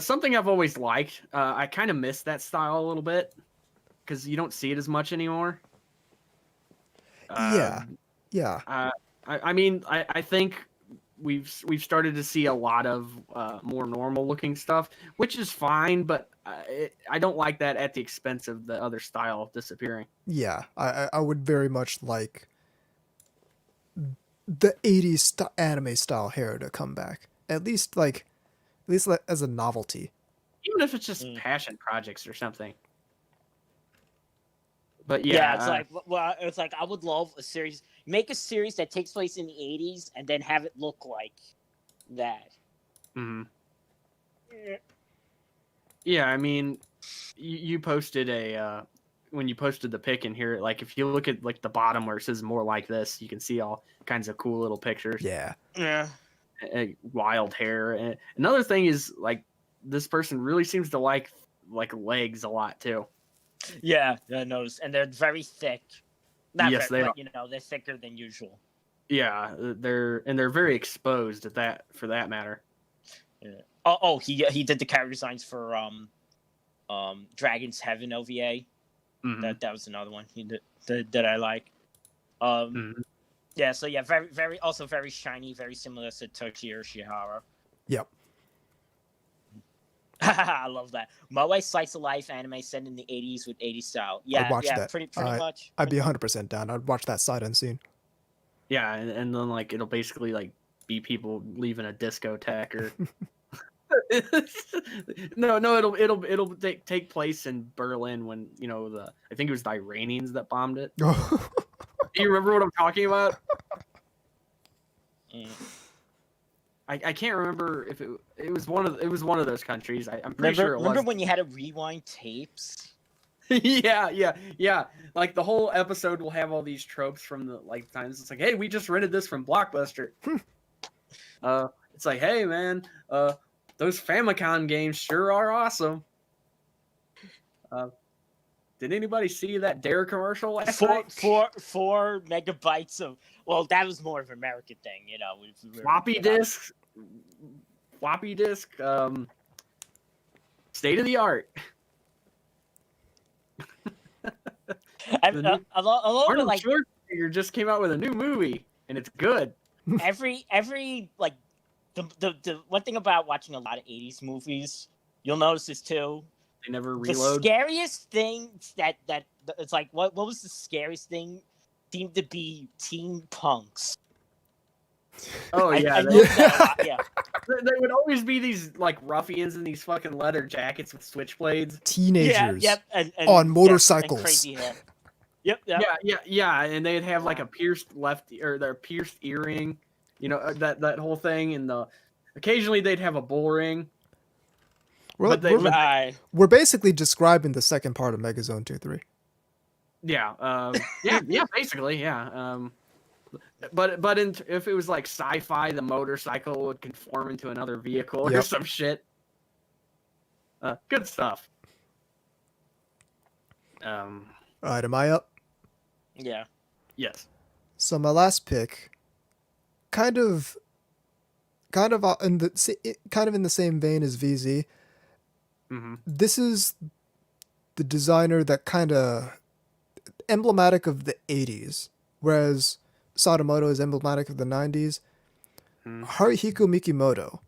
something I've always liked. I kind of miss that style a little bit because you don't see it as much anymore. Yeah. I mean, I think we've started to see a lot of more normal looking stuff, which is fine, but I don't like that at the expense of the other style disappearing. Yeah, I would very much like the 80s anime style hair to come back. At least as a novelty. Even if it's just passion projects or something. But yeah, it's like I would love a series. Make a series that takes place in the 80s and then have it look like that. Mm-hmm. Yeah, I mean, you posted when you posted the pic in here, like if you look at like the bottom where it says more like this, you can see all kinds of cool little pictures. Yeah. Wild hair. And another thing is like this person really seems to like legs a lot too. Yeah, I noticed, and they're very thick. Yes, they are. But, they're thicker than usual. Yeah, they're very exposed at that for that matter. Yeah. He did the character designs for Dragon's Heaven OVA. Mm-hmm. That was another one he did that I like. Mhm. Yeah, so yeah, very, very, also very shiny, very similar to Toshiro Shihara. Yep. I love that. Moe slice of life anime set in the 80s with 80s style. I'd Yeah, watch yeah, that. pretty I- much. I'd be 100% down. I'd watch that sight unseen. Yeah, and then like it'll basically like be people leaving a discotheque or no, it'll take place in Berlin when I think it was the Iranians that bombed it. Do you remember what I'm talking about? Mm. I can't remember if it was one of those countries. I'm pretty sure it was. Remember when you had to rewind tapes? yeah. Like the whole episode will have all these tropes from the like times. It's like, hey, we just rented this from Blockbuster. It's like, hey man, those Famicom games sure are awesome. Did anybody see that Dare commercial last night? 4 megabytes of. Well, that was more of an American thing, Floppy disk, state of the art. Although, like Schwarzenegger just came out with a new movie, and it's good. every like the one thing about watching a lot of 80s movies, you'll notice this too. They never The reload. scariest thing that it's like what was the scariest thing seemed to be teen punks. Oh yeah, I noticed that a lot, yeah. There would always be these like ruffians in these fucking leather jackets with switchblades. Teenagers Yep, and on and motorcycles. crazy hair. Yep. Yeah, and they'd have like a pierced their pierced earring, that whole thing, and occasionally they'd have a bull ring. We're basically describing the second part of Megazone 2-3. Yeah, yeah, basically, yeah. But if it was like sci-fi, the motorcycle would conform into another vehicle or Yep. some shit. Good stuff. All right, am I up? Yeah. Yes. So my last pick, kind of in the same vein as VZ. Mm-hmm. This is the designer that kind of emblematic of the 80s, whereas Sadamoto is emblematic of the 90s. Hmm. Haruhiko Mikimoto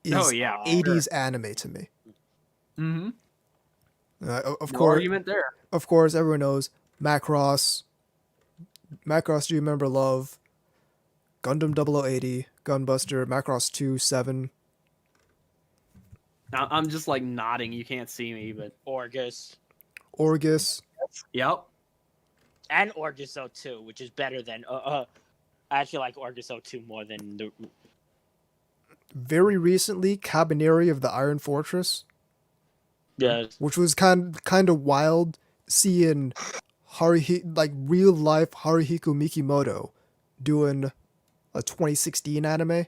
is Oh yeah, 80s anime to me. Mm-hmm. Of No course, argument there. of course, everyone knows Macross. Macross, Do You Remember Love? Gundam 0080, Gunbuster, Macross 2, 7. I'm just like nodding. You can't see me, but Orgus. Orgus. yep. And Orgus 02, which is better than I actually like Orgus 02 more than the Very recently, Cabaneri of the Iron Fortress, which was kind of wild seeing real life Haruhiko Mikimoto doing a 2016 anime.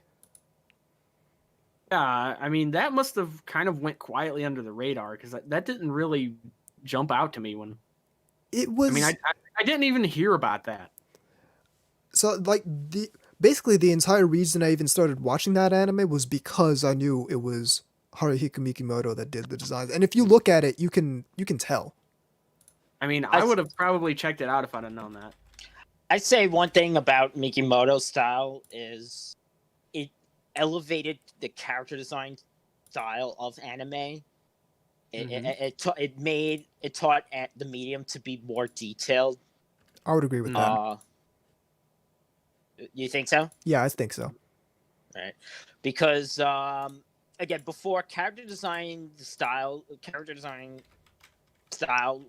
Yeah, I mean that must have kind of went quietly under the radar because that didn't really jump out to me when. It was. I mean, I didn't even hear about that. So basically the entire reason I even started watching that anime was because I knew it was Haruhiko Mikimoto that did the designs, and if you look at it, you can tell. I mean, I would have probably checked it out if I'd have known that. I'd say one thing about Mikimoto's style is it elevated the character design style of anime. It taught at the medium to be more detailed. I would agree with that. You think so? Yeah, I think so. Right, because again, before character design style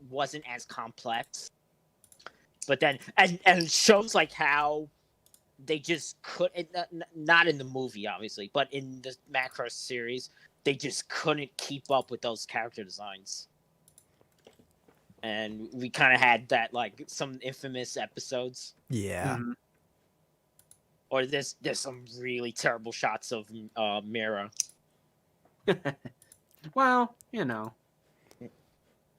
wasn't as complex, but then and shows like how they just couldn't, not in the movie obviously, but in the Macross series, they just couldn't keep up with those character designs. And we kind of had that, like, some infamous episodes. Yeah. Mhm. Or there's some really terrible shots of Mira. Well,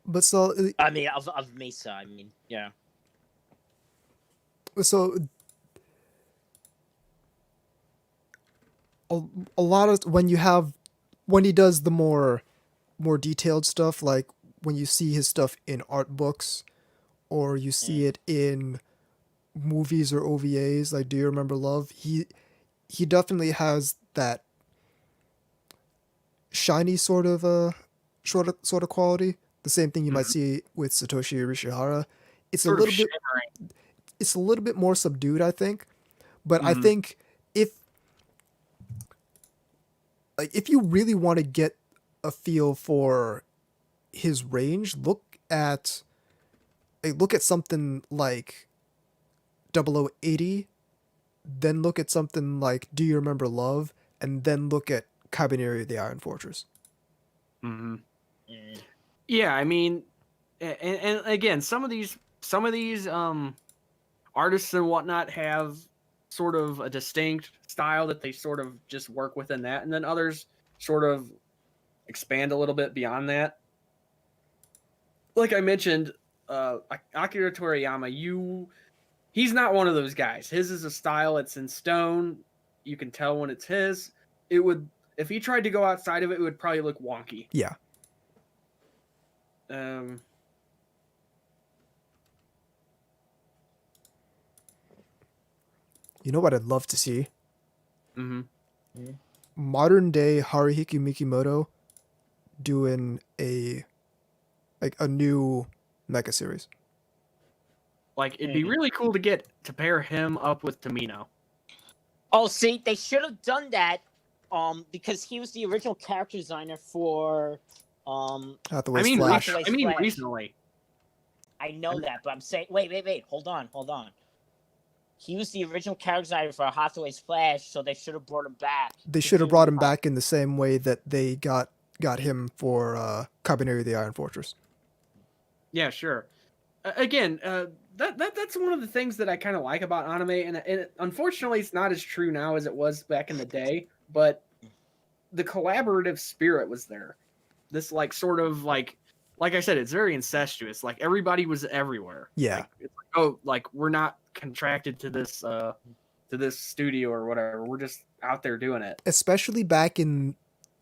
But so I mean, of Mesa. I mean, yeah. so a lot of when he does the more detailed stuff, like when you see his stuff in art books, or you see it in movies or OVAs, like Do You Remember Love, he definitely has that shiny sort of quality. The same thing you might Mhm. see with Satoshi Irishihara. It's a Sort of little bit shimmering. it's a little bit more subdued, I think. But I Mhm. think if you really want to get a feel for his range, look at something like 0080, then look at something like Do You Remember Love, and then look at Cabaneri of the Iron Fortress. Mhm. Mm. Yeah, I mean, and again, some of these artists and whatnot have sort of a distinct style that they sort of just work within that, and then others sort of expand a little bit beyond that. Like I mentioned, Akira Toriyama, he's not one of those guys. His is a style, it's in stone. You can tell when it's his. It would, if he tried to go outside of it, it would probably look wonky. Yeah. Um, You know what I'd love to see? mhm. Modern day Haruhiko Mikimoto doing a new mecha series. Like it'd be really cool to pair him up with Tamino. Oh, see, they should have done that, because he was the original character designer for, Hathaway's Flash. Hathaway's I mean Flash. recently. I know that, but I'm saying, wait, hold on. He was the original character designer for Hathaway's Flash, so they should have brought him back. They to should have do, brought him back in the same way that they got him for Cabaneri of the Iron Fortress. Yeah, sure. Again, that's one of the things that I kind of like about anime, and unfortunately, it's not as true now as it was back in the day. But the collaborative spirit was there. This like sort of like I said, it's very incestuous. Like everybody was everywhere. Yeah. Like, it's like, oh, like we're not contracted to this studio or whatever. We're just out there doing it. Especially back in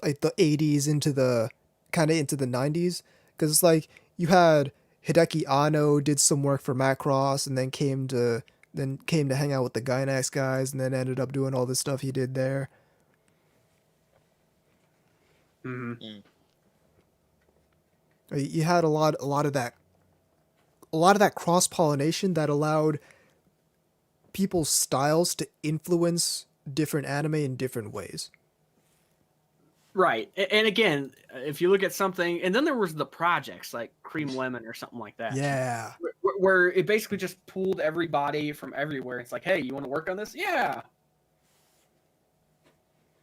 like the 80s into the 90s, because it's like you had Hideki Anno did some work for Macross and then came to hang out with the Gainax guys and then ended up doing all this stuff he did there. Mm-hmm. You had a lot of that cross pollination that allowed people's styles to influence different anime in different ways. Right. And again, if you look at something, and then there was the projects like Cream Lemon or something like that. Yeah. Where it basically just pulled everybody from everywhere. It's like, hey, you want to work on this? Yeah.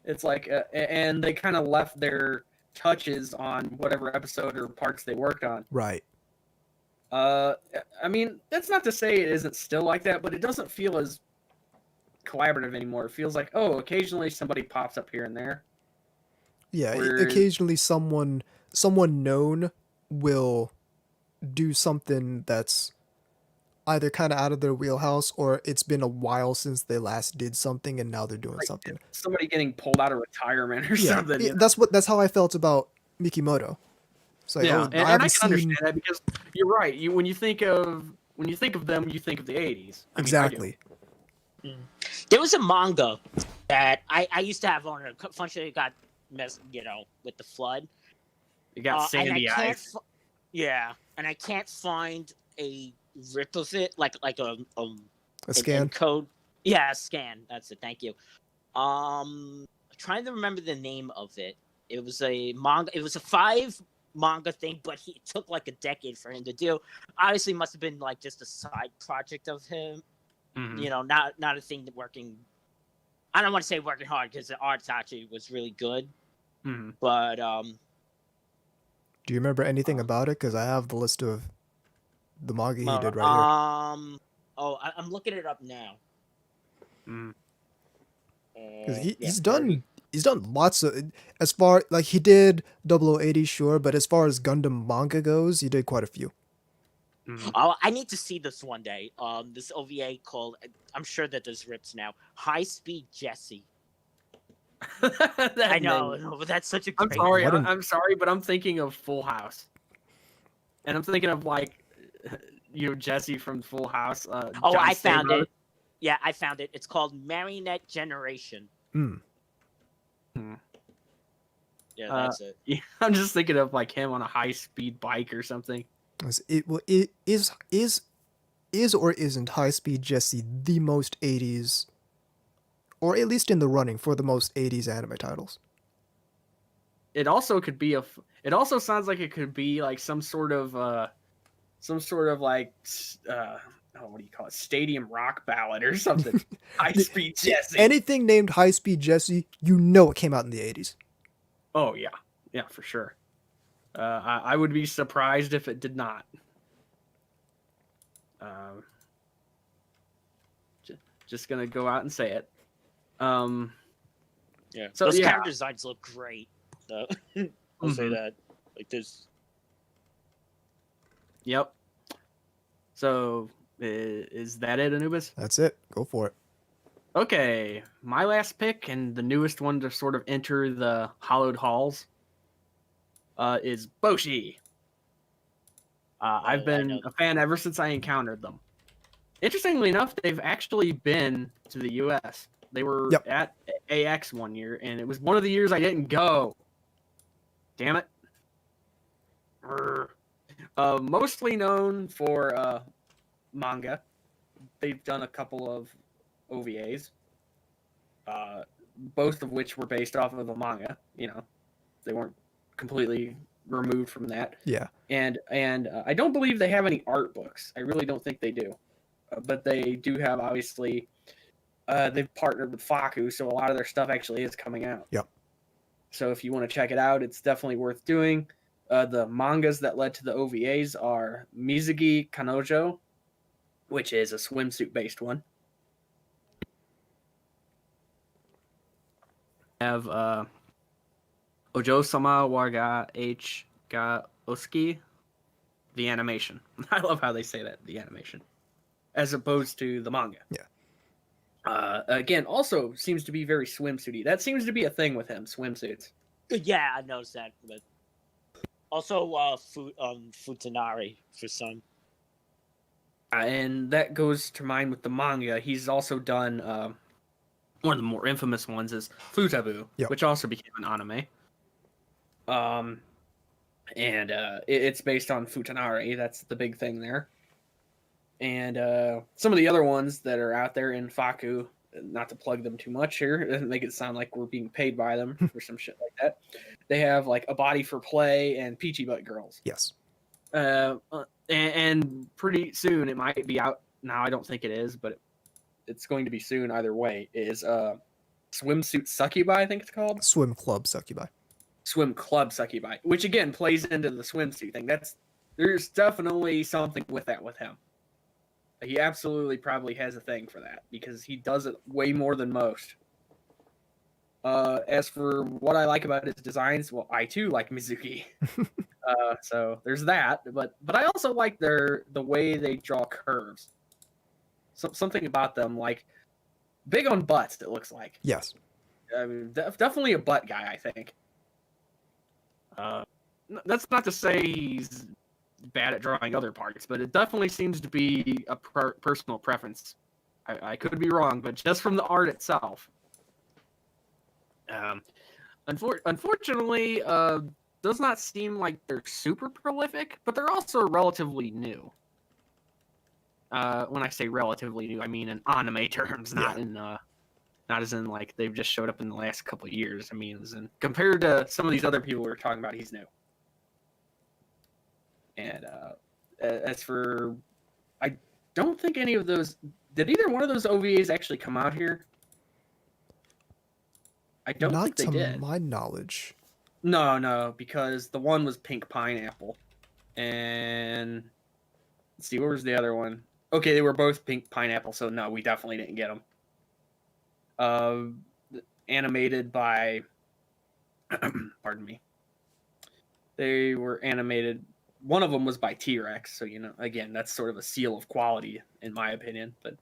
It's like, and they kind of left their touches on whatever episode or parts they worked on. Right. I mean, that's not to say it isn't still like that, but it doesn't feel as collaborative anymore. It feels like, oh, occasionally somebody pops up here and there. Yeah, occasionally someone known will do something that's either kind of out of their wheelhouse or it's been a while since they last did something and now they're doing Like something. somebody getting pulled out of retirement or Yeah, something. You know? that's how I felt about Mikimoto. It's like, Yeah, oh, and I haven't can understand that because you're right. When you think of them, you think of the 80s. exactly. There was a manga that I used to have on it. Unfortunately, it got messed, with the flood. You got Sandy Eyes. Yeah, and I can't find a rip of it, like a scan code. Yeah, a scan. That's it. Thank you. Trying to remember the name of it. It was a manga. It was a 5 manga thing, but it took like a decade for him to do. Obviously, must have been like just a side project of him. Mm-hmm. Not a thing that working. I don't want to say working hard because the art actually was really good. Mm-hmm. But do you remember anything about it? Because I have the list of the manga he did right here. I'm looking it up now. Because he's done lots of, as far like he did 0080, sure, but as far as Gundam manga goes, he did quite a few. Mm-hmm. I need to see this one day. This OVA called, I'm sure that there's rips now. High Speed Jesse. I know, but that's such a great. I'm sorry, but I'm thinking of Full House, and I'm thinking of like Jesse from Full House. Oh, John I found Stamos. it. Yeah, I found it. It's called Marionette Generation. Hmm. Yeah, that's it. Yeah, I'm just thinking of like him on a high speed bike or something. It is or isn't High Speed Jesse the most 80s, or at least in the running for the most 80s anime titles? It also could be it also sounds like it could be like some sort of like what do you call it, stadium rock ballad or something. High speed Jesse. Anything named High Speed Jesse, you know it came out in the 80s. Oh yeah, for sure. I would be surprised if it did not. Just gonna go out and say it. Yeah. So, Those yeah. character designs look great. Though. I'll say Mhm. that. Like there's. Yep. So is that it, Anubis? That's it. Go for it. Okay, my last pick and the newest one to sort of enter the hallowed halls is Boshi. I've I been know. a fan ever since I encountered them. Interestingly enough, they've actually been to the U.S. They were Yep. at AX one year, and it was one of the years I didn't go. Damn it. Mostly known for manga. They've done a couple of OVAs, both of which were based off of a manga. They weren't completely removed from that. Yeah. And I don't believe they have any art books. I really don't think they do. But they do have, obviously, they've partnered with Faku, so a lot of their stuff actually is coming out. Yep. So if you want to check it out, it's definitely worth doing. The mangas that led to the OVAs are Mizugi Kanojo, which is a swimsuit-based one. Have Ojo-sama wa ga H ga osuki, the animation. I love how they say that, the animation, as opposed to the manga. Yeah. Again, also seems to be very swimsuity. That seems to be a thing with him, swimsuits. Yeah, I noticed that. But also, Futanari for some. And that goes to mind with the manga. He's also done one of the more infamous ones is Futabu, Yep. which also became an anime. And it's based on Futanari. That's the big thing there. And some of the other ones that are out there in Faku, not to plug them too much here, it doesn't make it sound like we're being paid by them for some shit like that. They have like A Body for Play and Peachy Butt Girls. Yes. And pretty soon it might be out. Now I don't think it is, but it's going to be soon either way. Is Swimsuit Succubi, I think it's called. Swim Club Succubi. Swim Club Succubi, which again plays into the swimsuit thing. There's definitely something with that with him. He absolutely probably has a thing for that because he does it way more than most. As for what I like about his designs, well, I too like Mizuki. So there's that, but I also like the way they draw curves. Something about them, like big on butts. It looks like. Yes. I mean, definitely a butt guy, I think. That's not to say he's bad at drawing other parts, but it definitely seems to be a personal preference. I could be wrong, but just from the art itself. Unfortunately, does not seem like they're super prolific, but they're also relatively new. When I say relatively new, I mean in anime terms, not as in like they've just showed up in the last couple of years. I mean, as in compared to some of these other people we're talking about, he's new. And as for, I don't think any of those, did either one of those OVAs actually come out here? I don't Not think they to did. my knowledge. No, because the one was Pink Pineapple. And let's see, what was the other one? Okay, they were both Pink Pineapple, so no, we definitely didn't get them. Animated by, pardon me. They were animated. One of them was by T-Rex, so again, that's sort of a seal of quality in my opinion. But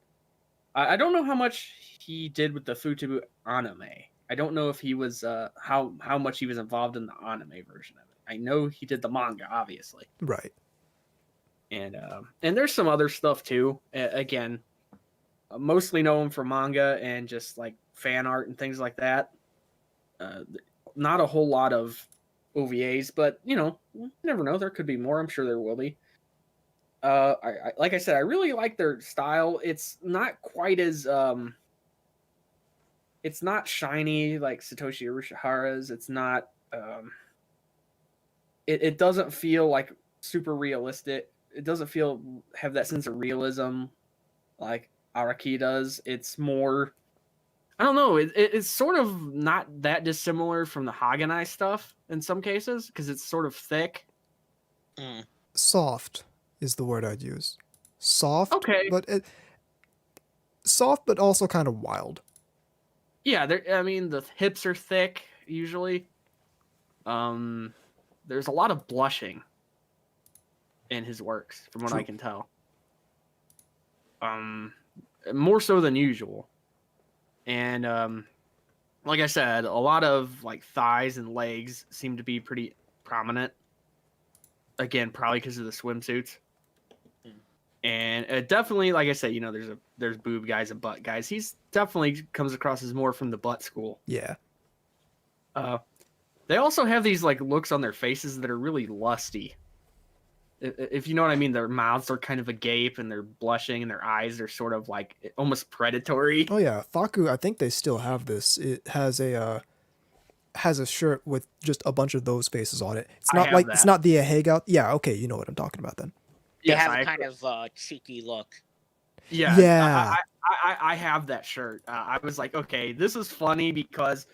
I don't know how much he did with the Futabu anime. I don't know if he was how much he was involved in the anime version of it. I know he did the manga, obviously. Right. and there's some other stuff too. Again, mostly know him for manga and just like fan art and things like that. Not a whole lot of OVAs, but you never know. There could be more. I'm sure there will be. Like I said, I really like their style. It's not quite as it's not shiny like Satoshi Urushihara's. It's not it doesn't feel like super realistic. It doesn't have that sense of realism like Araki does. It's more, I don't know. It's sort of not that dissimilar from the Haganai stuff in some cases because it's sort of thick. Soft is the word I'd use. Soft, Okay. soft, but also kind of wild. Yeah, I mean the hips are thick usually. There's a lot of blushing in his works, from what True. I can tell. More so than usual, and like I said, a lot of like thighs and legs seem to be pretty prominent. Again, probably because of the swimsuits. And it definitely, like I said, there's boob guys and butt guys. He's definitely comes across as more from the butt school. Yeah. They also have these like looks on their faces that are really lusty. If you know what I mean, their mouths are kind of agape and they're blushing and their eyes are sort of like almost predatory. Oh yeah, Faku. I think they still have this. It has a shirt with just a bunch of those faces on it. It's I not have like that. it's not the hang out. Yeah, okay, you know what I'm talking about then. They Yes, have I a kind of cheeky look. Yeah, Yeah. I have that shirt. I was like, okay, this is funny because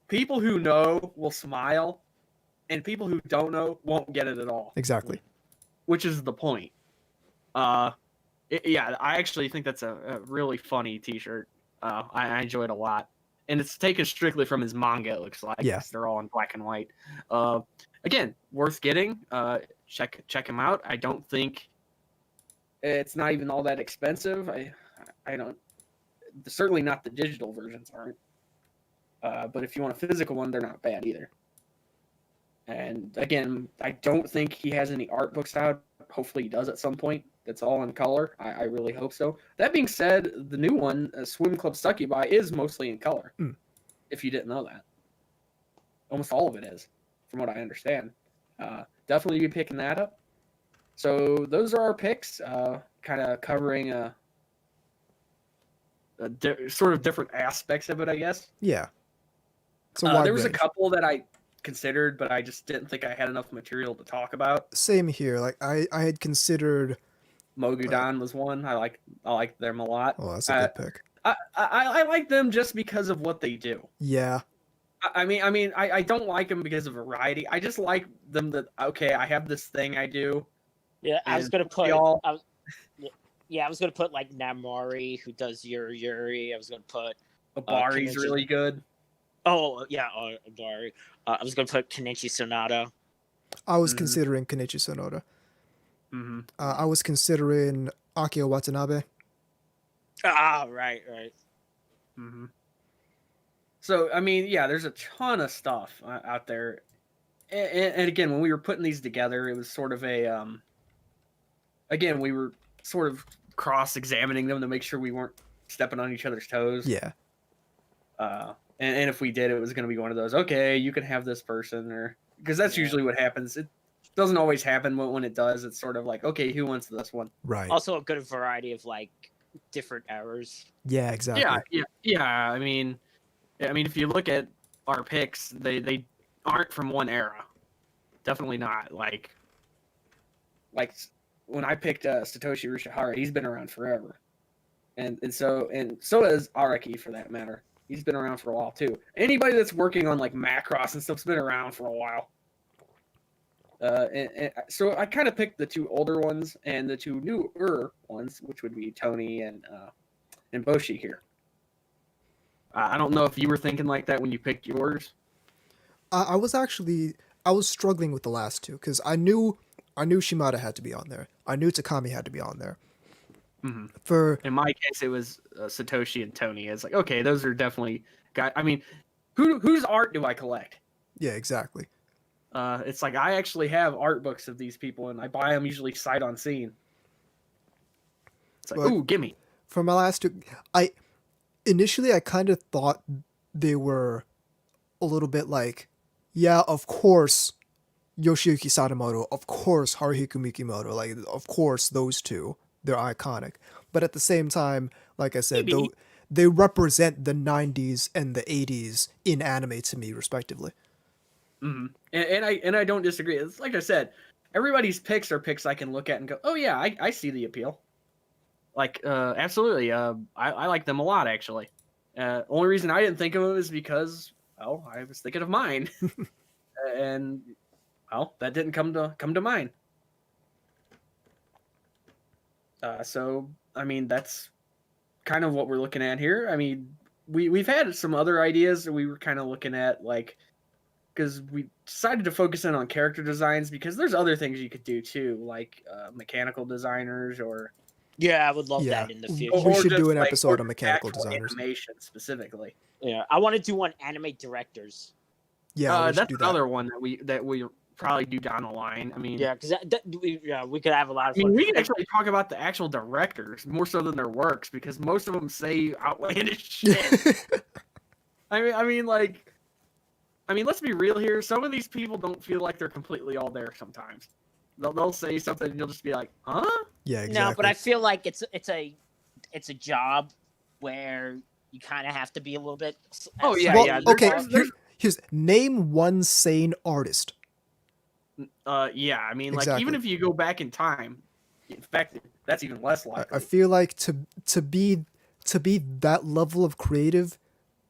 people who know will smile, and people who don't know won't get it at all. Exactly. Which is the point. Yeah, I actually think that's a really funny T-shirt. I enjoy it a lot, and it's taken strictly from his manga. It looks like Yeah. 'cause they're all in black and white. Again, worth getting. Check him out. I don't think it's not even all that expensive. I don't. Certainly not the digital versions aren't. But if you want a physical one, they're not bad either. And again, I don't think he has any art books out. Hopefully he does at some point. That's all in color. I really hope so. That being said, the new one, Swim Club Succubi, is mostly in color. If you didn't know that. Almost all of it is, from what I understand. Definitely be picking that up. So those are our picks, kind of covering sort of different aspects of it, I guess. Yeah. It's a wide there was range. a couple that I considered, but I just didn't think I had enough material to talk about. Same here. Like I had considered. Mogudan was one. I like them a lot. Oh, that's a good pick. I like them just because of what they do. Yeah. I mean, I don't like them because of variety. I just like them that okay, I have this thing I do. Yeah, I was And gonna put. y'all- I was gonna put like Namori, who does Yuri. I was gonna put. Abari's Kenichi- really good. Oh yeah, Abari. I was gonna put Kenichi Sonata. I was Mhm. considering Kenichi Sonoda. Mm-hmm. I was considering Akio Watanabe. Right. Mm-hmm. So I mean, yeah, there's a ton of stuff out there, and again, when we were putting these together, it was sort of a again, we were sort of cross-examining them to make sure we weren't stepping on each other's toes. Yeah. And if we did, it was going to be one of those. Okay, you can have this person, or because that's usually what happens. It doesn't always happen, but when it does, it's sort of like, okay, who wants this one? Right. Also, a good variety of like different errors. Yeah. Exactly. Yeah. I mean, if you look at our picks, they aren't from one era. Definitely not. Like when I picked Satoshi Urushihara, he's been around forever, and so has Araki for that matter. He's been around for a while too. Anybody that's working on like Macross and stuff's been around for a while. And so I kind of picked the two older ones and the two newer ones, which would be Tony and Boshi here. I don't know if you were thinking like that when you picked yours. I was struggling with the last two because I knew Shimada had to be on there. I knew Takami had to be on there. Mm-hmm. For in my case, it was Satoshi and Tony. It's like, okay, those are definitely guys. I mean, whose art do I collect? Yeah, exactly. It's like I actually have art books of these people, and I buy them usually sight unseen. It's like, But- ooh, gimme. For my last two, I initially kind of thought they were a little bit like, yeah, of course, Yoshiyuki Sadamoto, of course, Haruhiko Mikimoto, like, of course, those two, they're iconic. But at the same time, like I said, Maybe. though, they represent the 90s and the 80s in anime to me, respectively. Hmm. And I don't disagree. It's like I said, everybody's picks are picks I can look at and go, oh yeah, I see the appeal. Like, absolutely. I like them a lot, actually. Only reason I didn't think of them is because, well, I was thinking of mine, and well, that didn't come to mind. So I mean, that's kind of what we're looking at here. I mean, we've had some other ideas that we were kind of looking at, like, because we decided to focus in on character designs because there's other things you could do too, like mechanical designers or Yeah, I would love Yeah. that in the We future. should do just, an episode or on mechanical actual designers. animation specifically. Yeah, I want to do one anime directors. Yeah, we should That's do that. another one that we probably do down the line. I mean, Yeah, because we could have a lot of I mean, fun. we can actually talk about the actual directors more so than their works because most of them say outlandish shit. I mean, let's be real here. Some of these people don't feel like they're completely all there. Sometimes they'll say something and you'll just be like, "Huh?" Yeah, exactly. No, but I feel like it's a job where you kind of have to be a little bit. Oh, yeah, well, yeah. okay, There's- here's name one sane artist. Yeah. I mean, like Exactly. even if you go back in time, in fact, that's even less likely. I feel like to be that level of creative,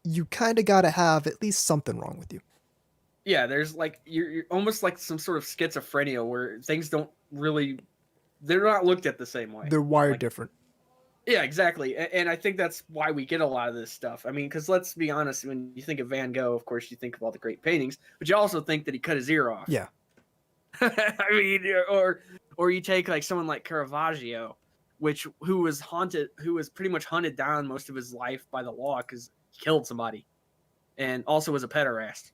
you kind of got to have at least something wrong with you. Yeah, there's like you're almost like some sort of schizophrenia where things don't really, they're not looked at the same way. They're wired Like, different. yeah, exactly. And I think that's why we get a lot of this stuff. I mean, because let's be honest, when you think of Van Gogh, of course, you think of all the great paintings, but you also think that he cut his ear off. Yeah. I mean, or you take like someone like Caravaggio, who was pretty much hunted down most of his life by the law because he killed somebody, and also was a pederast.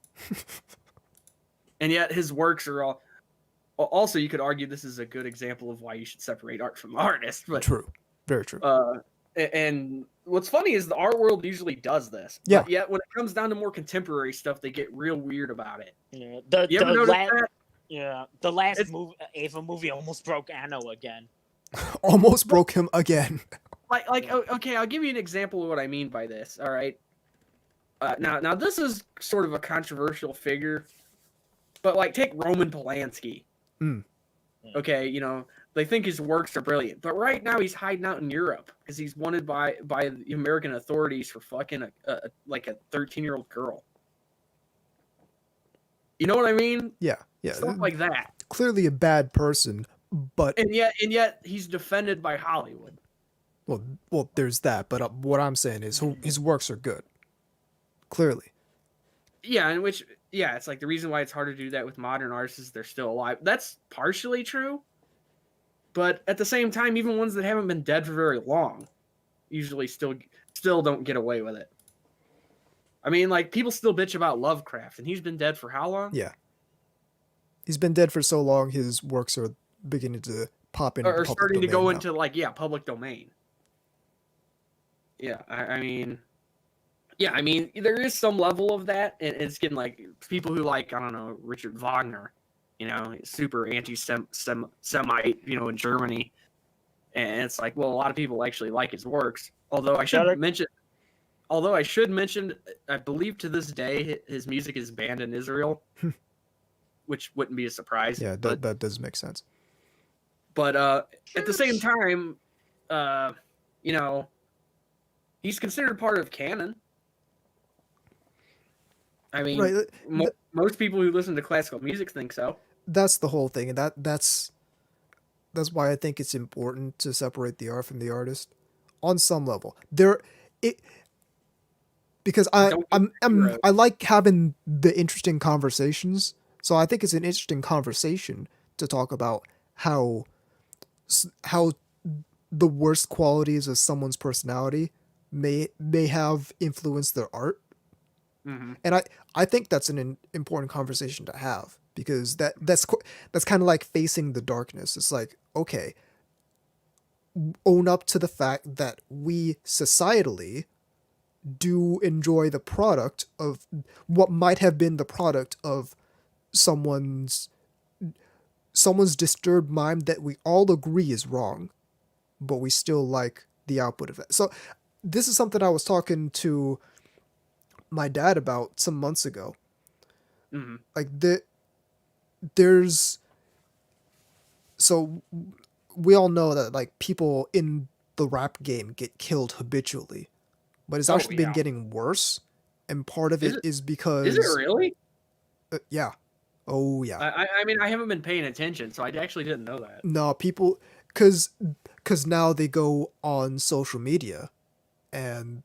And yet his works are all. Also, you could argue this is a good example of why you should separate art from the artist. But True. Very true. and what's funny is the art world usually does this. Yeah. But yet when it comes down to more contemporary stuff, they get real weird about it. Yeah, You ever notice that? Yeah, the last It's- Ava movie almost broke Anno again. Almost broke him again. Okay, I'll give you an example of what I mean by this. All right. Now this is sort of a controversial figure, but like take Roman Polanski. Mm. Okay, they think his works are brilliant, but right now he's hiding out in Europe because he's wanted by the American authorities for fucking a 13-year-old girl. You know what I mean? Yeah. Stuff like that. Clearly a bad person, but And yet he's defended by Hollywood. well, there's that. But what I'm saying is his works are good. Clearly. Yeah, it's like the reason why it's hard to do that with modern artists is they're still alive. That's partially true. But at the same time, even ones that haven't been dead for very long usually still don't get away with it. I mean, like, people still bitch about Lovecraft, and he's been dead for how long? Yeah. He's been dead for so long, his works are beginning to pop into Or the public starting to go domain now. into, like, public domain. Yeah, I mean... Yeah, I mean, there is some level of that, and it's getting, like, people who like, I don't know, Richard Wagner, super anti-Semite, in Germany. And it's like, well, a lot of people actually like his works. Although I should mention, I believe to this day his music is banned in Israel, which wouldn't be a surprise. Yeah, that does make sense. But at the same time, he's considered part of canon. I mean, Right, most people who listen to classical music think so. that's the whole thing, and that's why I think it's important to separate the art from the artist on some level. Because I like having the interesting conversations, so I think it's an interesting conversation to talk about how the worst qualities of someone's personality may have influenced their art. Mm-hmm. And I think that's an important conversation to have, because that's kind of like facing the darkness. It's like, okay, own up to the fact that we societally do enjoy the product of what might have been the product of someone's disturbed mind that we all agree is wrong, but we still like the output of it. So this is something I was talking to my dad about some months ago. Hmm. Like there's so we all know that like people in the rap game get killed habitually, but it's Oh actually been yeah. getting worse, and part of Is it it? is Is it because really? yeah, oh yeah, I mean, I haven't been paying attention, so I actually didn't know that. no people, because now they go on social media, and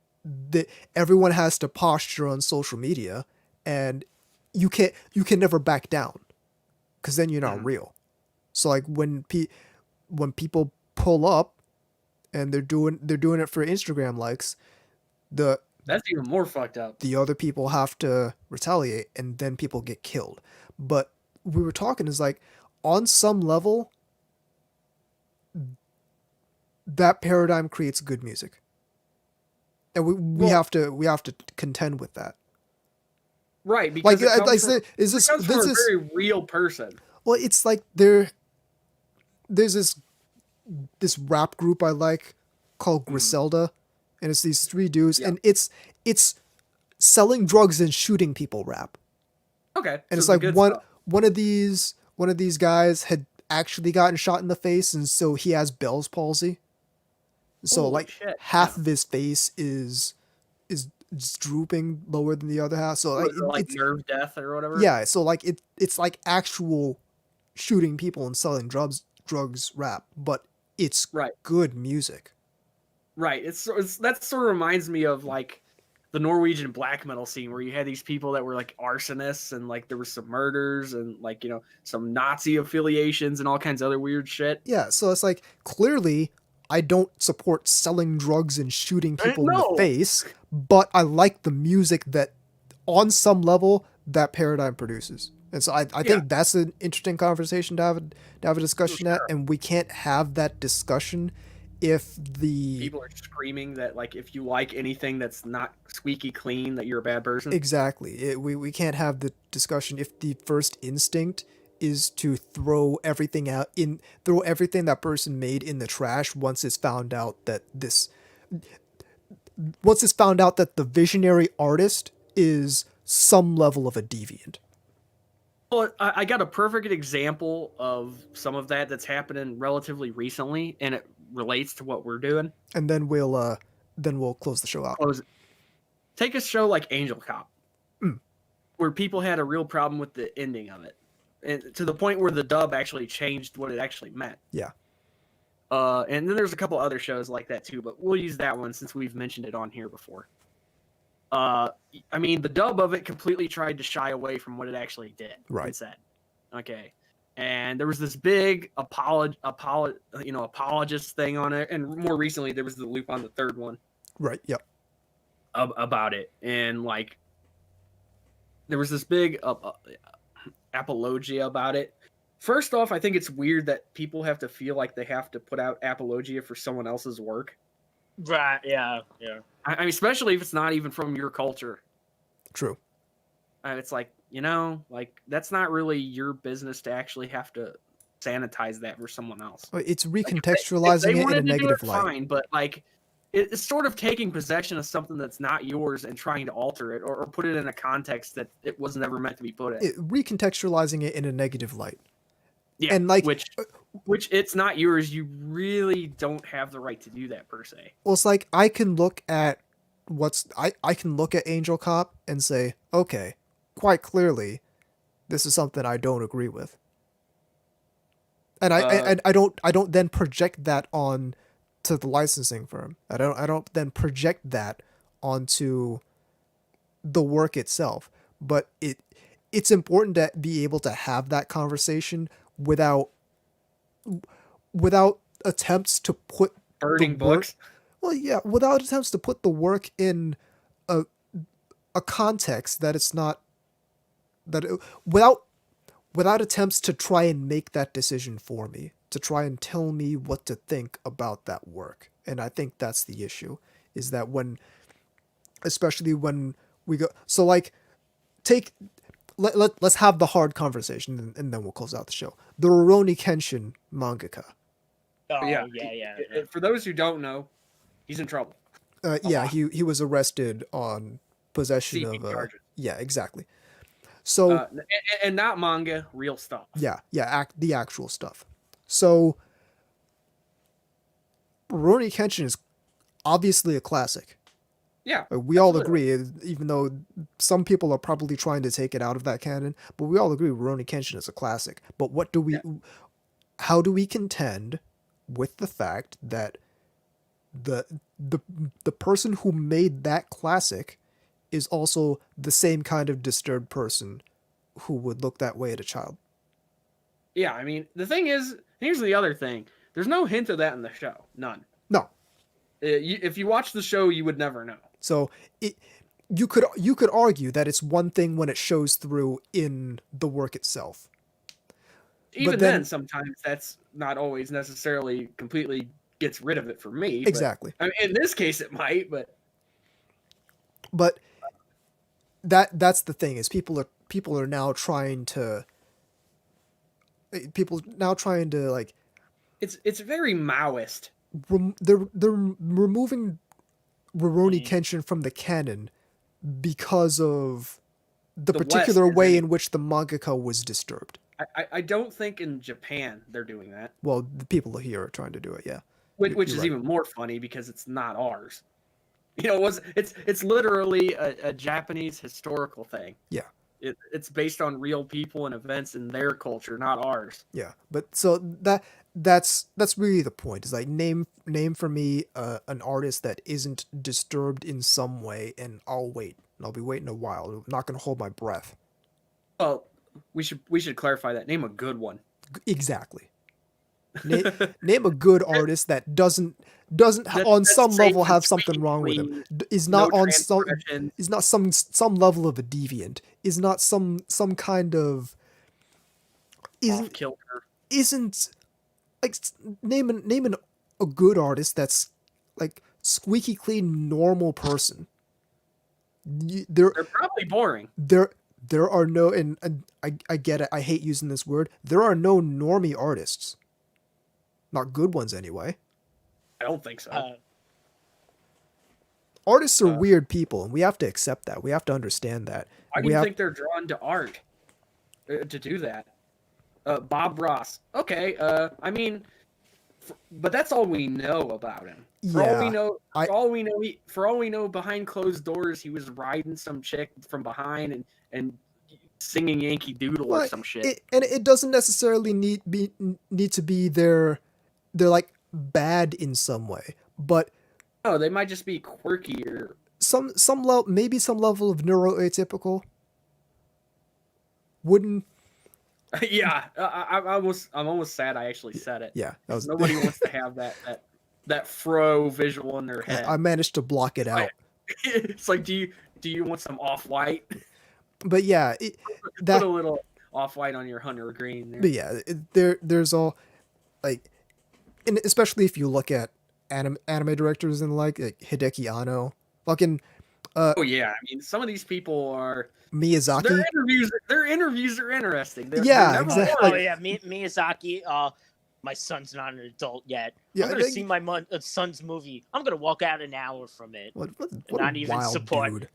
everyone has to posture on social media, and you can never back down, because then you're not Mhm. real. So like when people pull up and they're doing it for Instagram likes, the That's even more fucked up. the other people have to retaliate, and then people get killed. But we were talking is like, on some level, that paradigm creates good music, and Well, we have to contend with that. right, Like because it comes from is it comes from this a is very real person. well, it's like there's this rap group I like called Mhm. Griselda, and it's these three dudes, Yeah. and it's selling drugs and shooting people rap. Okay, And so it's the like good stuff. one of these guys had actually gotten shot in the face, and so he has Bell's palsy. So Holy like shit! half Yeah. of his face is just drooping lower than the other half. So like Was it like it's nerve death or whatever? yeah. So like it's like actual shooting people and selling drugs rap, but it's Right. good music. Right. It's that sort of reminds me of like the Norwegian black metal scene where you had these people that were like arsonists and like there was some murders and like, you know, some Nazi affiliations and all kinds of other weird shit. Yeah, so it's like clearly I don't support selling drugs and shooting people in the No. face, but I like the music that on some level that paradigm produces. And so I Yeah, think that's an interesting conversation to have a for discussion at, sure. and we can't have that discussion if the People are screaming that like if you like anything that's not squeaky clean that you're a bad person. exactly we can't have the discussion if the first instinct is to throw everything that person made in the trash once it's found out that the visionary artist is some level of a deviant. Well, I got a perfect example of some of that that's happening relatively recently, and it relates to what we're doing. And then we'll close the show out. Close. Take a show like Angel Cop, Mm. where people had a real problem with the ending of it, and to the point where the dub actually changed what it actually meant. Yeah. And then there's a couple other shows like that too, but we'll use that one since we've mentioned it on here before. I mean, the dub of it completely tried to shy away from what it actually did. Right. And said, okay. And there was this big apologist thing on it, and more recently there was the loop on the third one Right. Yep. about it, and like there was this big apologia about it. First off, I think it's weird that people have to feel like they have to put out apologia for someone else's work. Right. Yeah. Yeah. I mean, especially if it's not even from your culture. True. And it's like, you know, like that's not really your business to actually have to sanitize that for someone else. It's Like, if recontextualizing they it in a wanted to do negative it, light. fine, but like it's sort of taking possession of something that's not yours and trying to alter it or put it in a context that it was never meant to be put in. Recontextualizing it in a negative light. Yeah, And like which it's not yours. You really don't have the right to do that per se. well, it's like I can look at I can look at Angel Cop and say, okay, quite clearly, this is something I don't agree with, and I don't then project that on to the licensing firm. I don't then project that onto the work itself. But it's important to be able to have that conversation without attempts to put Burning the work. books. Well, yeah, without attempts to put the work in a context that it's not without attempts to try and make that decision for me. to try and tell me what to think about that work. And I think that's the issue, is that especially when we go, so like, take, let's have the hard conversation, and then we'll close out the show. The Rurouni Kenshin mangaka. Oh yeah, yeah. For those who don't know, he's in trouble. Yeah, lot. he was arrested on possession CP of charges. yeah, exactly. So And not manga, real stuff. yeah, the actual stuff. So Rurouni Kenshin is obviously a classic. Yeah, We all absolutely. agree, even though some people are probably trying to take it out of that canon, but we all agree Rurouni Kenshin is a classic. But Yeah. how do we contend with the fact that the the the person who made that classic is also the same kind of disturbed person who would look that way at a child? Yeah, I mean, the thing is, here's the other thing. There's no hint of that in the show. None. No. If you watch the show, you would never know. So you could argue that it's one thing when it shows through in the work itself. Even then- then, sometimes that's not always necessarily completely gets rid of it for me. but- Exactly. I mean, in this case, it might, but But that's the thing, is people are now trying to like it's very Maoist. they're removing Rurouni Mm. Kenshin from the canon because of the The particular West is way in- in which the mangaka was disturbed. I don't think in Japan they're doing that, Well, the people here are trying to do it, yeah. which You're is right. even more funny because it's not ours. You know, it's literally a Japanese historical thing. Yeah. It's based on real people and events in their culture, not ours. Yeah, but so that's really the point. Is like, name for me an artist that isn't disturbed in some way, and I'll wait. And I'll be waiting a while. I'm not gonna hold my breath. Well, we should clarify that. Name a good one. Exactly. Name a good artist that doesn't on That's some safe level and have squeaky something wrong with him. clean, Is no not on some transgressions. is not some level of a deviant. Is not some kind of Off kilter. isn't like name a good artist that's like squeaky clean normal person. There They're probably boring. there are no, and I get it. I hate using this word. There are no normie artists. Not good ones anyway. I don't think so. Artists are weird people, and we have to accept that. We have to understand that. Why do We you have think they're drawn to art to do that? Bob Ross. Okay. I mean, but that's all we know about him. For all we Yeah, know, I- for all we know, behind closed doors, he was riding some chick from behind and singing Yankee Doodle or Well, some shit. and it doesn't necessarily need to be they're like bad in some way, but No, they might just be quirky or some level, maybe some level of neuroatypical. Wouldn't yeah. I'm almost sad I actually said it. yeah, that was Nobody wants to have that fro visual in their head. I managed to block it out. It's like, do you want some off white? But yeah, Put a little off white on your hunter green there. but yeah, there's all like, and especially if you look at anime directors and like Hideki Anno, fucking Oh yeah, I mean, some of these people are Miyazaki. their interviews are interesting. Yeah, never exactly. Oh boring. yeah, Miyazaki. My son's not an adult yet. Yeah, I'm gonna like- see my son's movie. I'm gonna walk out an hour from it. What Not a even wild support. dude.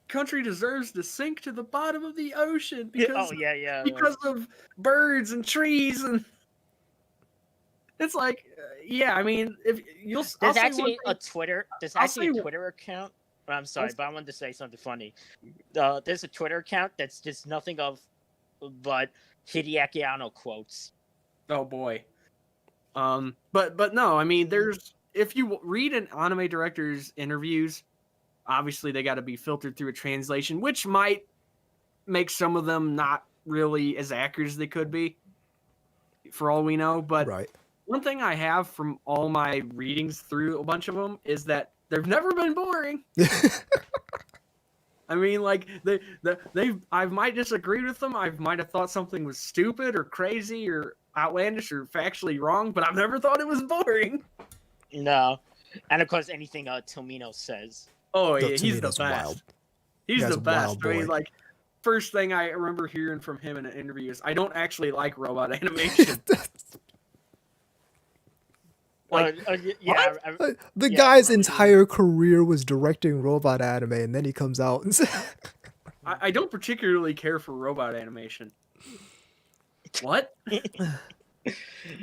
Country deserves to sink to the bottom of the ocean Yeah, because oh yeah. because of birds and trees and it's like yeah. I mean, if you'll I'll There's say actually one a Twitter. There's I'll actually say- a Twitter account. I'm sorry, but I wanted to say something funny. There's a Twitter account that's just nothing of but Hideaki Anno quotes. Oh boy. But no, I mean, there's if you read an anime director's interviews, obviously they got to be filtered through a translation, which might make some of them not really as accurate as they could be, for all we know. But Right. one thing I have from all my readings through a bunch of them is that they've never been boring. I mean, like I might disagree with them. I might have thought something was stupid or crazy or outlandish or factually wrong, but I've never thought it was boring. No, and of course anything Tomino says. Oh The yeah, he's the Tomato's best. wild. He's Guy's the a best. wild I mean, boy. like, first thing I remember hearing from him in an interview is, I don't actually like robot animation. Like, yeah, The Yeah, I guy's remember entire career was directing robot anime, and then he comes out and says, I don't particularly care for robot animation. What?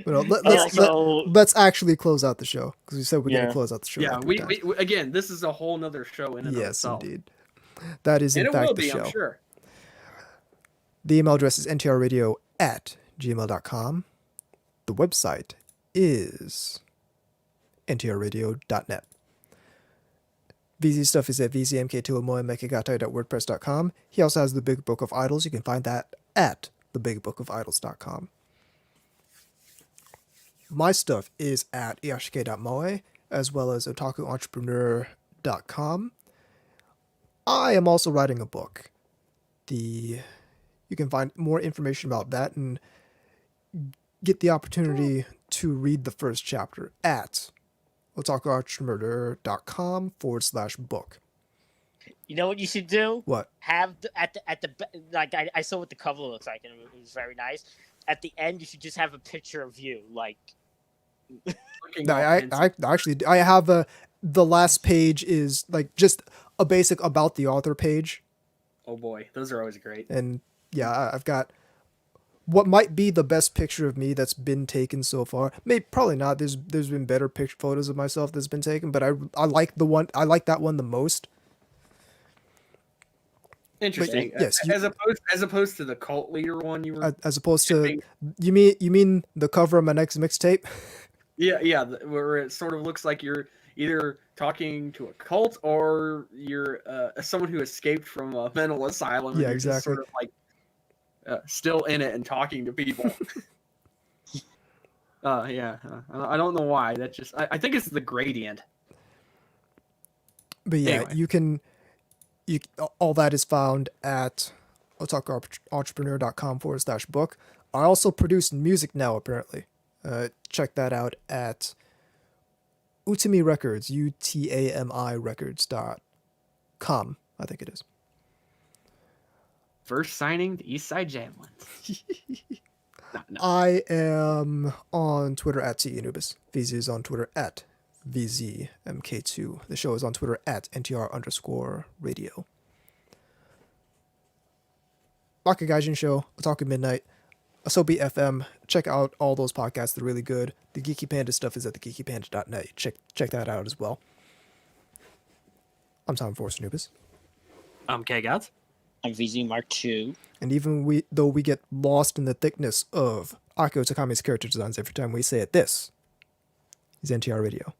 let's actually close out the show, because we said we're going to close out the show. Yeah, like we, 3 times. we again, this is a whole nother show in and of Yes, itself. indeed. That is, in And it fact, will the be, show. I'm sure. The email address is ntrradio@gmail.com. The website is ntrradio.net. VZ stuff is at vzmk2amoyamekagatai.wordpress.com. He also has the Big Book of Idols. You can find that at thebigbookofIdols.com. My stuff is at iyashike.moe, as well as otakuentrepreneur.com. I am also writing a book. You can find more information about that and get the opportunity to read the first chapter at otakuentrepreneur.com/book. You know what you should do? What? Have like I saw what the cover looks like, and it was very nice. At the end, you should just have a picture of you, like. I have the last page is like just a basic about the author page. Oh boy, those are always great. And yeah, I've got what might be the best picture of me that's been taken so far. Maybe probably not. There's been better picture photos of myself that's been taken, but I like that one the most. Interesting. But, yes, as opposed to the cult leader one you were. As opposed to you mean the cover of my next mixtape? Yeah, where it sort of looks like you're either talking to a cult or you're someone who escaped from a mental asylum. Yeah, and you're exactly. Just sort of like still in it and talking to people. I don't know why. That just I think it's the gradient. But yeah, Anyway. all that is found at otakuentrepreneur.com/book. I also produce music now, apparently. Check that out at Utami Records, UTAMI Records.com, I think it is. First signing the Eastside Jamlins. No. I am on Twitter at TEnubis. VZ is on Twitter at VZMK2. The show is on Twitter at NTR_radio. Bakagaijin Show, Otaku Midnight, Asobi FM. Check out all those podcasts. They're really good. The Geeky Panda stuff is at thegeekypanda.net. Check that out as well. I'm Tom Force Anubis. I'm K-Gods. I'm VZ Mark II. And even though we get lost in the thickness of Akio Takami's character designs every time we say it, this is NTR Radio.